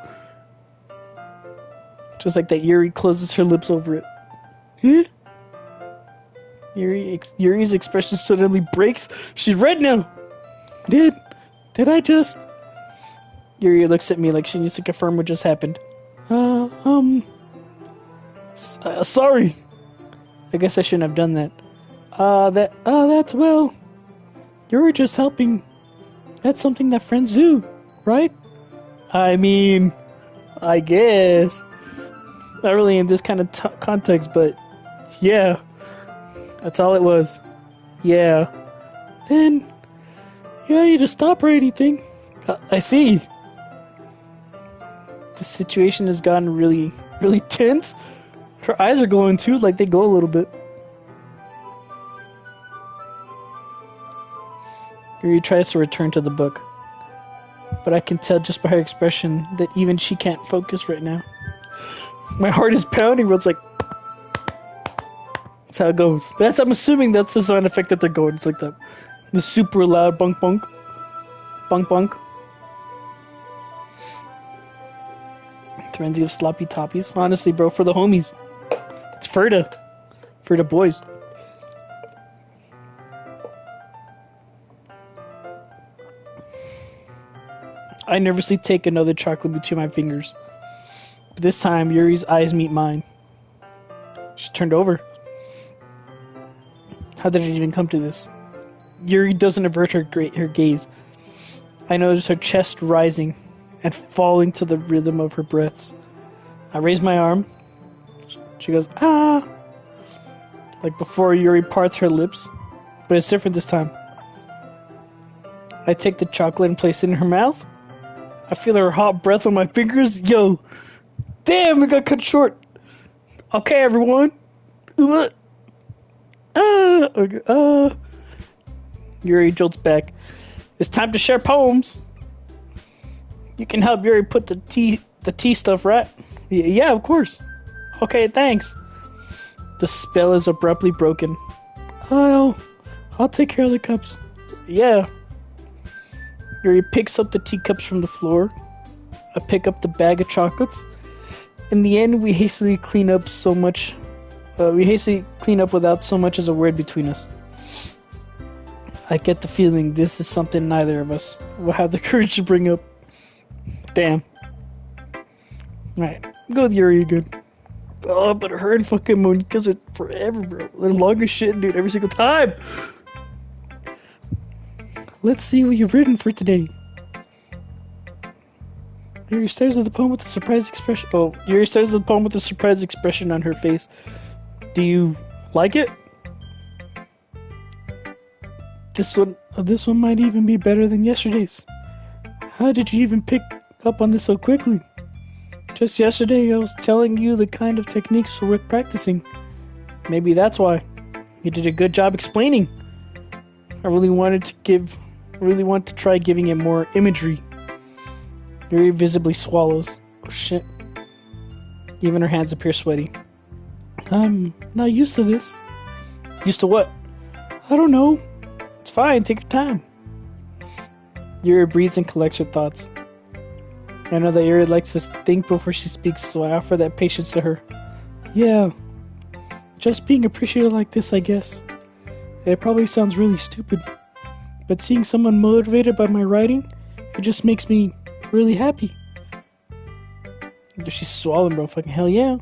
S1: Just like that, Yuri closes her lips over it. Huh? Yuri's expression suddenly breaks. She's red now. Did I just... Yuri looks at me like she needs to confirm what just happened. Sorry. I guess I shouldn't have done that. That's, well... You were just helping. That's something that friends do, right? I mean, I guess. Not really in this kind of context, but yeah. That's all it was. Yeah. Then, you don't need to stop or anything. I see. The situation has gotten really, really tense. Her eyes are glowing too, like they glow a little bit. Yuri tries to return to the book, but I can tell just by her expression that even she can't focus right now. My heart is pounding, but it's like... That's how it goes. I'm assuming that's the sound effect that they're going. It's like the super loud bunk bunk. Bunk bunk. Frenzy of sloppy toppies. Honestly, bro, for the homies. It's Ferda. For the boys. I nervously take another chocolate between my fingers. But this time, Yuri's eyes meet mine. She turned over. How did it even come to this? Yuri doesn't avert her gaze. I notice her chest rising and falling to the rhythm of her breaths. I raise my arm. She goes, ah! Like before, Yuri parts her lips. But it's different this time. I take the chocolate and place it in her mouth. I feel her hot breath on my fingers. Yo, damn, it got cut short. Okay, everyone. Yuri jolts back. It's time to share poems. You can help Yuri put the tea stuff right. Yeah, of course. Okay, thanks. The spell is abruptly broken. I'll take care of the cups. Yeah. Yuri picks up the teacups from the floor. I pick up the bag of chocolates. In the end, we hastily clean up without so much as a word between us. I get the feeling this is something neither of us will have the courage to bring up. Damn. Alright, go with Yuri again. Oh, but her and fucking Monica's are forever, bro. They're long as shit, dude, every single time. Let's see what you've written for today. Yuri stares at the poem with a surprised expression. Oh, Yuri stares at the poem with a surprised expression on her face. Do you like it? This one might even be better than yesterday's. How did you even pick up on this so quickly? Just yesterday I was telling you the kind of techniques were worth practicing. Maybe that's why. You did a good job explaining. I really want to try giving it more imagery. Yuri visibly swallows. Oh shit. Even her hands appear sweaty. I'm not used to this. Used to what? I don't know. It's fine, take your time. Yuri breathes and collects her thoughts. I know that Yuri likes to think before she speaks, so I offer that patience to her. Yeah. Just being appreciated like this, I guess. It probably sounds really stupid, but seeing someone motivated by my writing, it just makes me really happy. She's swallowing, bro. Fucking hell yeah.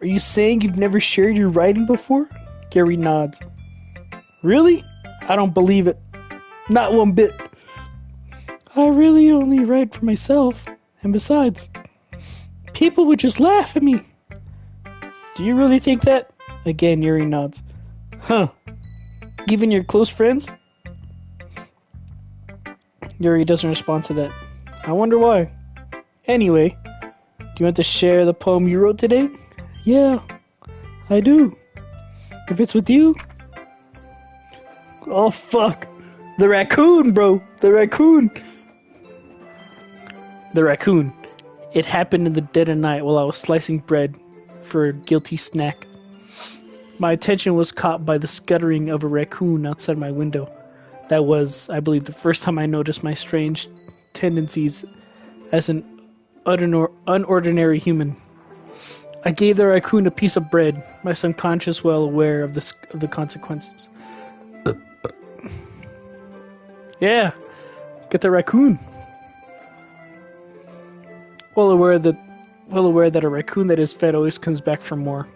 S1: Are you saying you've never shared your writing before? Gary nods. Really? I don't believe it. Not one bit. I really only write for myself, and besides, people would just laugh at me. Do you really think that? Again, Yuri nods. Huh. Even your close friends? Yuri doesn't respond to that. I wonder why. Anyway, do you want to share the poem you wrote today? Yeah, I do. If it's with you. Oh, fuck. The raccoon, bro. The raccoon. The raccoon. It happened in the dead of night while I was slicing bread for a guilty snack. My attention was caught by the scuttering of a raccoon outside my window. That was, I believe, the first time I noticed my strange tendencies as an unordinary human. I gave the raccoon a piece of bread, my subconscious well aware of the consequences. Yeah, get the raccoon. Well aware that a raccoon that is fed always comes back for more.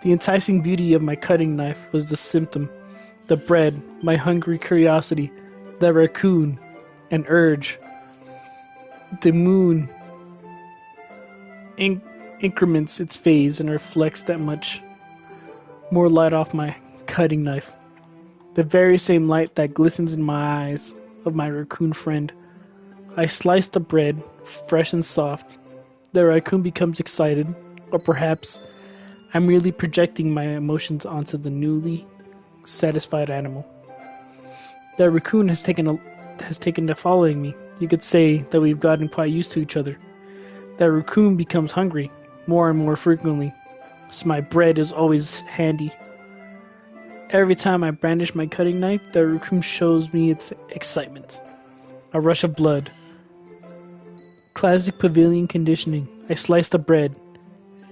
S1: The enticing beauty of my cutting knife was the symptom. The bread, my hungry curiosity, the raccoon, an urge. The moon increments its phase and reflects that much more light off my cutting knife. The very same light that glistens in my eyes of my raccoon friend. I slice the bread, fresh and soft. The raccoon becomes excited, or perhaps I'm merely projecting my emotions onto the newly satisfied animal. The raccoon has taken to following me. You could say that we've gotten quite used to each other. The raccoon becomes hungry, more and more frequently, so my bread is always handy. Every time I brandish my cutting knife, the raccoon shows me its excitement. A rush of blood. Classic pavilion conditioning. I slice the bread,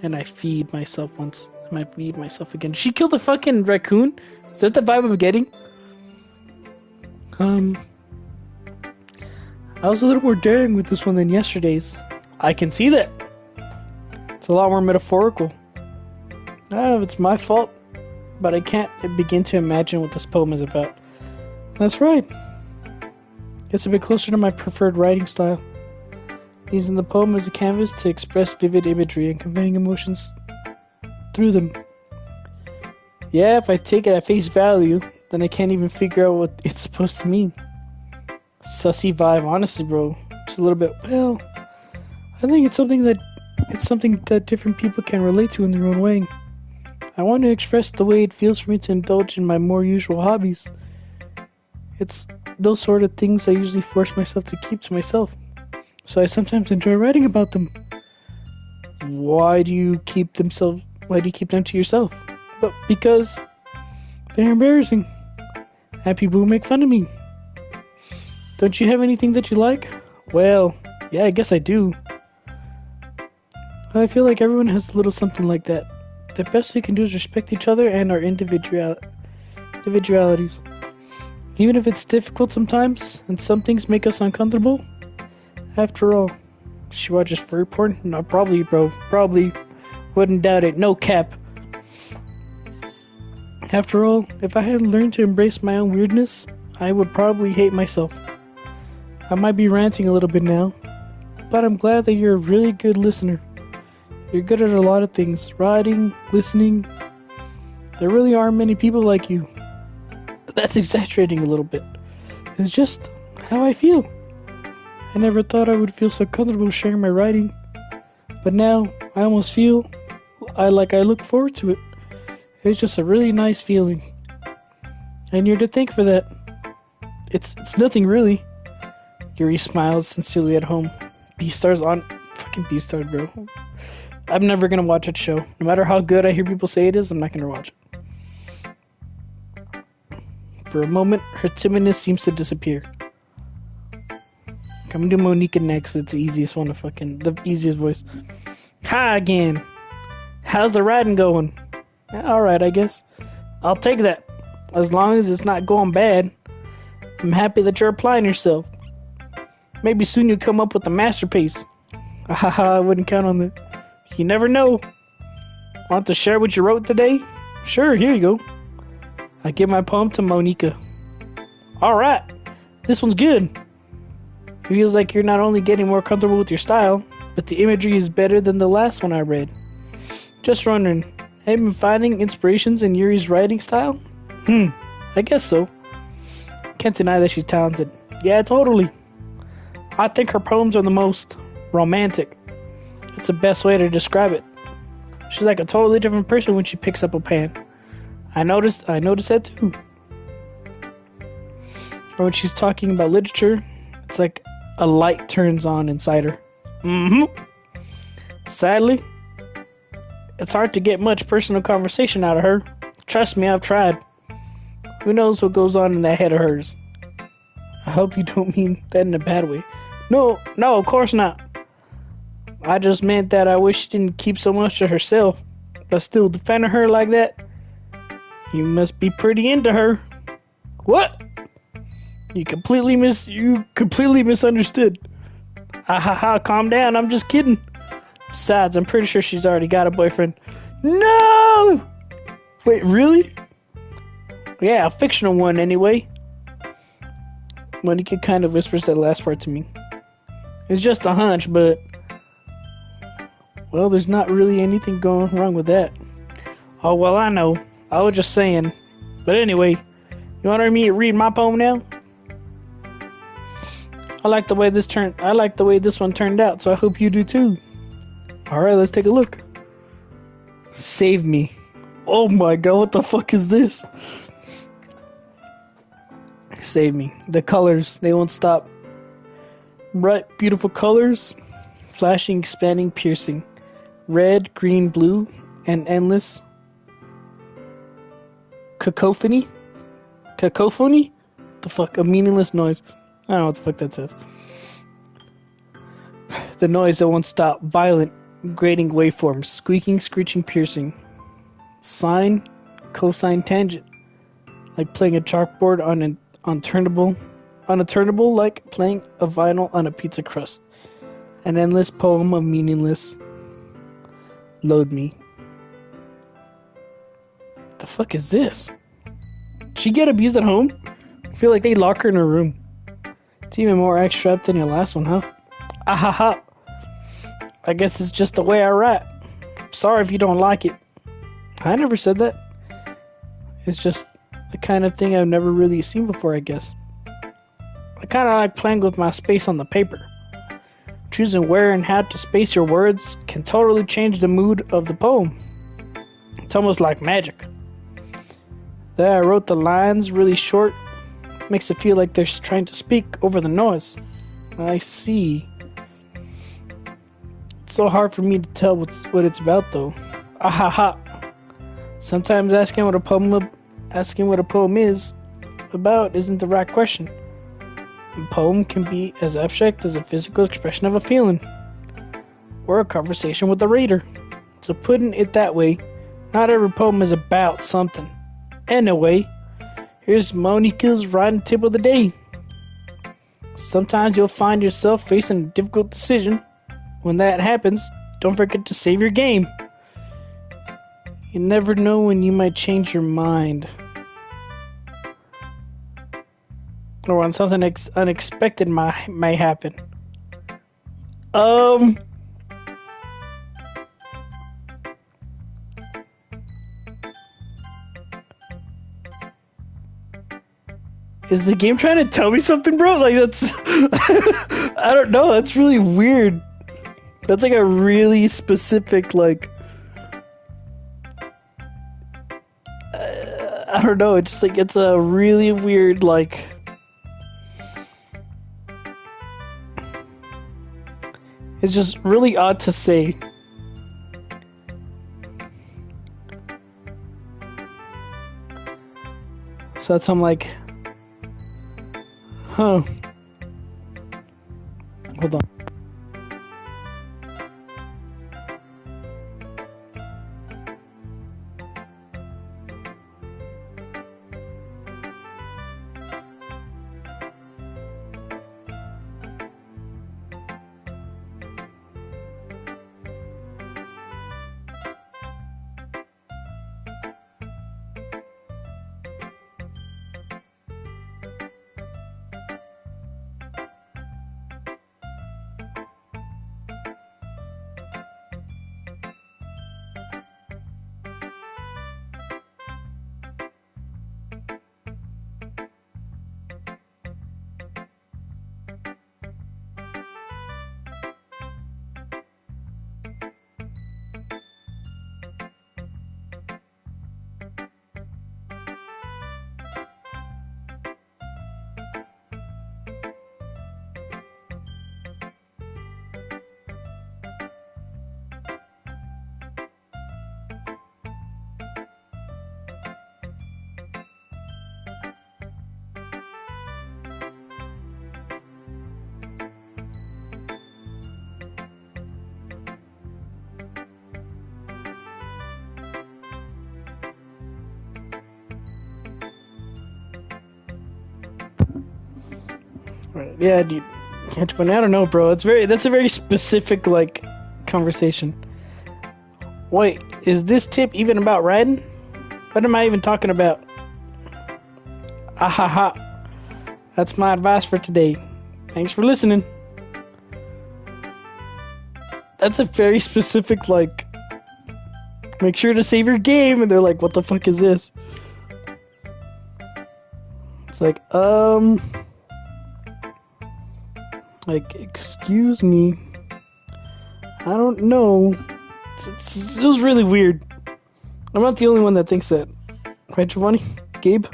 S1: and I feed myself once. I might feed myself again. Did she kill the fucking raccoon? Is that the vibe I'm getting? I was a little more daring with this one than yesterday's. I can see that. It's a lot more metaphorical. I don't know if it's my fault, but I can't begin to imagine what this poem is about. That's right. It's a bit closer to my preferred writing style. Using the poem as a canvas to express vivid imagery and conveying emotions through them. Yeah, if I take it at face value, then I can't even figure out what it's supposed to mean. Sussy vibe, honestly, bro. Just a little bit. Well, I think it's something that different people can relate to in their own way. I want to express the way it feels for me to indulge in my more usual hobbies. It's those sort of things I usually force myself to keep to myself. So I sometimes enjoy writing about them. Why do you keep them to yourself? But because they're embarrassing. And people will make fun of me. Don't you have anything that you like? Well, yeah, I guess I do. I feel like everyone has a little something like that. The best we can do is respect each other and our individualities. Even if it's difficult sometimes, and some things make us uncomfortable. After all, she watches furry porn? No, probably, bro. Probably. Wouldn't doubt it. No cap. After all, if I hadn't learned to embrace my own weirdness, I would probably hate myself. I might be ranting a little bit now, but I'm glad that you're a really good listener. You're good at a lot of things. Writing, listening. There really aren't many people like you. That's exaggerating a little bit. It's just how I feel. I never thought I would feel so comfortable sharing my writing. But now, I almost feel I look forward to it. It's just a really nice feeling. And you're to thank for that. It's nothing really. Yuri smiles sincerely at home. Beastars on... Fucking Beastars, bro. I'm never gonna watch that show. No matter how good I hear people say it is, I'm not gonna watch it. For a moment, her timidness seems to disappear. Coming to Monica next. It's the easiest one to the easiest voice. Hi again. How's the riding going? Alright, I guess. I'll take that. As long as it's not going bad. I'm happy that you're applying yourself. Maybe soon you'll come up with a masterpiece. Haha, I wouldn't count on that. You never know. Want to share what you wrote today? Sure, here you go. I give my poem to Monica. Alright, this one's good. It feels like you're not only getting more comfortable with your style, but the imagery is better than the last one I read. Just wondering, have you been finding inspirations in Yuri's writing style? I guess so. Can't deny that she's talented. Yeah, totally. I think her poems are the most romantic. It's the best way to describe it. She's like a totally different person when she picks up a pen. I noticed that too. Or when she's talking about literature, it's like a light turns on inside her. Sadly, it's hard to get much personal conversation out of her. Trust me, I've tried. Who knows what goes on in that head of hers? I hope you don't mean that in a bad way. No, of course not. I just meant that I wish she didn't keep so much to herself, but still defending her like that. You must be pretty into her. What? You completely misunderstood. Calm down, I'm just kidding. Besides, I'm pretty sure she's already got a boyfriend. No! Wait, really? Yeah, a fictional one anyway. Monica kind of whispers that last part to me. It's just a hunch, but... Well, there's not really anything going wrong with that. Oh, well, I know. I was just saying. But anyway, you want me to read my poem now? I like the way this one turned out, so I hope you do too. Alright, let's take a look. Save me. Oh my god, what the fuck is this? Save me. The colors, they won't stop. Bright, beautiful colors. Flashing, expanding, piercing. Red, green, blue, and endless. Cacophony? The fuck? A meaningless noise. I don't know what the fuck that says. The noise that won't stop. Violent, grating waveforms. Squeaking, screeching, piercing. Sine, cosine, tangent. Like playing a chalkboard on a turnable, like playing a vinyl on a pizza crust. An endless poem of meaningless. Load me. What the fuck is this? Did she get abused at home? I feel like they lock her in her room. It's even more extra than your last one, huh? Ahaha. I guess it's just the way I write. Sorry if you don't like it. I never said that. It's just the kind of thing I've never really seen before, I guess. I kind of like playing with my space on the paper. Choosing where and how to space your words can totally change the mood of the poem. It's almost like magic. There I wrote the lines really short. Makes it feel like they're trying to speak over the noise. I see. It's so hard for me to tell what it's about though. Ahaha. Sometimes asking what a poem is about isn't the right question. A poem can be as abstract as a physical expression of a feeling, or a conversation with the reader. So putting it that way, not every poem is about something. Anyway, here's Monica's writing tip of the day. Sometimes you'll find yourself facing a difficult decision. When that happens, don't forget to save your game. You never know when you might change your mind. Or when something unexpected may happen. Is the game trying to tell me something, bro? Like, that's... I don't know, that's really weird. That's like a really specific, like... I don't know, it's just like, it's a really weird, like... It's just really odd to say. So that's, I'm like... Huh. Hold on. Right. Yeah, dude. I don't know, bro. That's a very specific, like, conversation. Wait, is this tip even about riding? What am I even talking about? Ahaha. That's my advice for today. Thanks for listening. That's a very specific, like, make sure to save your game, and they're like, what the fuck is this? It's like, excuse me, I don't know. It was really weird. I'm not the only one that thinks that. Right, Giovanni? Gabe?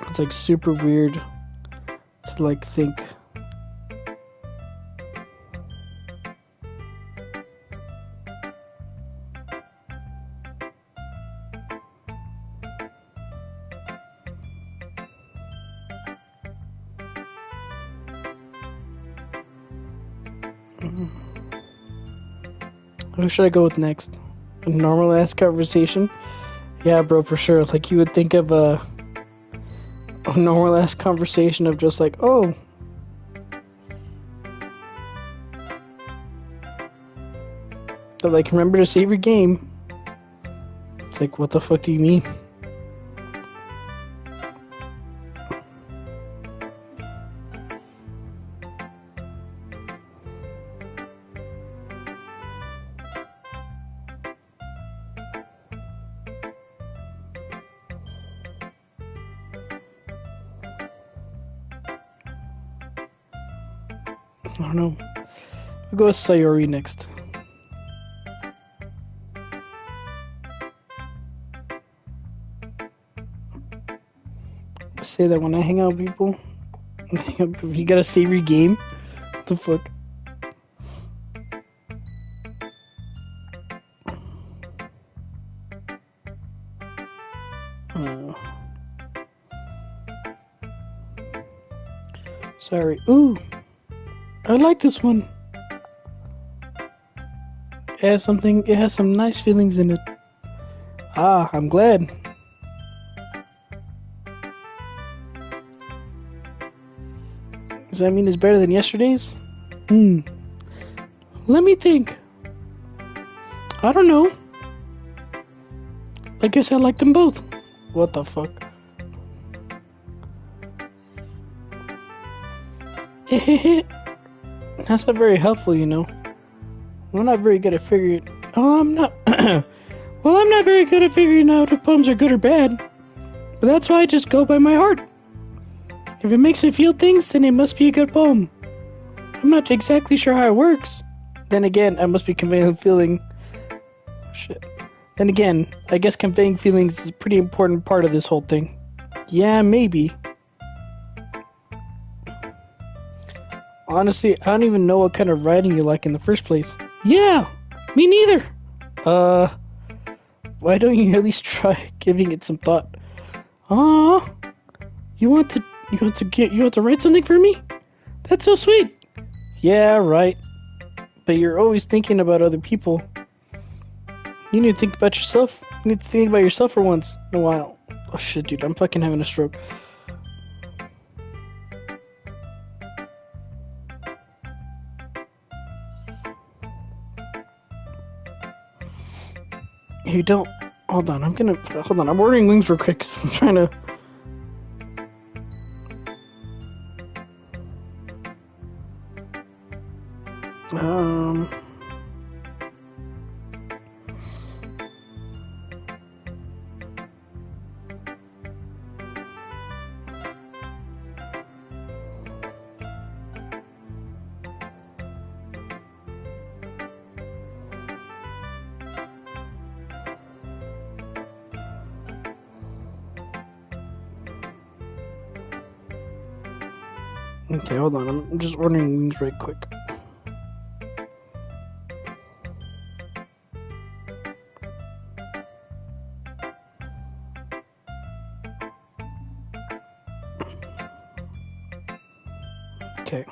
S1: It's like super weird to like think. Who should I go with next? A normal ass conversation? Yeah, bro, for sure. Like, you would think of a normal ass conversation of just like, oh, but like, remember to save your game. It's like, what the fuck do you mean? I don't know. We'll go with Sayori next. I say that when I hang out with people. If you got a savory game, what the fuck? Sorry. Ooh, I like this one. It has something. It has some nice feelings in it. Ah, I'm glad. Does that mean it's better than yesterday's? Let me think. I don't know. I guess I like them both. What the fuck? That's not very helpful, you know. I'm not very good at figuring. Oh, I'm not. Well, I'm not very good at figuring out if poems are good or bad. But that's why I just go by my heart. If it makes me feel things, then it must be a good poem. I'm not exactly sure how it works. Then again, I must be conveying a feeling. Shit. Then again, I guess conveying feelings is a pretty important part of this whole thing. Yeah, maybe. Honestly, I don't even know what kind of writing you like in the first place. Yeah, me neither. Why don't you at least try giving it some thought? You want to write something for me? That's so sweet. Yeah, right. But you're always thinking about other people. You need to think about yourself. You need to think about yourself for once in a while. Oh shit, dude, I'm fucking having a stroke. You don't. Hold on, I'm ordering wings real quick, so I'm trying to. Okay, hold on. I'm just ordering wings right quick. Okay.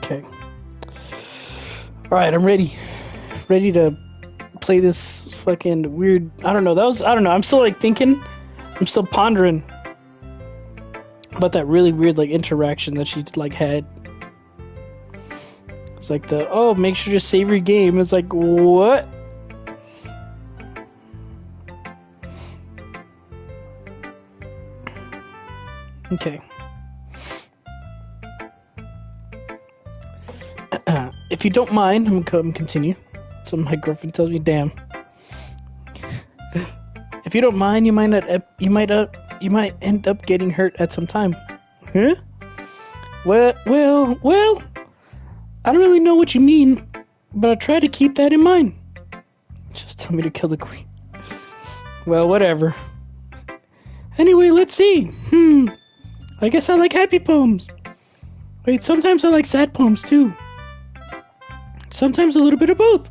S1: Okay. Alright, I'm ready. Ready to play this fucking weird. I don't know. I'm still like thinking. I'm still pondering about that really weird like interaction that she like had. It's like make sure to save your game. It's like, what? Okay. If you don't mind, I'm gonna continue. So my girlfriend tells me, "Damn." If you don't mind, you might end up getting hurt at some time. Huh? Well. I don't really know what you mean, but I try to keep that in mind. Just tell me to kill the queen. Well, whatever. Anyway, let's see. I guess I like happy poems. Wait, sometimes I like sad poems too. Sometimes a little bit of both.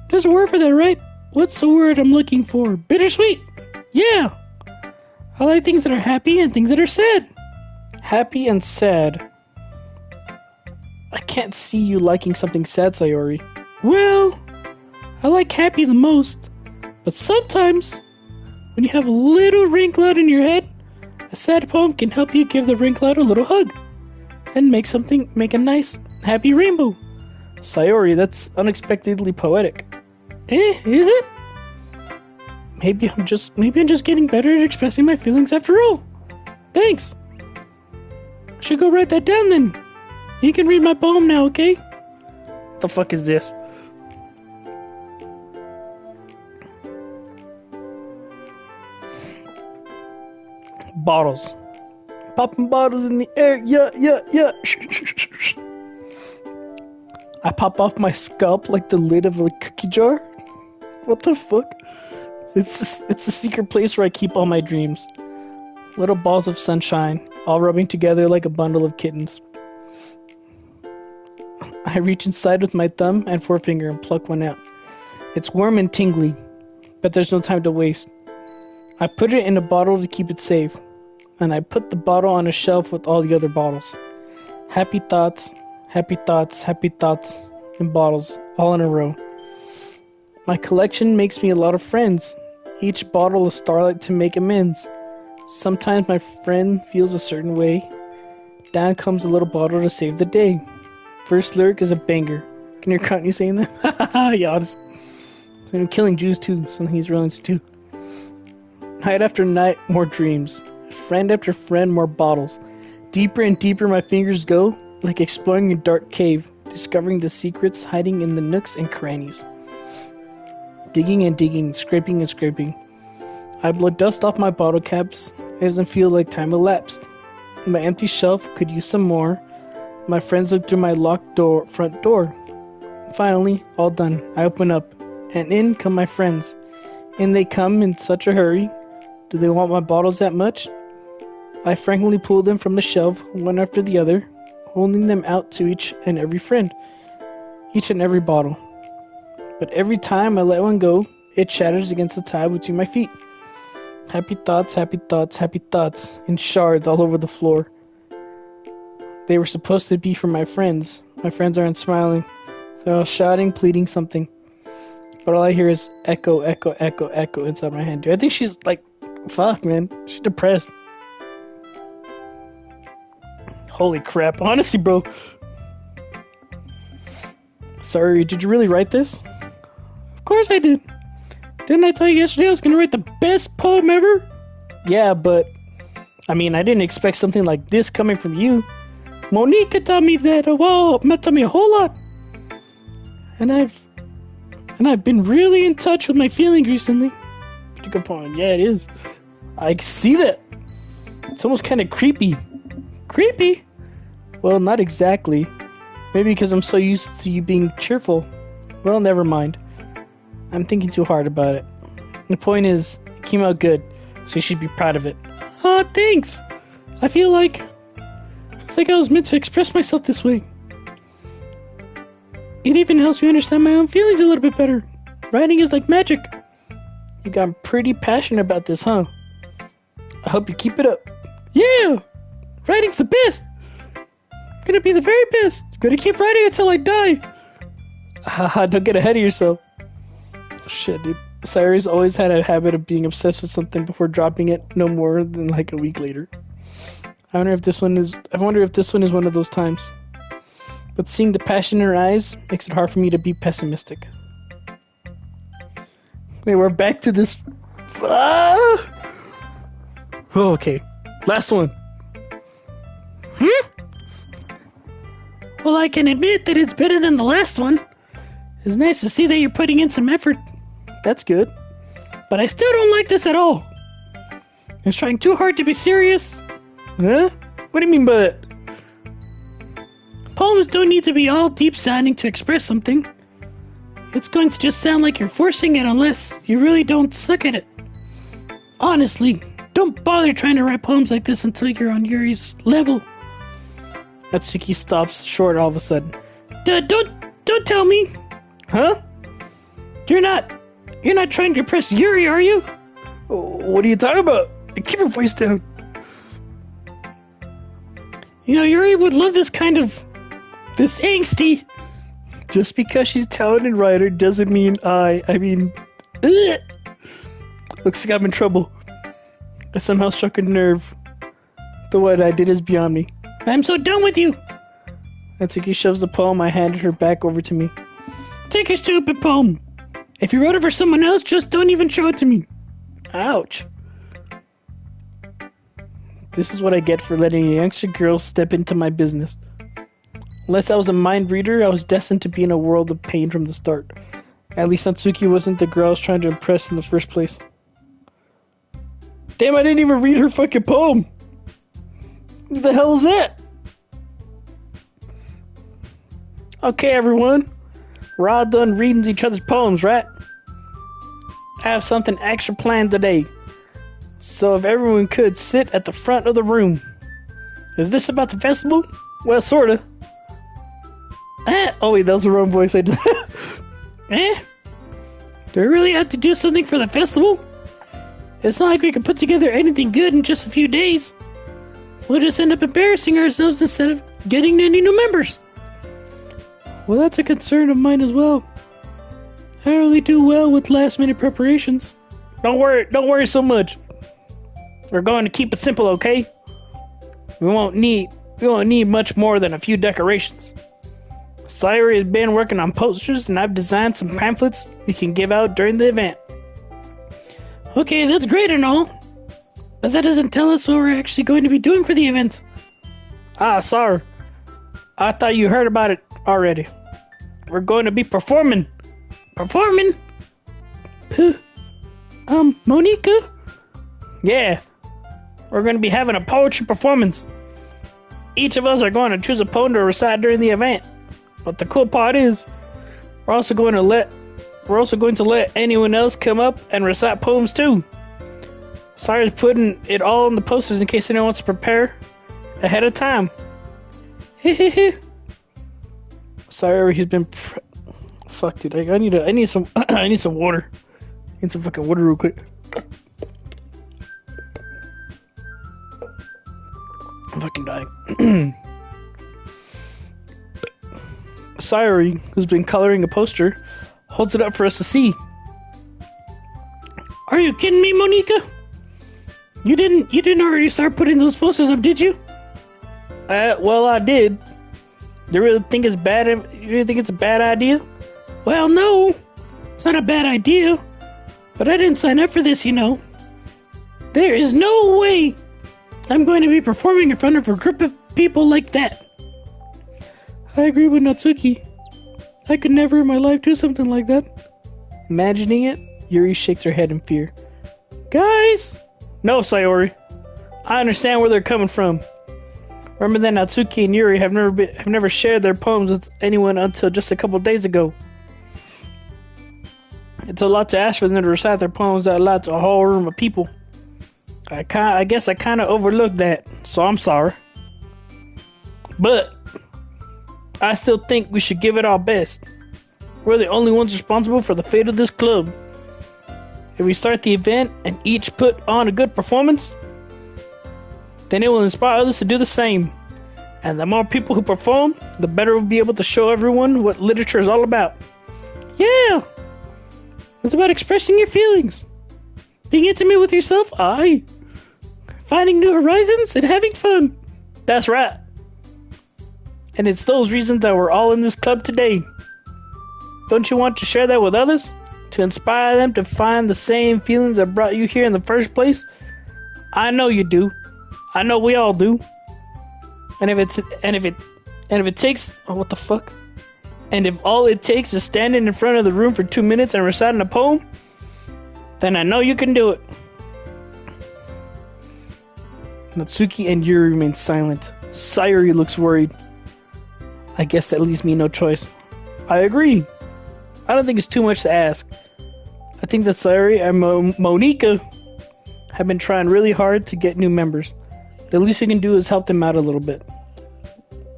S1: There's a word for that, right? What's the word I'm looking for? Bittersweet. Yeah. I like things that are happy and things that are sad. Happy and sad. I can't see you liking something sad, Sayori. Well, I like happy the most, but sometimes, when you have a little rain cloud in your head, a sad poem can help you give the rain cloud a little hug, and make a nice, happy rainbow. Sayori, that's unexpectedly poetic. Is it? Maybe I'm just getting better at expressing my feelings after all. Thanks. I should go write that down then. You can read my poem now, okay? What the fuck is this? Bottles. Popping bottles in the air. Yeah. I pop off my scalp like the lid of a cookie jar. What the fuck? It's a secret place where I keep all my dreams. Little balls of sunshine, all rubbing together like a bundle of kittens. I reach inside with my thumb and forefinger and pluck one out. It's warm and tingly, but there's no time to waste. I put it in a bottle to keep it safe, and I put the bottle on a shelf with all the other bottles. Happy thoughts, in bottles, all in a row. My collection makes me a lot of friends, each bottle a starlight to make amends. Sometimes my friend feels a certain way. Down comes a little bottle to save the day. First lyric is a banger. Can you count you saying that? Haha, yeah, honest. And I'm killing Jews too, something he's really into too. Night after night, more dreams. Friend after friend, more bottles. Deeper and deeper my fingers go, like exploring a dark cave, discovering the secrets hiding in the nooks and crannies. Digging and digging, scraping and scraping. I blow dust off my bottle caps. It doesn't feel like time elapsed. My empty shelf could use some more. My friends look through my locked front door. Finally, all done. I open up, and in come my friends. In they come in such a hurry. Do they want my bottles that much? I frankly pull them from the shelf, one after the other, holding them out to each and every friend. Each and every bottle. But every time I let one go, it shatters against the tile between my feet. Happy thoughts, in shards all over the floor. They were supposed to be for my friends. My friends aren't smiling. They're all shouting, pleading something. But all I hear is echo inside my head. Dude, I think she's like, fuck, man. She's depressed. Holy crap. Honestly, bro. Sorry, did you really write this? Of course I did. Didn't I tell you yesterday I was going to write the best poem ever? Yeah, but... I mean, I didn't expect something like this coming from you. Monica taught me that, taught me a whole lot. And I've been really in touch with my feelings recently. Pretty good poem. Yeah, it is. I see that. It's almost kind of creepy. Creepy? Well, not exactly. Maybe because I'm so used to you being cheerful. Well, never mind. I'm thinking too hard about it. The point is, it came out good, so you should be proud of it. Oh, thanks! I feel like I was meant to express myself this way. It even helps me understand my own feelings a little bit better. Writing is like magic. You got pretty passionate about this, huh? I hope you keep it up. Yeah! Writing's the best! I'm gonna be the very best! Gonna keep writing until I die! Haha, don't get ahead of yourself. Shit, dude. Sayori's always had a habit of being obsessed with something before dropping it no more than like a week later. I wonder if this one is one of those times. But seeing the passion in her eyes makes it hard for me to be pessimistic. Wait, we're back to this. Oh, okay. Last one. Well, I can admit that it's better than the last one. It's nice to see that you're putting in some effort. That's good. But I still don't like this at all. It's trying too hard to be serious. Huh? What do you mean by that? Poems don't need to be all deep sounding to express something. It's going to just sound like you're forcing it unless you really don't suck at it. Honestly, don't bother trying to write poems like this until you're on Yuri's level. Natsuki stops short all of a sudden. Don't tell me. Huh? You're not trying to impress Yuri, are you? What are you talking about? Keep your voice down. You know, Yuri would love this kind of this angsty. Just because she's a talented writer doesn't mean ugh. Looks like I'm in trouble. I somehow struck a nerve. Though what I did is beyond me. I'm so done with you! Natsuki shoves the poem I handed her back over to me. Take your stupid poem. If you wrote it for someone else, just don't even show it to me. Ouch. This is what I get for letting a youngster girl step into my business. Unless I was a mind reader, I was destined to be in a world of pain from the start. At least Natsuki wasn't the girl I was trying to impress in the first place. Damn, I didn't even read her fucking poem! What the hell is that? Okay, everyone. We're all done reading each other's poems, right? I have something extra planned today. So if everyone could sit at the front of the room. Is this about the festival? Well, sorta. Oh wait, that was the wrong voice I did. Do we really have to do something for the festival? It's not like we can put together anything good in just a few days. We'll just end up embarrassing ourselves instead of getting any new members. Well, that's a concern of mine as well. I don't really do well with last-minute preparations. Don't worry so much. We're going to keep it simple, okay? We won't need much more than a few decorations. Sayori has been working on posters, and I've designed some pamphlets we can give out during the event. Okay, that's great and all, but that doesn't tell us what we're actually going to be doing for the event. Ah, sorry. I thought you heard about it already. We're going to be performing. Performing? Monika? Yeah. We're going to be having a poetry performance. Each of us are going to choose a poem to recite during the event. But the cool part is, we're also going to let anyone else come up and recite poems too. Sayori's putting it all on the posters in case anyone wants to prepare ahead of time. Sayori has been fuck, dude. I need some I need some water. I need some fucking water real quick. I'm fucking dying. Sayori, who's been coloring a poster, holds it up for us to see. Are you kidding me, Monika? You didn't already start putting those posters up, did you? Well, I did. You really think it's bad? You really think it's a bad idea? Well, no, it's not a bad idea. But I didn't sign up for this, you know. There is no way I'm going to be performing in front of a group of people like that. I agree with Natsuki. I could never in my life do something like that. Imagining it, Yuri shakes her head in fear. Guys! No, Sayori. I understand where they're coming from. Remember that Natsuki and Yuri have never shared their poems with anyone until just a couple days ago. It's a lot to ask for them to recite their poems out loud to a whole room of people. I guess I kind of overlooked that, so I'm sorry. But I still think we should give it our best. We're the only ones responsible for the fate of this club. If we start the event and each put on a good performance, then it will inspire others to do the same. And the more people who perform, the better we'll be able to show everyone what literature is all about. Yeah! It's about expressing your feelings. Being intimate with yourself, aye. Finding new horizons and having fun. That's right. And it's those reasons that we're all in this club today. Don't you want to share that with others? To inspire them to find the same feelings that brought you here in the first place? I know you do. I know we all do. And if it takes, oh, what the fuck? And if all it takes is standing in front of the room for 2 minutes and reciting a poem, then I know you can do it. Natsuki and Yuri remain silent. Sayori looks worried. I guess that leaves me no choice. I agree. I don't think it's too much to ask. I think that Sayori and Monika have been trying really hard to get new members. The least we can do is help them out a little bit.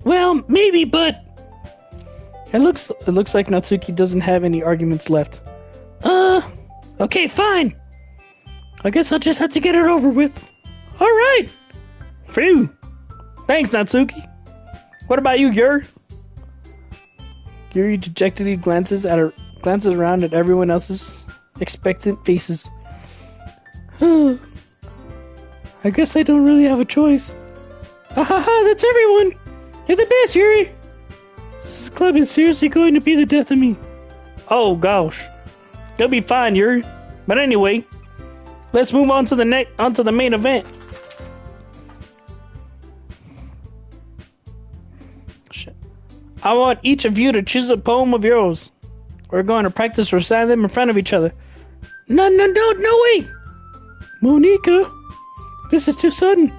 S1: Well, maybe, but it looks like Natsuki doesn't have any arguments left. Okay, fine. I guess I'll just have to get it over with. Alright. Phew. Thanks, Natsuki. What about you, Yuri? Yuri dejectedly glances around at everyone else's expectant faces. I guess I don't really have a choice. Ha, that's everyone! You're the best, Yuri! This club is seriously going to be the death of me. Oh gosh. You'll be fine, Yuri. But anyway, let's move on to the main event. Shit. I want each of you to choose a poem of yours. We're going to practice reciting them in front of each other. No way! Monica, this is too sudden.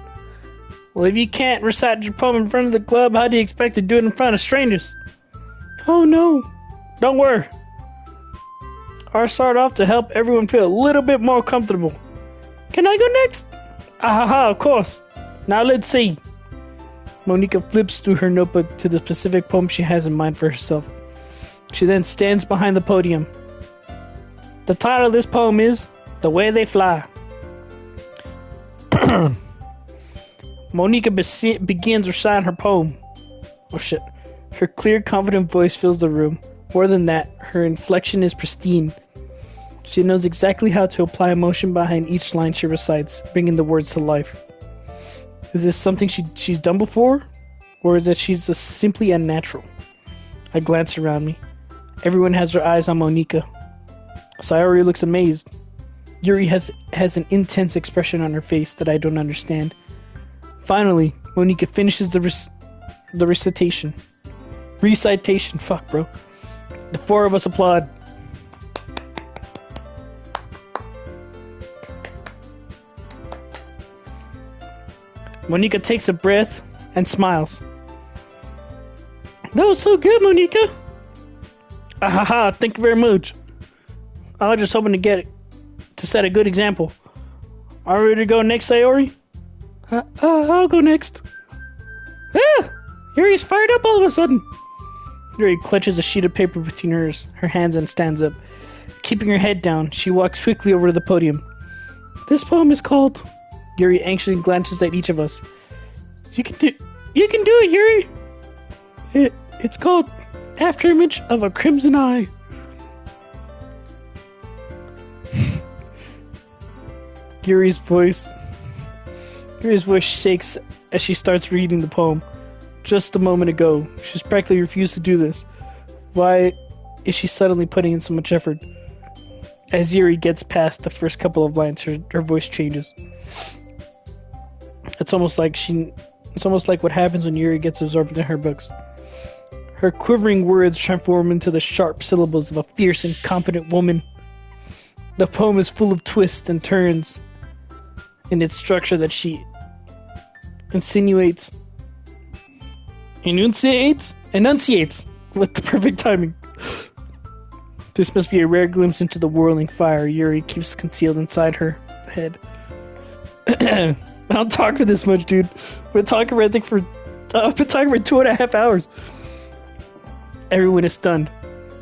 S1: Well, if you can't recite your poem in front of the club, how do you expect to do it in front of strangers? Oh no. Don't worry. I'll start off to help everyone feel a little bit more comfortable. Can I go next? Of course. Now let's see. Monica flips through her notebook to the specific poem she has in mind for herself. She then stands behind the podium. The title of this poem is The Way They Fly. Monica begins reciting her poem. Oh shit. Her clear, confident voice fills the room. More than that, her inflection is pristine. She knows exactly how to apply emotion behind each line she recites, bringing the words to life. Is this something she's done before? Or is it she's just simply unnatural? I glance around me. Everyone has their eyes on Monica. Sayori looks amazed. Yuri has an intense expression on her face that I don't understand. Finally, Monica finishes the recitation. Fuck, bro. The four of us applaud. Monica takes a breath and smiles. That was so good, Monica. Thank you very much. I was just hoping to set a good example. Are we ready to go next, Sayori? I'll go next. Yuri's fired up all of a sudden. Yuri clutches a sheet of paper between her hands and stands up. Keeping her head down, she walks quickly over to the podium. This poem is called... Yuri anxiously glances at each of us. You can do it, Yuri! It's called Afterimage of a Crimson Eye. Yuri's voice shakes as she starts reading the poem. Just a moment ago, she's practically refused to do this. Why is she suddenly putting in so much effort? As Yuri gets past the first couple of lines, her voice changes. It's almost like what happens when Yuri gets absorbed into her books. Her quivering words transform into the sharp syllables of a fierce and confident woman. The poem is full of twists and turns in its structure that she enunciates with the perfect timing. This must be a rare glimpse into the whirling fire Yuri keeps concealed inside her head. I don't talk for this much, dude. I've been talking for 2.5 hours. Everyone is stunned.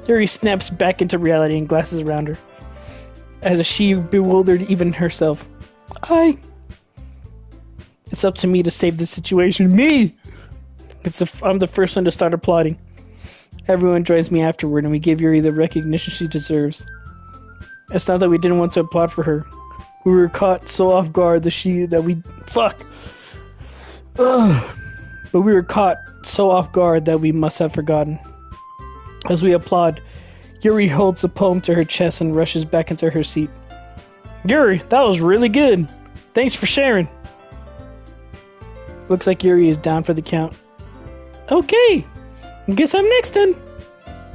S1: Yuri snaps back into reality and glances around her, as if she bewildered even herself. It's up to me to save the situation. Me! I'm the first one to start applauding. Everyone joins me afterward, and we give Yuri the recognition she deserves. It's not that we didn't want to applaud for her. We were caught so off guard But we were caught so off guard that we must have forgotten. As we applaud, Yuri holds the poem to her chest and rushes back into her seat. Yuri, that was really good. Thanks for sharing. Looks like Yuri is down for the count. Okay, guess I'm next then.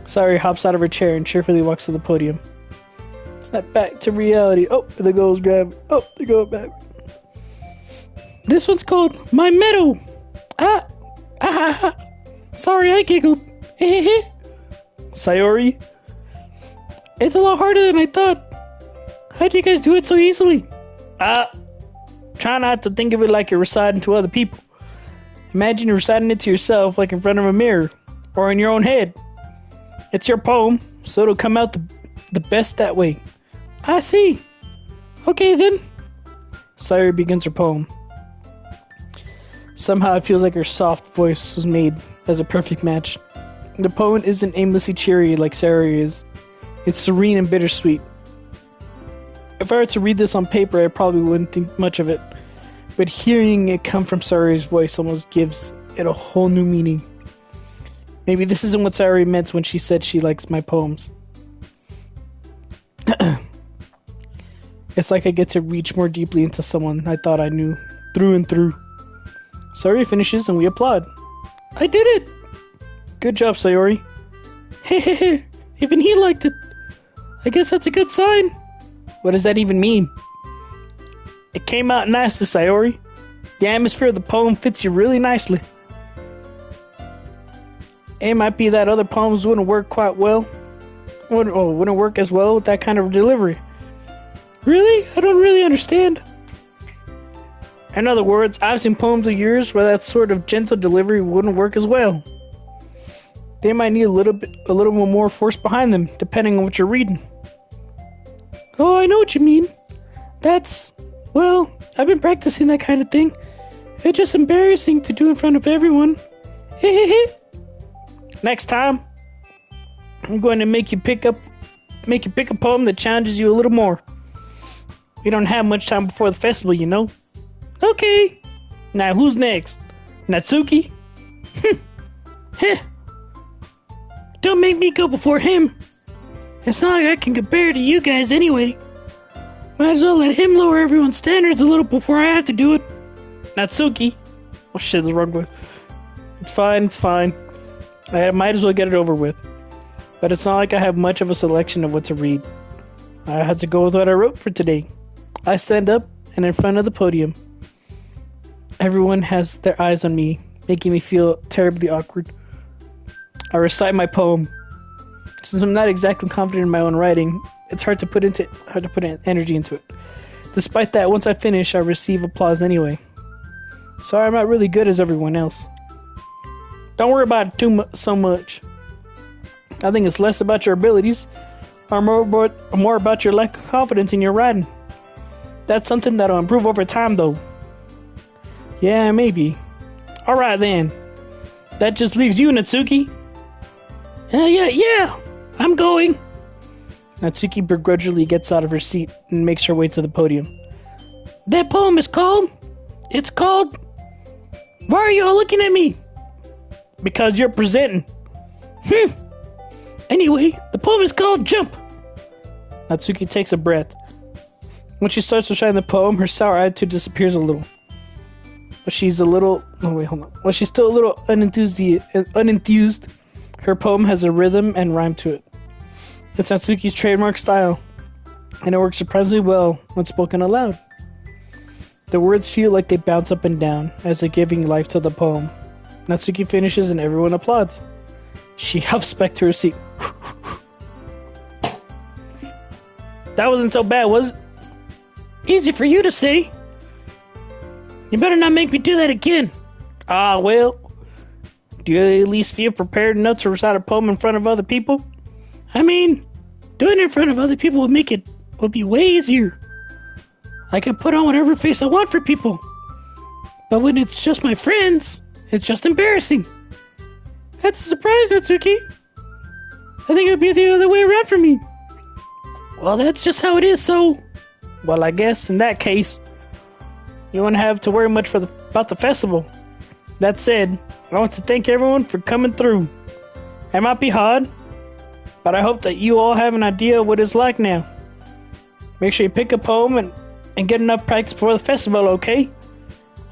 S1: Sayori hops out of her chair and cheerfully walks to the podium. Snap back to reality. Oh, there goes gravity. Oh, there goes back. This one's called My Meadow. Sorry, I giggled. Sayori, it's a lot harder than I thought. How do you guys do it so easily? Try not to think of it like you're reciting to other people. Imagine you're reciting it to yourself, like in front of a mirror, or in your own head. It's your poem, so it'll come out the best that way. I see. Okay then. Sayori begins her poem. Somehow it feels like her soft voice was made as a perfect match. The poem isn't aimlessly cheery like Sayori is. It's serene and bittersweet. If I were to read this on paper, I probably wouldn't think much of it. But hearing it come from Sayori's voice almost gives it a whole new meaning. Maybe this isn't what Sayori meant when she said she likes my poems. It's like I get to reach more deeply into someone I thought I knew, through and through. Sayori finishes and we applaud. I did it! Good job, Sayori. Hehehe, even he liked it. I guess that's a good sign. What does that even mean? It came out nicely, Sayori. The atmosphere of the poem fits you really nicely. It might be that other poems wouldn't work quite well. Wouldn't work as well with that kind of delivery. Really? I don't really understand. In other words, I've seen poems of yours where that sort of gentle delivery wouldn't work as well. They might need a little more force behind them, depending on what you're reading. Oh, I know what you mean. Well, I've been practicing that kind of thing. It's just embarrassing to do in front of everyone. Next time, I'm going to make you pick a poem that challenges you a little more. We don't have much time before the festival, you know. Okay. Now who's next? Natsuki? Heh. Don't make me go before him. It's not like I can compare to you guys anyway. Might as well let him lower everyone's standards a little before I have to do it. Natsuki? Oh shit, that's the wrong voice. It's fine. I might as well get it over with. But it's not like I have much of a selection of what to read. I had to go with what I wrote for today. I stand up and in front of the podium. Everyone has their eyes on me, making me feel terribly awkward. I recite my poem. Since I'm not exactly confident in my own writing, it's hard to put energy into it. Despite that, once I finish, I receive applause anyway. Sorry, I'm not really good as everyone else. Don't worry about it so much. I think it's less about your abilities, or more about your lack of confidence in your writing. That's something that'll improve over time, though. Yeah, maybe. Alright then. That just leaves you, Natsuki. Yeah. I'm going. Natsuki begrudgingly gets out of her seat and makes her way to the podium. That poem is called... It's called... Why are you all looking at me? Because you're presenting. Anyway, the poem is called Jump. Natsuki takes a breath. When she starts reciting the poem, her sour attitude disappears a little. But she's a little... Oh, wait, hold on. While she's still a little unenthused, her poem has a rhythm and rhyme to it. It's Natsuki's trademark style, and it works surprisingly well when spoken aloud. The words feel like they bounce up and down as they're giving life to the poem. Natsuki finishes and everyone applauds. She huffs back to her seat. That wasn't so bad, was it? Easy for you to say. You better not make me do that again. Well, do you at least feel prepared enough to recite a poem in front of other people? I mean, doing it in front of other people would be way easier. I can put on whatever face I want for people. But when it's just my friends, it's just embarrassing. That's a surprise, Natsuki. I think it would be the other way around for me. Well, that's just how it is, so... Well, I guess in that case, you won't have to worry much about the festival. That said, I want to thank everyone for coming through. It might be hard, but I hope that you all have an idea of what it's like now. Make sure you pick a poem and get enough practice before the festival, okay?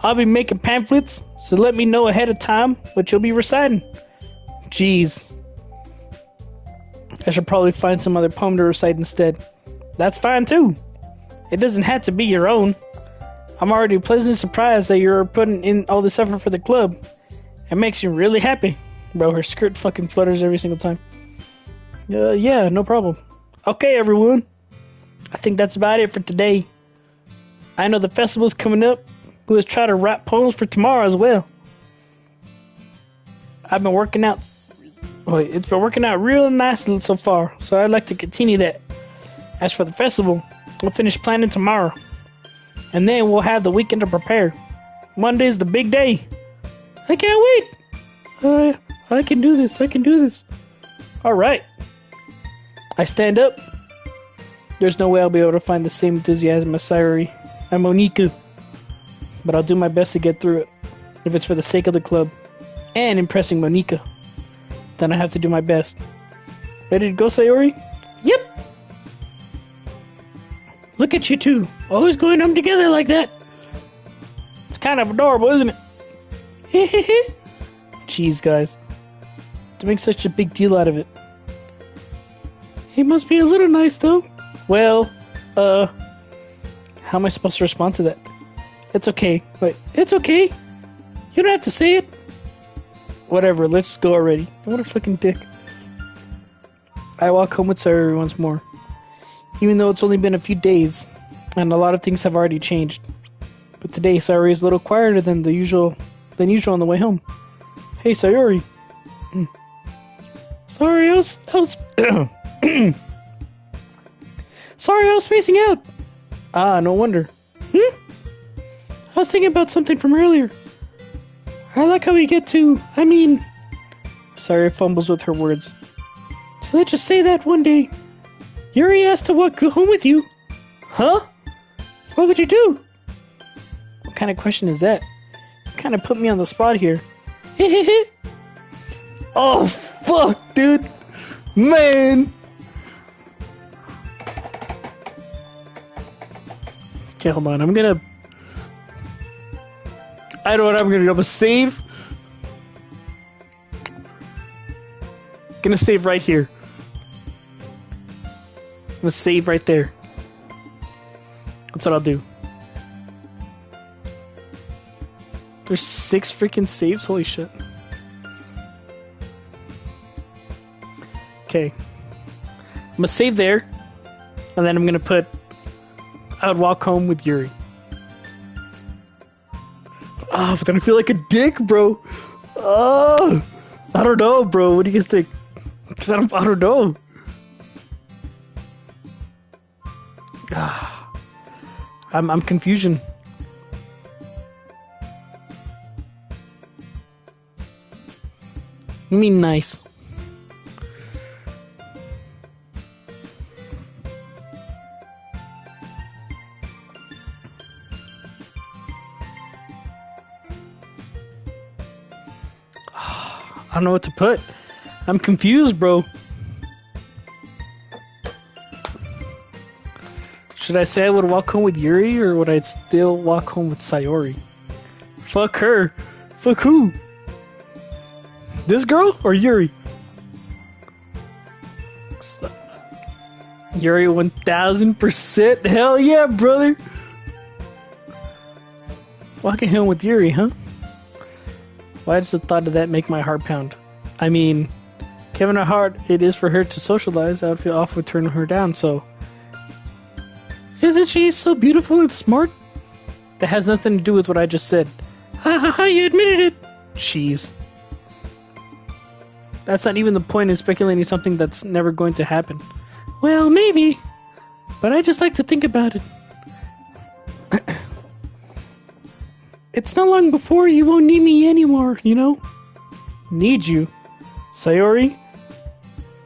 S1: I'll be making pamphlets, so let me know ahead of time what you'll be reciting. Jeez. I should probably find some other poem to recite instead. That's fine too. It doesn't have to be your own. I'm already pleasantly surprised that you're putting in all this effort for the club. It makes me really happy. Bro, her skirt fucking flutters every single time. Yeah, no problem. Okay, everyone. I think that's about it for today. I know the festival's coming up, but let's try to write poems for tomorrow as well. It's been working out real nice so far, so I'd like to continue that. As for the festival, we'll finish planning tomorrow. And then we'll have the weekend to prepare. Monday's the big day. I can't wait. I can do this. I can do this. Alright. I stand up. There's no way I'll be able to find the same enthusiasm as Sayori and Monica. But I'll do my best to get through it. If it's for the sake of the club. And impressing Monica. Then I have to do my best. Ready to go, Sayori? Yep! Look at you two. Always going home together like that. It's kind of adorable, isn't it? Hehehe. Jeez, guys. To make such a big deal out of it. He must be a little nice, though. Well, how am I supposed to respond to that? It's okay. Wait, it's okay. You don't have to say it. Whatever, let's go already. What a fucking dick. I walk home with Sayori once more. Even though it's only been a few days, and a lot of things have already changed. But today, Sayori is a little quieter than usual on the way home. Hey, Sayori. Sorry, I was Sorry, I was spacing out. Ah, no wonder. I was thinking about something from earlier. I like how we get to, Sayori fumbles with her words. So let's just say that one day, Yuri asked to walk home with you. Huh? What would you do? What kind of question is that? You kind of put me on the spot here. Oh, fuck, dude. Man. Okay, hold on. I know what I'm gonna do. I'm gonna save. Gonna save right here. I'm gonna save right there. That's what I'll do. There's 6 freaking saves? Holy shit. Okay. I'm gonna save there. And then I'm gonna put I would walk home with Yuri. Oh, but then I feel like a dick, bro. Oh, I don't know, bro. What do you guys think? Because I don't know. I'm confusion. You mean nice? I don't know what to put. I'm confused, bro. Should I say I would walk home with Yuri, or would I still walk home with Sayori? Fuck her. Fuck who? This girl or Yuri? Yuri 1000%? Hell yeah, brother. Walking home with Yuri, huh? Why does the thought of that make my heart pound? I mean, given how hard it is for her to socialize, I would feel awful to turn her down, so... Isn't she so beautiful and smart? That has nothing to do with what I just said. Ha ha ha, you admitted it! Jeez. That's not even the point in speculating something that's never going to happen. Well, maybe. But I just like to think about it. It's not long before you won't need me anymore, you know? Need you? Sayori?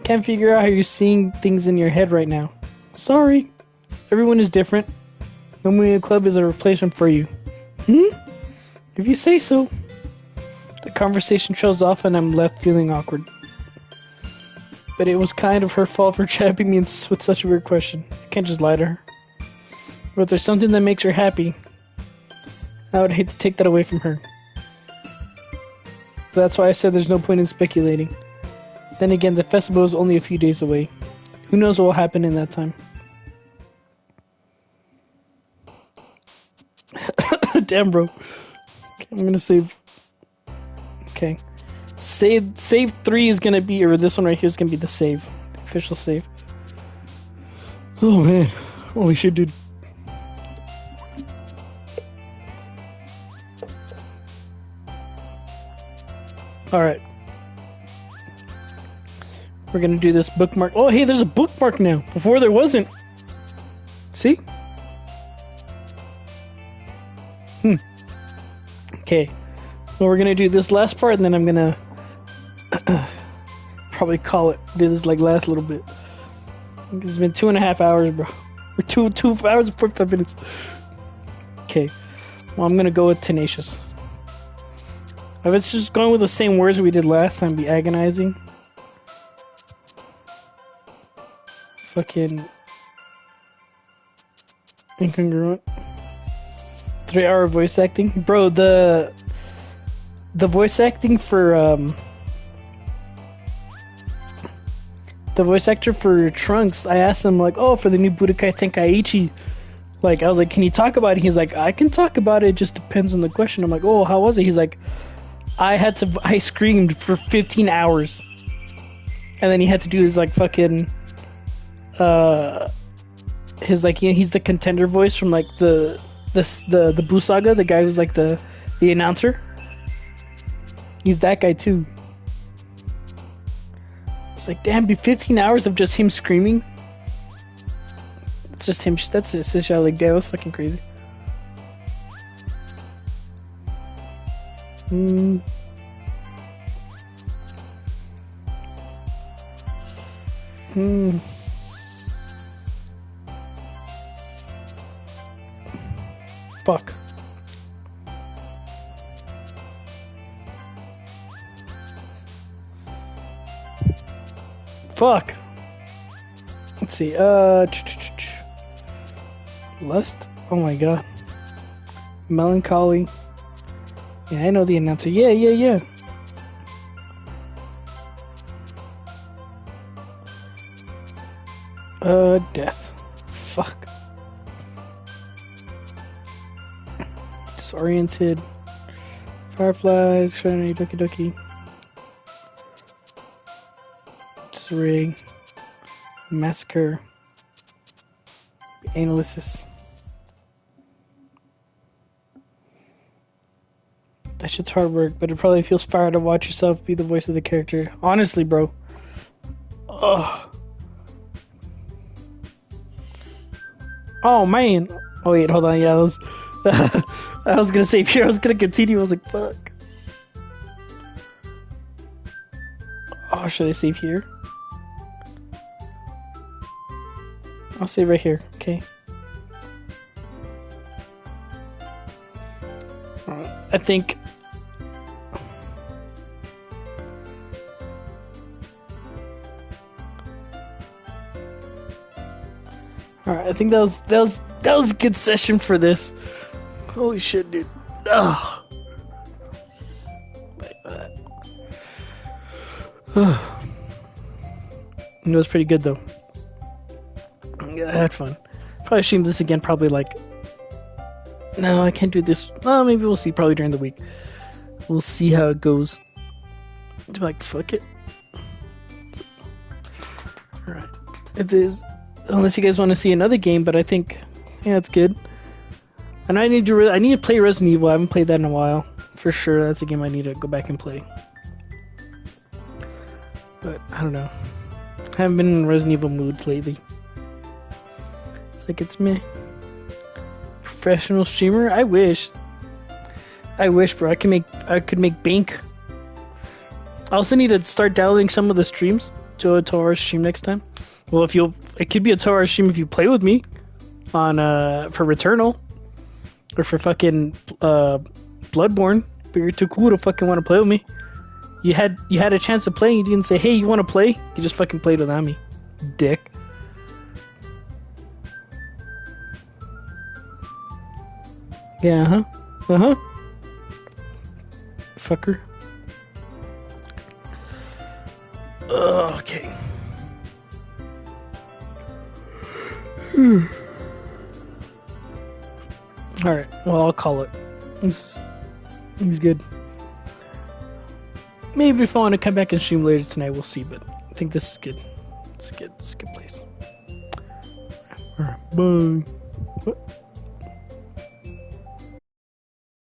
S1: Can't figure out how you're seeing things in your head right now. Sorry. Everyone is different. Nobody in the club is a replacement for you. If you say so. The conversation trails off and I'm left feeling awkward. But it was kind of her fault for trapping me with such a weird question. I can't just lie to her. But if there's something that makes her happy, I would hate to take that away from her. But that's why I said there's no point in speculating. Then again, the festival is only a few days away. Who knows what will happen in that time? Damn, bro. Okay, I'm gonna save. Okay. Save 3 is gonna be, or this one right here is gonna be the save. The official save. Oh man. Holy shit, dude. Alright. We're gonna do this bookmark. Oh, hey, there's a bookmark now. Before there wasn't. See? Okay. Well, we're gonna do this last part, and then I'm gonna Probably call it. Do this like last little bit. It's been 2.5 hours, bro. Or 2 hours and 45 minutes. Okay. Well, I'm gonna go with tenacious. If it's just going with the same words we did last time, be agonizing. Fucking incongruent. 3-hour voice acting, bro. The voice acting for the voice actor for Trunks. I asked him like, oh, for the new Budokai Tenkaichi. Like, I was like, can you talk about it? He's like, I can talk about it. It just depends on the question. I'm like, oh, how was it? He's like, I screamed for 15 hours, and then he had to do his like fucking his like, you know, he's the contender voice from like the Buu Saga, the guy who's like the announcer. He's that guy too. It's like, damn, be 15 hours of just him screaming. It's just him. That's just his show. Like, damn, that's fucking crazy. Fuck. Fuck. Let's see. Lust. Oh my god. Melancholy. Yeah, I know the announcer. Yeah. Death. Fuck. Disoriented. Fireflies. Shiny Doki Doki. Disarray. Massacre. Analysis. That shit's hard work, but it probably feels fire to watch yourself be the voice of the character. Honestly, bro. Ugh. Oh, man. Oh, wait, hold on. Yeah, I was gonna save here. I was gonna continue. I was like, fuck. Oh, should I save here? I'll save right here. Okay. I think... Alright, I think that was a good session for this. Holy shit, dude. Ugh. Like that. It was pretty good though. Yeah, I had fun. Probably stream this again, probably like... No, I can't do this. Well, maybe we'll see probably during the week. We'll see how it goes. Like, fuck it. Alright. It is... Unless you guys want to see another game, but I think... Yeah, it's good. And I need to play Resident Evil. I haven't played that in a while. For sure, that's a game I need to go back and play. But, I don't know. I haven't been in Resident Evil mood lately. It's like, it's meh. Professional streamer? I wish, bro. I could make bank. I also need to start downloading some of the streams to a 2-hour stream next time. Well, it could be a 2-hour stream if you play with me on for Returnal or for fucking Bloodborne. But you're too cool to fucking want to play with me. You had a chance to play. You didn't say, "Hey, you want to play?" You just fucking played without me, dick. Yeah, fucker. Okay. Alright, well, I'll call it. He's good. Maybe if I want to come back and stream later tonight, we'll see, but I think this is good. It's good. It's a good place. Alright, bye. What?